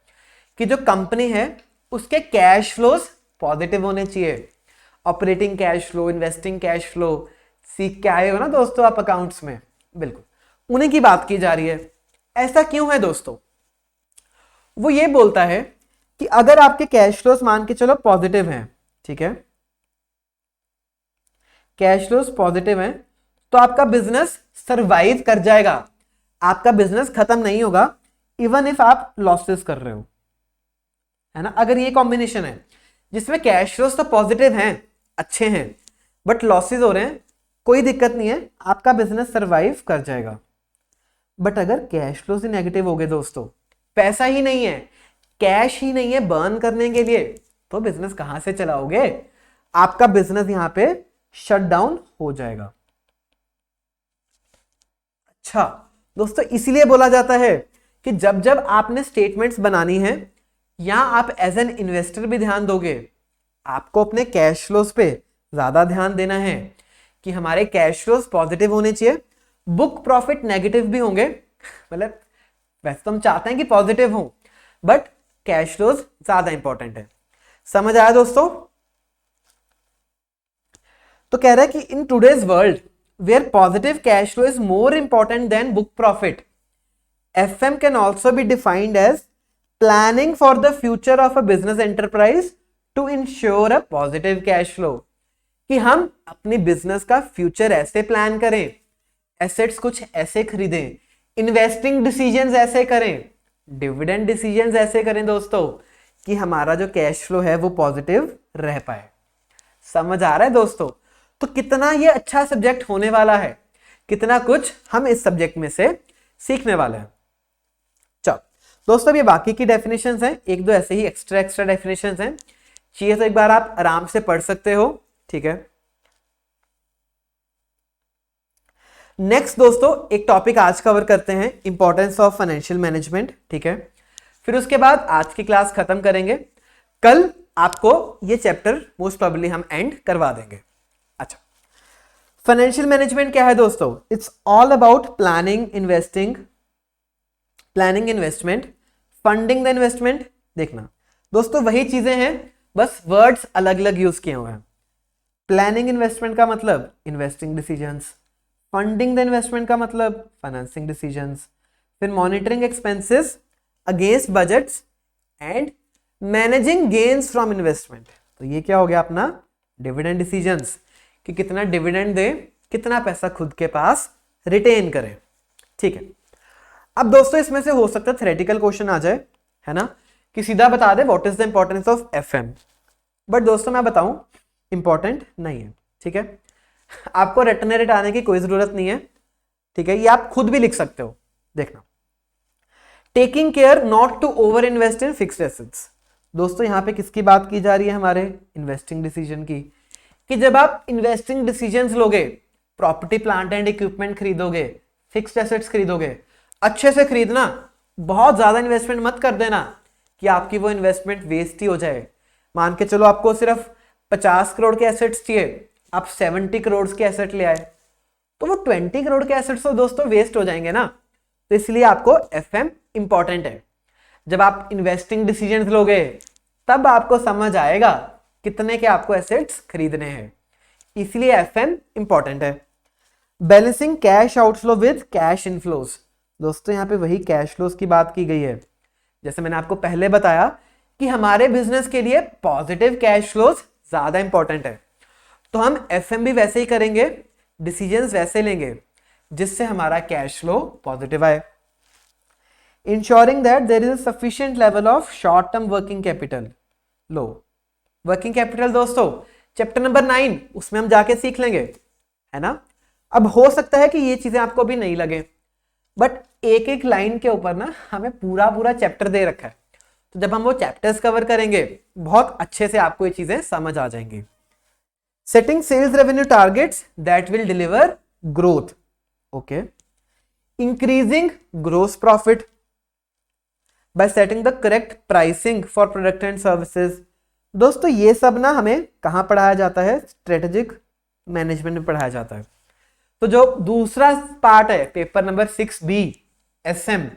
A: कि जो कंपनी है उसके कैश फ्लोज पॉजिटिव होने चाहिए। Operating cash flow, investing cash flow सीख के आए हो ना दोस्तों आप अकाउंट्स में, बिल्कुल उन्हीं की बात की जा रही है। ऐसा क्यों है दोस्तों, वो ये बोलता है कि अगर आपके कैश फ्लोज मान के चलो पॉजिटिव हैं, ठीक है, कैश फ्लोज पॉजिटिव हैं, तो आपका बिजनेस सरवाइव कर जाएगा, आपका बिजनेस खत्म नहीं होगा इवन इफ आप लॉसेस कर रहे हो, है ना। अगर ये कॉम्बिनेशन है जिसमें कैश फ्लोज तो पॉजिटिव हैं, अच्छे हैं, बट लॉसेस हो रहे हैं, कोई दिक्कत नहीं है, आपका बिजनेस सरवाइव कर जाएगा। बट अगर कैश फ्लोज ही नेगेटिव हो गए दोस्तों, पैसा ही नहीं है, कैश ही नहीं है बर्न करने के लिए, तो बिजनेस कहां से चलाओगे, आपका बिजनेस यहां पे शट डाउन हो जाएगा। अच्छा दोस्तों, इसलिए बोला जाता है कि जब जब आपने स्टेटमेंट्स बनानी है, यहां आप एज एन इन्वेस्टर भी ध्यान दोगे, आपको अपने कैश फ्लोज पे ज्यादा ध्यान देना है कि हमारे कैश फ्लोज पॉजिटिव होने चाहिए, बुक प्रॉफिट नेगेटिव भी होंगे, मतलब वैसे तो हम चाहते हैं कि पॉजिटिव हो, बट कैश फ्लोज ज्यादा इंपॉर्टेंट है। समझ आया दोस्तों। तो कह रहा है कि in today's world where positive cash flow is more important than book profit, FM can also be defined as planning for the future of a business enterprise to ensure a positive cash flow. कि हम अपनी business का future ऐसे plan करें, assets कुछ ऐसे खरीदें, investing decisions ऐसे करें, डिविडेंड डिसीजंस ऐसे करें दोस्तों, कि हमारा जो कैश फ्लो है वो पॉजिटिव रह पाए। समझ आ रहा है दोस्तों। तो कितना ये अच्छा सब्जेक्ट होने वाला है, कितना कुछ हम इस सब्जेक्ट में से सीखने वाले हैं। चलो दोस्तों, ये बाकी की डेफिनेशंस हैं, एक दो ऐसे ही एक्स्ट्रा डेफिनेशंस हैं, चाहिए तो एक बार आप आराम से पढ़ सकते हो, ठीक है। नेक्स्ट दोस्तों एक टॉपिक आज कवर करते हैं, इंपॉर्टेंस ऑफ फाइनेंशियल मैनेजमेंट, ठीक है। फिर उसके बाद आज की क्लास खत्म करेंगे, कल आपको ये चैप्टर मोस्ट प्रोबेबली हम एंड करवा देंगे। अच्छा, फाइनेंशियल मैनेजमेंट क्या है दोस्तों, it's all about planning, investment, funding the investment. देखना दोस्तों वही चीजें हैं, बस वर्ड्स अलग अलग यूज किए हुए हैं। प्लानिंग इन्वेस्टमेंट का मतलब investing decisions, funding the investment का मतलब फाइनेंसिंग डिसीजंस, फिर monitoring expenses against budgets and managing gains from investment. तो ये क्या हो गया अपना डिविडेंड डिसीजंस, कि कितना डिविडेंड दें, कितना पैसा खुद के पास रिटेन करें, ठीक है। अब दोस्तों इसमें से हो सकता है थ्योरेटिकल क्वेश्चन आ जाए, है ना, कि सीधा बता दे what is the importance of FM. But दोस्तों मैं बताऊं इंपॉर्टेंट नहीं है, ठीक है। आपको रटने रटाने की कोई जरूरत नहीं है, ठीक है, ये आप खुद भी लिख सकते हो। देखना, taking care not to over invest in fixed assets. दोस्तों यहां पे किसकी बात की जा रही है? हमारे इन्वेस्टिंग डिसीजन की, कि जब आप इन्वेस्टिंग डिसीजंस लोगे, प्रॉपर्टी प्लांट एंड इक्विपमेंट खरीदोगे, फिक्स्ड एसेट्स खरीदोगे, अच्छे से खरीदना, बहुत ज्यादा इन्वेस्टमेंट मत कर देना कि आपकी वो इन्वेस्टमेंट वेस्ट ही हो जाए। मान के चलो आपको सिर्फ 50 करोड़ के एसेट्स चाहिए, आप 70 करोड़ के एसेट ले आए, तो वो 20 करोड़ के एसेट्स तो दोस्तों वेस्ट हो जाएंगे ना। तो इसलिए आपको एफएम इंपॉर्टेंट है। जब आप इन्वेस्टिंग डिसीजंस लोगे तब आपको समझ आएगा कितने के आपको एसेट्स खरीदने हैं, इसलिए एफएम इंपॉर्टेंट है। Balancing cash outflow with cash inflows. दोस्तों यहां पे वही कैश फ्लोज की बात की गई है। जैसे मैंने आपको पहले बताया कि हमारे बिजनेस के लिए पॉजिटिव कैश फ्लोज ज्यादा इंपॉर्टेंट है, तो हम एफएम भी वैसे ही करेंगे, डिसीजंस वैसे लेंगे जिससे हमारा कैश फ्लो पॉजिटिव आए। Ensuring that there is sufficient level of short term working capital. लो, वर्किंग कैपिटल दोस्तों चैप्टर नंबर 9 उसमें हम जाके सीख लेंगे, है ना। अब हो सकता है कि ये चीजें आपको अभी नहीं लगे, बट एक एक लाइन के ऊपर ना हमें पूरा पूरा चैप्टर दे रखा है, तो जब हम वो चैप्टर्स कवर करेंगे बहुत अच्छे से आपको ये चीजें समझ आ जाएंगी। Setting sales revenue targets that will deliver growth, okay. Increasing gross profit by setting the correct pricing for product and services. दोस्तों ये सब ना हमें कहां पढ़ाया जाता है? स्ट्रेटेजिक मैनेजमेंट में पढ़ाया जाता है। तो जो दूसरा पार्ट है पेपर नंबर 6B एसएम,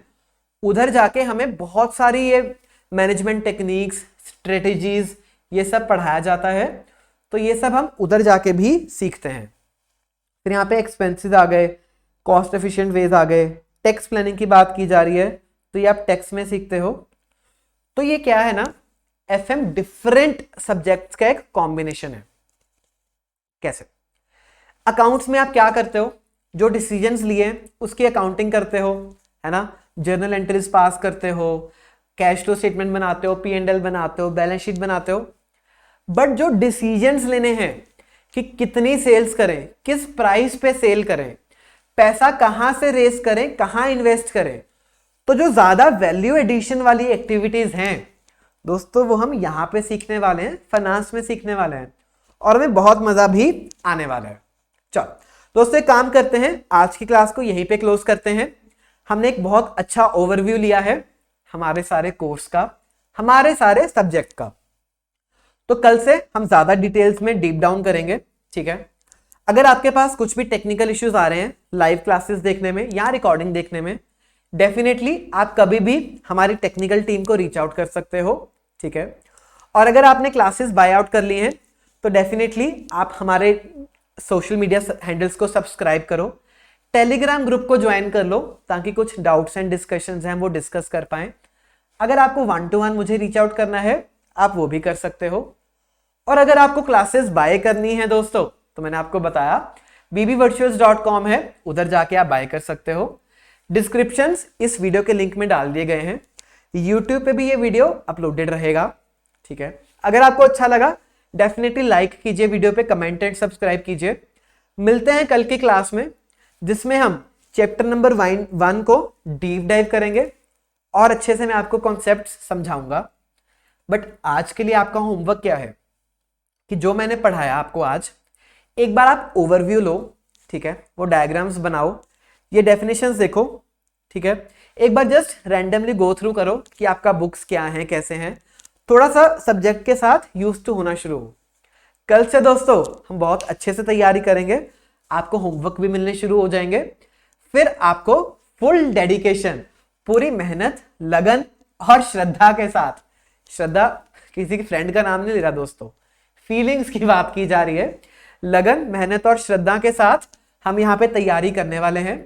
A: उधर जाके हमें बहुत सारी ये मैनेजमेंट टेक्निक्स, स्ट्रेटेजीज, ये सब पढ़ाया जाता है, तो ये सब हम उधर जाके भी सीखते हैं। फिर यहाँ पे एक्सपेंसेस आ गए, कॉस्ट एफिशिएंट वेज आ गए, टैक्स प्लानिंग की बात की जा रही है, तो ये आप टैक्स में सीखते हो। तो ये क्या है ना, एफएम डिफरेंट सब्जेक्ट्स का एक कॉम्बिनेशन है। कैसे? अकाउंट्स में आप क्या करते हो? जो डिसीजंस लिए उसकी अकाउंटिंग करते हो, है ना, जर्नल एंट्रीज पास करते हो, कैश फ्लो स्टेटमेंट बनाते हो, P&L बनाते हो, बैलेंस शीट बनाते हो। बट जो डिसीजंस लेने हैं कि कितनी सेल्स करें, किस प्राइस पे सेल करें, पैसा कहां से रेस करें, कहां इन्वेस्ट करें, तो जो ज्यादा वैल्यू एडिशन वाली एक्टिविटीज हैं दोस्तों वो हम यहां पे सीखने वाले हैं, फाइनेंस में सीखने वाले हैं, और हमें बहुत मजा भी आने वाला है। चलो दोस्तों एक काम करते हैं, आज की क्लास को यहीं पे क्लोज करते हैं। हमने एक बहुत अच्छा ओवरव्यू लिया है हमारे सारे कोर्स का, हमारे सारे सब्जेक्ट का। तो कल से हम ज्यादा डिटेल्स में डीप डाउन करेंगे, ठीक है। अगर आपके पास कुछ भी टेक्निकल इश्यूज आ रहे हैं लाइव क्लासेस देखने में या रिकॉर्डिंग देखने में, डेफिनेटली आप कभी भी हमारी टेक्निकल टीम को रीच आउट कर सकते हो, ठीक है। और अगर आपने क्लासेस बाय आउट कर ली हैं तो डेफिनेटली आप हमारे सोशल मीडिया हैंडल्स को सब्सक्राइब करो, टेलीग्राम ग्रुप को ज्वाइन कर लो, ताकि कुछ डाउट्स एंड डिस्कशंस हैं वो डिस्कस कर पाएं। अगर आपको 1-to-1 मुझे रीच आउट करना है आप वो भी कर सकते हो। और अगर आपको क्लासेस बाय करनी है दोस्तों, तो मैंने आपको बताया bbvirtuals.com है, उधर जाके आप बाय कर सकते हो। डिस्क्रिप्शंस इस वीडियो के लिंक में डाल दिए गए हैं, यूट्यूब पे भी ये वीडियो अपलोडेड रहेगा, ठीक है। अगर आपको अच्छा लगा डेफिनेटली लाइक कीजिए वीडियो पे, कमेंट एंड सब्सक्राइब कीजिए। मिलते हैं कल की क्लास में जिसमें हम चैप्टर नंबर 1 को डीप डाइव करेंगे और अच्छे से मैं आपको कॉन्सेप्ट समझाऊंगा। बट आज के लिए आपका होमवर्क क्या है कि जो मैंने पढ़ाया आपको आज, एक बार आप ओवरव्यू लो, ठीक है, वो डायग्राम्स बनाओ, ये डेफिनेशंस देखो, ठीक है, एक बार जस्ट रैंडमली गो थ्रू करो कि आपका बुक्स क्या हैं, कैसे हैं, थोड़ा सा सब्जेक्ट के साथ यूज टू होना शुरू हो। कल से दोस्तों हम बहुत अच्छे से तैयारी करेंगे, आपको होमवर्क भी मिलने शुरू हो जाएंगे, फिर आपको फुल डेडिकेशन, पूरी मेहनत, लगन और श्रद्धा के साथ, श्रद्धा किसी की फ्रेंड का नाम नहीं ले रहा दोस्तों, फीलिंग्स की बात की जा रही है, लगन, मेहनत और श्रद्धा के साथ हम यहाँ पे तैयारी करने वाले हैं।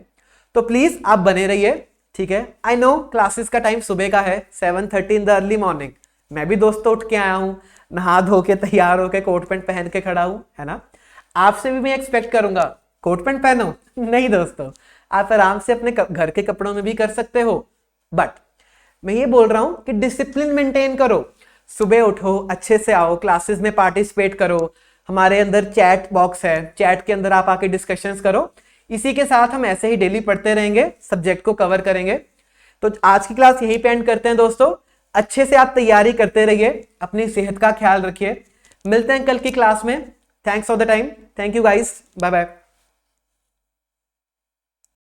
A: तो प्लीज आप बने रहिए, ठीक है। आई नो क्लासेस का टाइम सुबह का है 7:30 इन द अर्ली मॉर्निंग, मैं भी दोस्तों उठ के आया हूँ, नहा धो के तैयार होके कोट पैंट पहन के खड़ा हूँ, है ना। आपसे भी मैं एक्सपेक्ट करूंगा कोट पैंट पहनो, नहीं दोस्तों, आप आराम से अपने घर के कपड़ों में भी कर सकते हो। बट मैं ये बोल रहा हूं कि डिसिप्लिन मेंटेन करो, सुबह उठो, अच्छे से आओ, क्लासेस में पार्टिसिपेट करो, हमारे अंदर चैट बॉक्स है, चैट के अंदर आप आके डिस्कशंस करो। इसी के साथ हम ऐसे ही डेली पढ़ते रहेंगे, सब्जेक्ट को कवर करेंगे। तो आज की क्लास यहीं पे एंड करते हैं दोस्तों। अच्छे से आप तैयारी करते रहिए, अपनी सेहत का ख्याल रखिए। मिलते हैं कल की क्लास में। Thanks for the time. Thank you guys, bye bye.